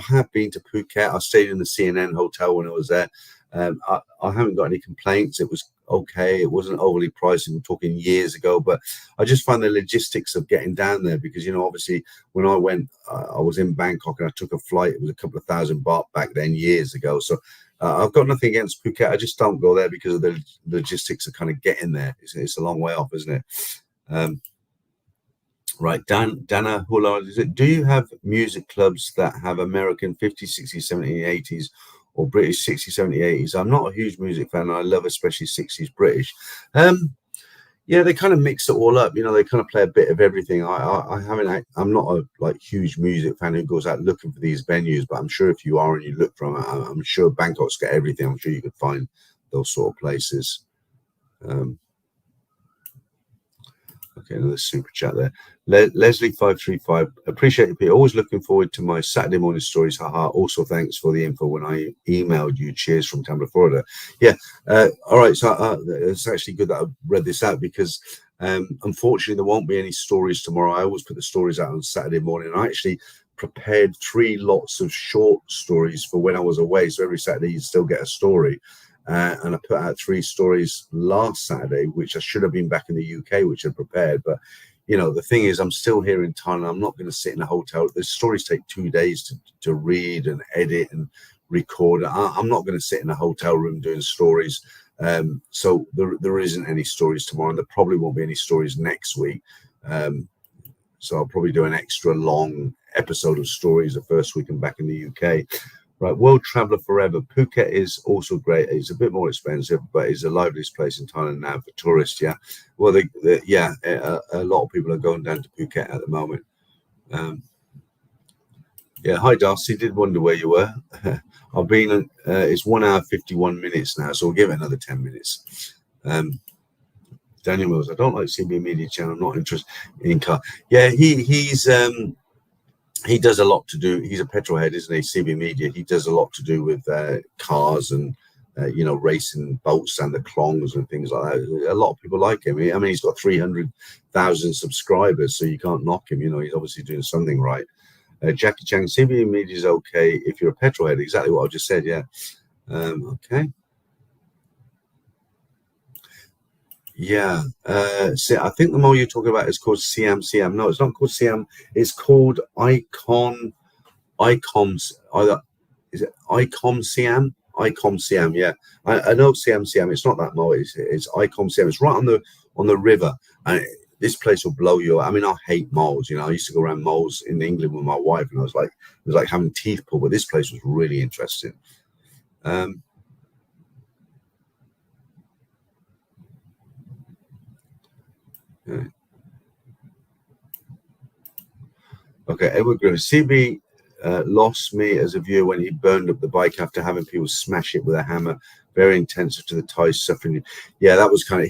have been to Phuket. I stayed in the CNN hotel when I was there. I haven't got any complaints. It was okay. It wasn't overly priced. I'm talking years ago, but I just find the logistics of getting down there because, you know, obviously when I went, I was in Bangkok and I took a flight. It was a couple of thousand baht back then years ago. So I've got nothing against Phuket. I just don't go there because of the logistics of kind of getting there. It's a long way off, isn't it? Right, Dana Hula, do you have music clubs that have American 50s, 60s, 70s, 80s or British 60s, 70s, 80s? I'm not a huge music fan. I love especially 60s British. Yeah, they kind of mix it all up. You know, they kind of play a bit of everything. I'm not a like huge music fan who goes out looking for these venues, but I'm sure if you are and you look from it, I'm sure Bangkok's got everything. I'm sure you could find those sort of places. Okay, another super chat there. Leslie535, appreciate it, Peter. Always looking forward to my Saturday morning stories. Haha. Also, thanks for the info when I emailed you. Cheers from Tampa, Florida. Yeah. All right. So it's actually good that I read this out because unfortunately there won't be any stories tomorrow. I always put the stories out on Saturday morning. I actually prepared 3 lots of short stories for when I was away. So every Saturday you still get a story. And I put out 3 stories last Saturday, which I should have been back in the UK, which I prepared. But, you know, the thing is, I'm still here in Thailand. I'm not going to sit in a hotel. The stories take 2 days to read and edit and record. I'm not going to sit in a hotel room doing stories. So there isn't any stories tomorrow. And there probably won't be any stories next week. So I'll probably do an extra long episode of stories the first week I'm back in the UK. Right, World Traveller Forever. Phuket is also great. It's a bit more expensive, but it's the liveliest place in Thailand now for tourists. Yeah, well, a lot of people are going down to Phuket at the moment. Yeah, hi Darcy. Did wonder where you were. I've been. It's 1 hour 51 minutes now, so we'll give it another 10 minutes. Daniel Mills. I don't like CB Media Channel. I'm not interested in car. Yeah, he does a lot to do. He's a petrol head, isn't he? CB Media. He does a lot to do with cars and you know, racing boats and the clongs and things like that. A lot of people like him. I mean, he's got 300,000 subscribers, so you can't knock him. You know, he's obviously doing something right. Jackie Chang, CB Media is okay if you're a petrol head. Exactly what I just said. Yeah. Okay. Yeah. See, I think the mole you're talking about is called Siam. No, it's not called Siam. It's called Icon. Icons. Either is it Icon Siam? Icon Siam. Yeah. I know Siam. It's not that mole. It's Icon Siam. It's right on the river. And this place will blow you. I mean, I hate moles. You know, I used to go around moles in England with my wife, and I was like, it was like having teeth pulled. But this place was really interesting. Yeah. Okay, Edward Griffith. CB lost me as a viewer when he burned up the bike after having people smash it with a hammer. Very intensive to the Thais suffering. Yeah, that was kind of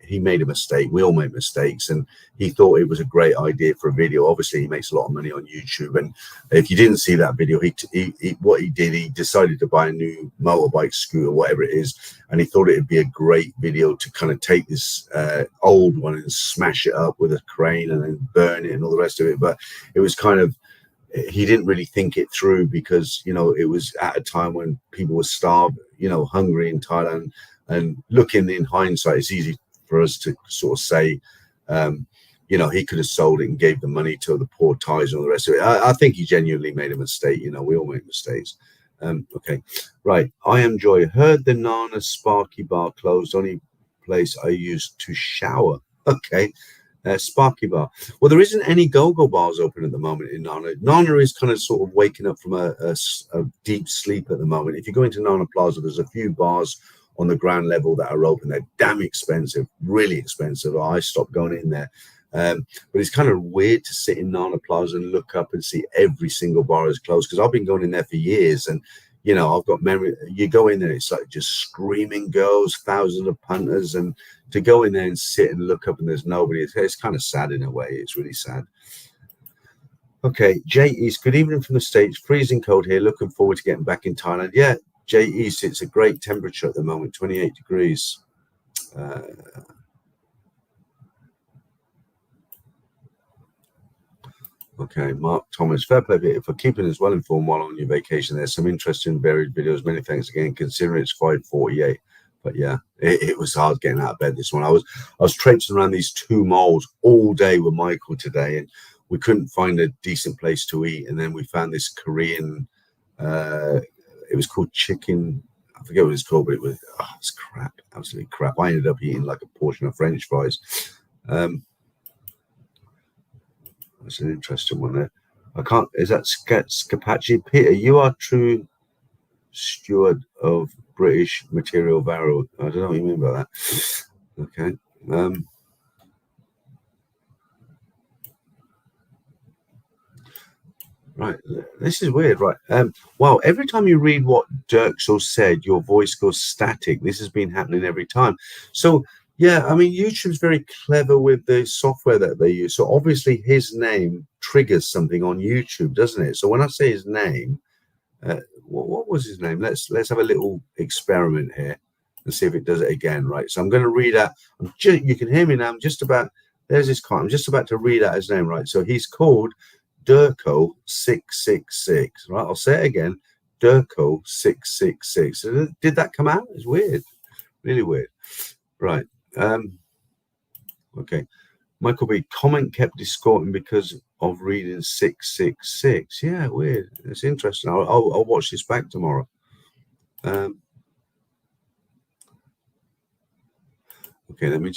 he made a mistake. We all make mistakes, and he thought it was a great idea for a video. Obviously, he makes a lot of money on YouTube, and if you didn't see that video, he decided to buy a new motorbike, scooter, whatever it is, and he thought it'd be a great video to kind of take this old one and smash it up with a crane and then burn it and all the rest of it. But it was kind of, he didn't really think it through because, you know, it was at a time when people were starved, you know, hungry in Thailand. And looking in hindsight, it's easy for us to sort of say, you know, he could have sold it and gave the money to the poor Thais and all the rest of it. I think he genuinely made a mistake. You know, we all make mistakes. Okay, right. I am Joy. Heard the Nana Sparky Bar closed. Only place I used to shower. Okay. Sparky Bar. Well, there isn't any go-go bars open at the moment in Nana. Nana is kind of sort of waking up from a deep sleep at the moment. If you go into Nana Plaza, there's a few bars on the ground level that are open. They're damn expensive, really expensive. I stopped going in there. But it's kind of weird to sit in Nana Plaza and look up and see every single bar is closed, because I've been going in there for years, and you know, I've got memory. You go in there, it's like just screaming girls, thousands of punters, and to go in there and sit and look up and there's nobody, it's kind of sad in a way. It's really sad. Okay, Jay East, good evening from the States. Freezing cold here. Looking forward to getting back in Thailand. Yeah, Jay East, it's a great temperature at the moment, 28 degrees. Okay, Mark Thomas, fair play for keeping us well informed while on your vacation. There's some interesting varied videos. Many thanks again, considering it's 5:48. But yeah, it was hard getting out of bed this one. I was traipsing around these 2 malls all day with Michael today, and we couldn't find a decent place to eat. And then we found this Korean, it was called chicken, I forget what it's called, but it's crap, absolutely crap. I ended up eating like a portion of French fries. That's an interesting one there. Is that Scapaci? Peter, you are true steward of British material barrel. I don't know what you mean by that. Okay. Right. This is weird, right? Wow. Every time you read what Dirkshaw said, your voice goes static. This has been happening every time. So, yeah, I mean, YouTube's very clever with the software that they use. So obviously his name triggers something on YouTube, doesn't it? So when I say his name, what was his name? Let's have a little experiment here and see if it does it again, right? So I'm going to read out. You can hear me now. There's his card. I'm just about to read out his name, right? So he's called Durko666, right? I'll say it again, Durko666. So did that come out? It's weird, really weird, right? Okay, Michael B. Comment kept distorting because of reading 666. Yeah, weird. It's interesting. I'll watch this back tomorrow. Okay,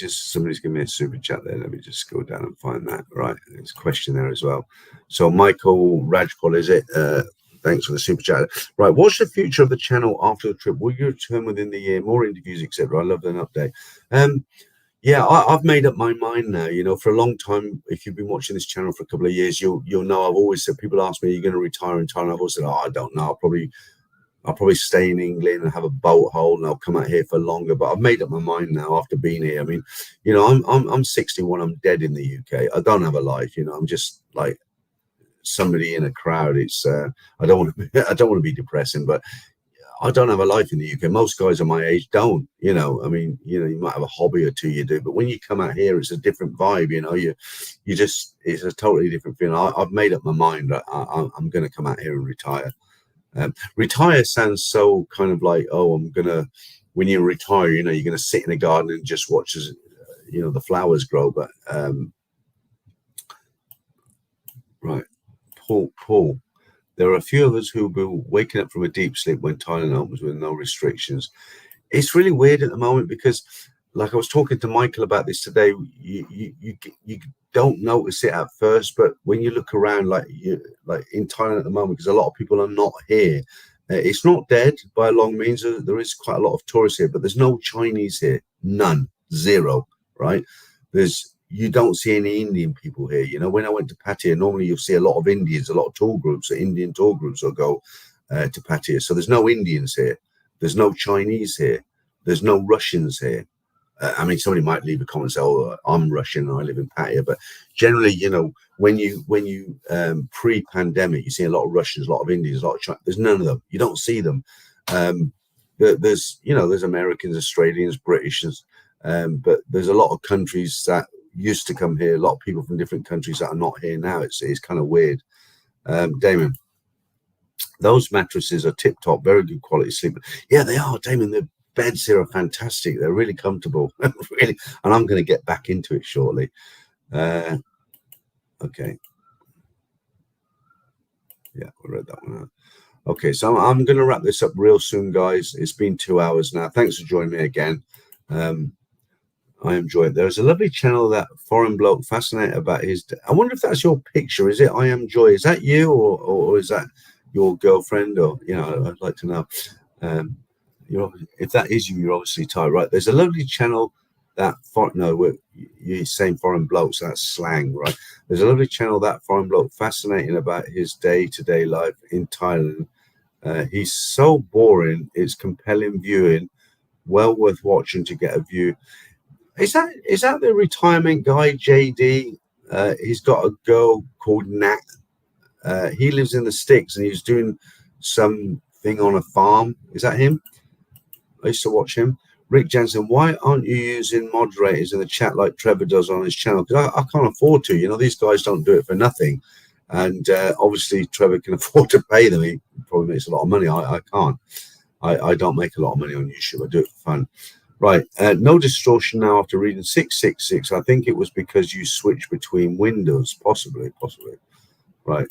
somebody's giving me a super chat there. Let me just go down and find that. Right, there's a question there as well. So Michael Rajpal, is it? Thanks for the super chat. Right, what's the future of the channel after the trip? Will you return within the year? More interviews, etc. I love an update. Yeah, I've made up my mind now. You know, for a long time, if you've been watching this channel for a couple of years, you'll know I've always said, people ask me, are you going to retire in Thailand? I've always said, I don't know. I'll probably stay in England and have a boat hole, and I'll come out here for longer. But I've made up my mind now after being here. I mean, you know, I'm 61. I'm dead in the UK. I don't have a life. You know, I'm just like somebody in a crowd. It's I don't want to be depressing, but I don't have a life in the UK. Most guys of my age don't, you know. I mean, you know, you might have a hobby or two you do, but when you come out here, it's a different vibe, you know. It's a totally different feeling. I've made up my mind that I'm going to come out here and retire. Retire sounds so kind of like, oh, when you retire, you know, you're going to sit in a garden and just watch as, you know, the flowers grow. But, right, Paul. There are a few of us who will be waking up from a deep sleep when Thailand opens with no restrictions. It's really weird at the moment because, like I was talking to Michael about this today, you don't notice it at first, but when you look around, like in Thailand at the moment, because a lot of people are not here. It's not dead by a long means. There is quite a lot of tourists here, but there's no Chinese here. None. Zero. Right? You don't see any Indian people here. You know, when I went to Pattaya, normally you'll see a lot of Indians, a lot of tour groups, Indian tour groups will go to Pattaya. So there's no Indians here. There's no Chinese here. There's no Russians here. I mean, somebody might leave a comment and say, oh, I'm Russian and I live in Pattaya. But generally, you know, when you pre-pandemic, you see a lot of Russians, a lot of Indians, a lot of Chinese. There's none of them. You don't see them. There's Americans, Australians, Britishers, but there's a lot of countries that used to come here, a lot of people from different countries that are not here now. It's kind of weird. Damon, those mattresses are tip top, very good quality sleep. Yeah, they are, Damon. The beds here are fantastic. They're really comfortable, really. And I'm going to get back into it shortly. Okay. Yeah, we read that one out. Okay, so I'm going to wrap this up real soon, guys. It's been 2 hours now. Thanks for joining me again. I enjoy it. There's a lovely channel, that foreign bloke, fascinated about his. I wonder if that's your picture. Is it I Am Joy? Is that you, or is that your girlfriend? Or, you know, I'd like to know. if that is you, you're obviously Thai, right? There's a lovely channel that you're saying foreign blokes, so that's slang, right? There's a lovely channel that foreign bloke, fascinating about his day-to-day life in Thailand. He's so boring, it's compelling viewing, well worth watching to get a view. Is that the retirement guy, JD? He's got a girl called Nat. He lives in the sticks and he's doing something on a farm. Is that him? I used to watch him. Rick Jensen, why aren't you using moderators in the chat like Trevor does on his channel? Because I can't afford to. You know, these guys don't do it for nothing. And obviously, Trevor can afford to pay them. He probably makes a lot of money. I can't. I don't make a lot of money on YouTube. I do it for fun. Right. No distortion now after reading 666. I think it was because you switched between windows. Possibly. Right.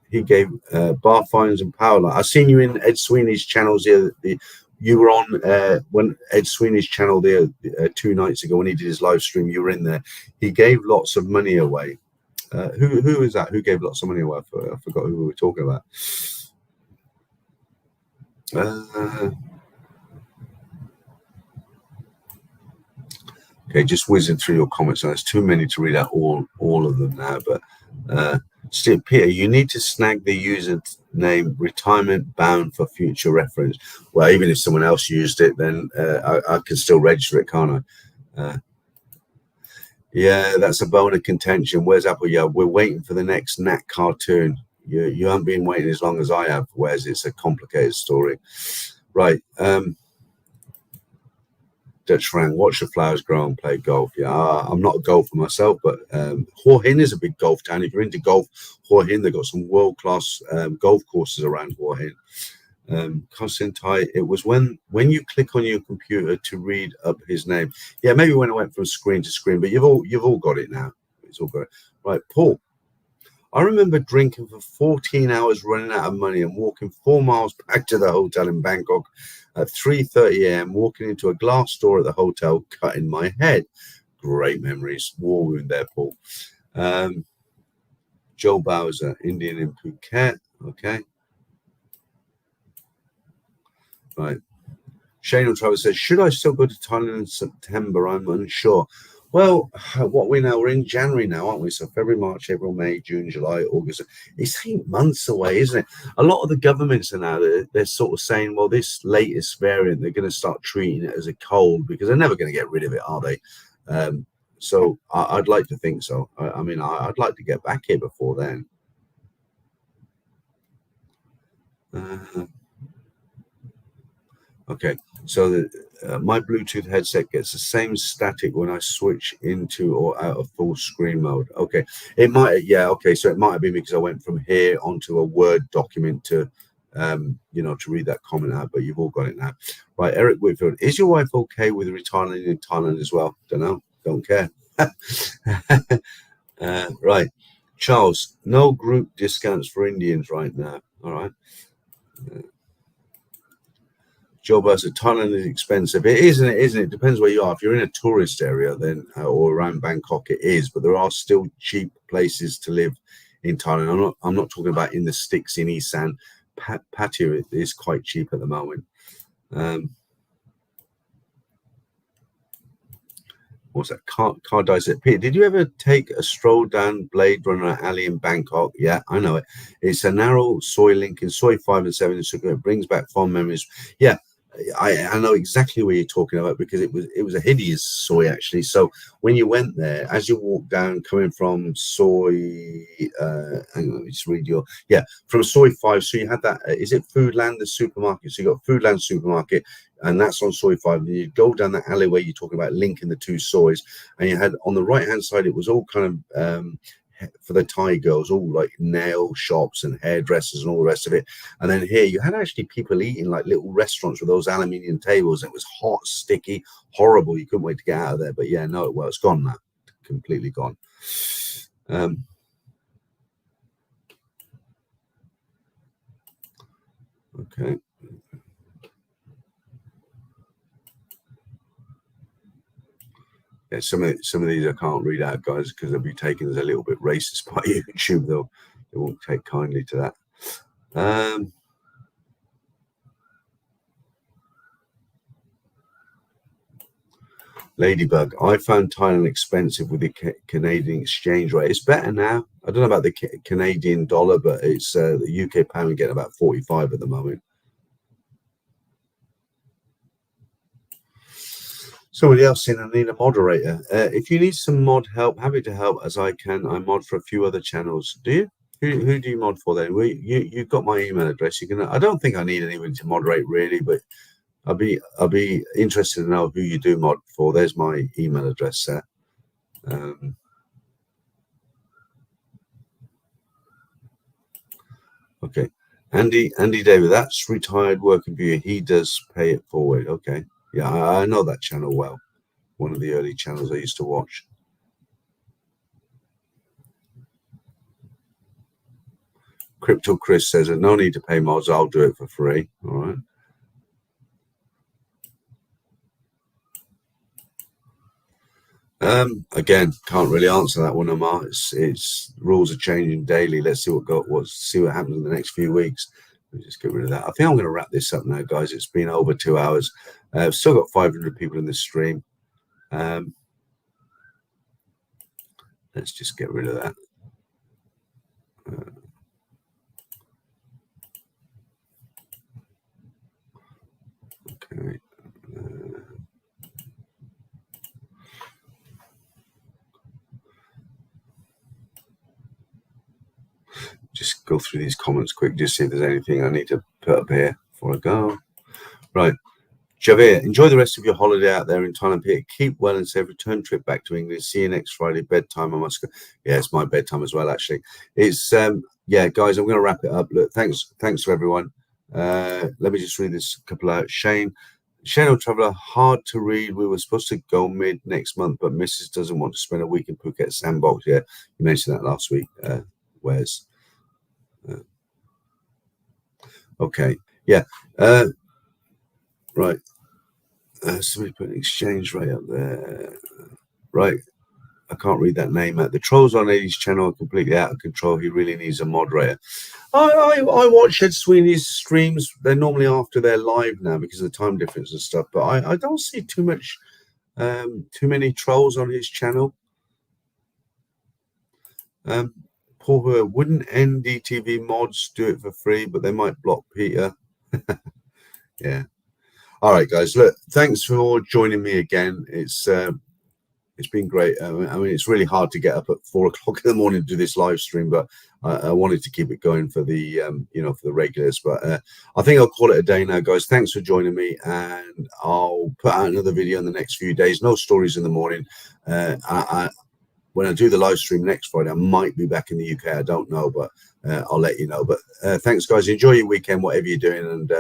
He gave bar fines and power line. I've seen you in Ed Sweeney's channels here. You were on when Ed Sweeney's channel there 2 nights ago when he did his live stream. You were in there. He gave lots of money away. Who is that? Who gave lots of money away? I forgot who we were talking about. Okay, just whizzing through your comments. There's too many to read out all of them now. But Steve, Peter, you need to snag the username retirement bound for future reference. Well, even if someone else used it, then I can still register it, can't I? Yeah, that's a bone of contention. Where's Apple? Yeah, we're waiting for the next Nat cartoon. You haven't been waiting as long as I have. Whereas it's a complicated story, right? Dutch Frank, watch the flowers grow and play golf. Yeah, I'm not a golfer myself, but Hua Hin is a big golf town. If you're into golf, Hua Hin, they've got some world-class golf courses around Hua Hin. Constantine, it was when you click on your computer to read up his name. Yeah, maybe when I went from screen to screen, but you've all got it now. It's all got it. Right, Paul. I remember drinking for 14 hours, running out of money, and walking 4 miles back to the hotel in Bangkok at 3:30 a.m., walking into a glass door at the hotel, cutting my head. Great memories. War wound there, Paul. Joe Bowser, Indian in Phuket. Okay. Right. Shane and Travis says, should I still go to Thailand in September? I'm unsure. Well, what we know, we're in January now, aren't we? So February, March, April, May, June, July, August. It's 8 months away, isn't it? A lot of the governments are now, they're sort of saying, well, this latest variant, they're going to start treating it as a cold because they're never going to get rid of it, are they? So I'd like to think so. I mean, I'd like to get back here before then. Okay, so my Bluetooth headset gets the same static when I switch into or out of full screen mode. Okay, it might, yeah, okay, so it might have been because I went from here onto a Word document to, to read that comment out, but you've all got it now. Right, Eric Whitfield, is your wife okay with retiring in Thailand as well? Don't know, don't care. Right, Charles, no group discounts for Indians right now. All right. Joe Bursa, Thailand is expensive. It isn't it? Isn't it? Depends where you are. If you're in a tourist area, then or around Bangkok, it is. But there are still cheap places to live in Thailand. I'm not talking about in the sticks in Isan. Pattaya is quite cheap at the moment. What's that? Car dice at Peter. Did you ever take a stroll down Blade Runner alley in Bangkok? Yeah, I know it. It's a narrow soy link in soy 5 and 7. So it brings back fond memories. Yeah, I know exactly what you're talking about because it was a hideous soy actually. So when you went there, as you walk down, coming from soy, hang on, let me just read from soy 5. So you had that. Is it Foodland, the supermarket? So you got Foodland supermarket. And that's on soy 5. And you go down that alleyway, you're talking about linking the two soys. And you had on the right hand side, it was all kind of for the Thai girls, all like nail shops and hairdressers and all the rest of it. And then here you had actually people eating like little restaurants with those aluminium tables. It was hot, sticky, horrible. You couldn't wait to get out of there. But yeah, no, well, it's gone now. Completely gone. Okay. Yeah, some of these I can't read out, guys, because they'll be taken as a little bit racist by YouTube. They won't take kindly to that. Ladybug, I found Thailand expensive with the Canadian exchange rate. It's better now. I don't know about the Canadian dollar, but it's the UK pound getting about 45 at the moment. Somebody else saying I need a moderator. If you need some mod help, happy to help as I can. I mod for a few other channels. Do you? Who do you mod for then? You've got my email address. You can. I don't think I need anybody to moderate really, but I'll be interested to know who you do mod for. There's my email address there. Okay, Andy David, that's retired working viewer. He does pay it forward. Okay, yeah, I know that channel well. One of the early channels I used to watch. Crypto Chris says there's no need to pay mods. I'll do it for free. All right. Again, can't really answer that one, Omar. It's rules are changing daily. Let's see see what happens in the next few weeks. Let me just get rid of that. I think I'm going to wrap this up now, guys. It's been over 2 hours. I've still got 500 people in this stream. Let's just get rid of that. Okay. Just go through these comments quick, just see if there's anything I need to put up here before I go. Right. Javier, enjoy the rest of your holiday out there in Thailand, Peter. Keep well and safe. Return trip back to England. See you next Friday. Bedtime. I must go. Yeah, it's my bedtime as well, actually. It's yeah, guys, I'm going to wrap it up. Look, thanks to everyone. Let me just read this couple out. Shane Traveller, hard to read. We were supposed to go mid next month, but Mrs. doesn't want to spend a week in Phuket Sandbox. Yeah, you mentioned that last week. Where's okay, yeah, right. Somebody put an exchange rate up there. Right, I can't read that name out. The trolls on Eddie's channel are completely out of control. He really needs a moderator. I watch Ed Sweeney's streams. They're normally after they're live now because of the time difference and stuff. But I don't see too many trolls on his channel. Paul, wouldn't NDTV mods do it for free, but they might block Peter. Yeah. All right, guys. Look, thanks for joining me again. It's been great. I mean, it's really hard to get up at 4 o'clock in the morning to do this live stream, but I wanted to keep it going for the for the regulars. But I think I'll call it a day now, guys. Thanks for joining me, and I'll put out another video in the next few days. No stories in the morning. When I do the live stream next Friday, I might be back in the UK. I don't know, but I'll let you know. But thanks, guys. Enjoy your weekend, whatever you're doing, and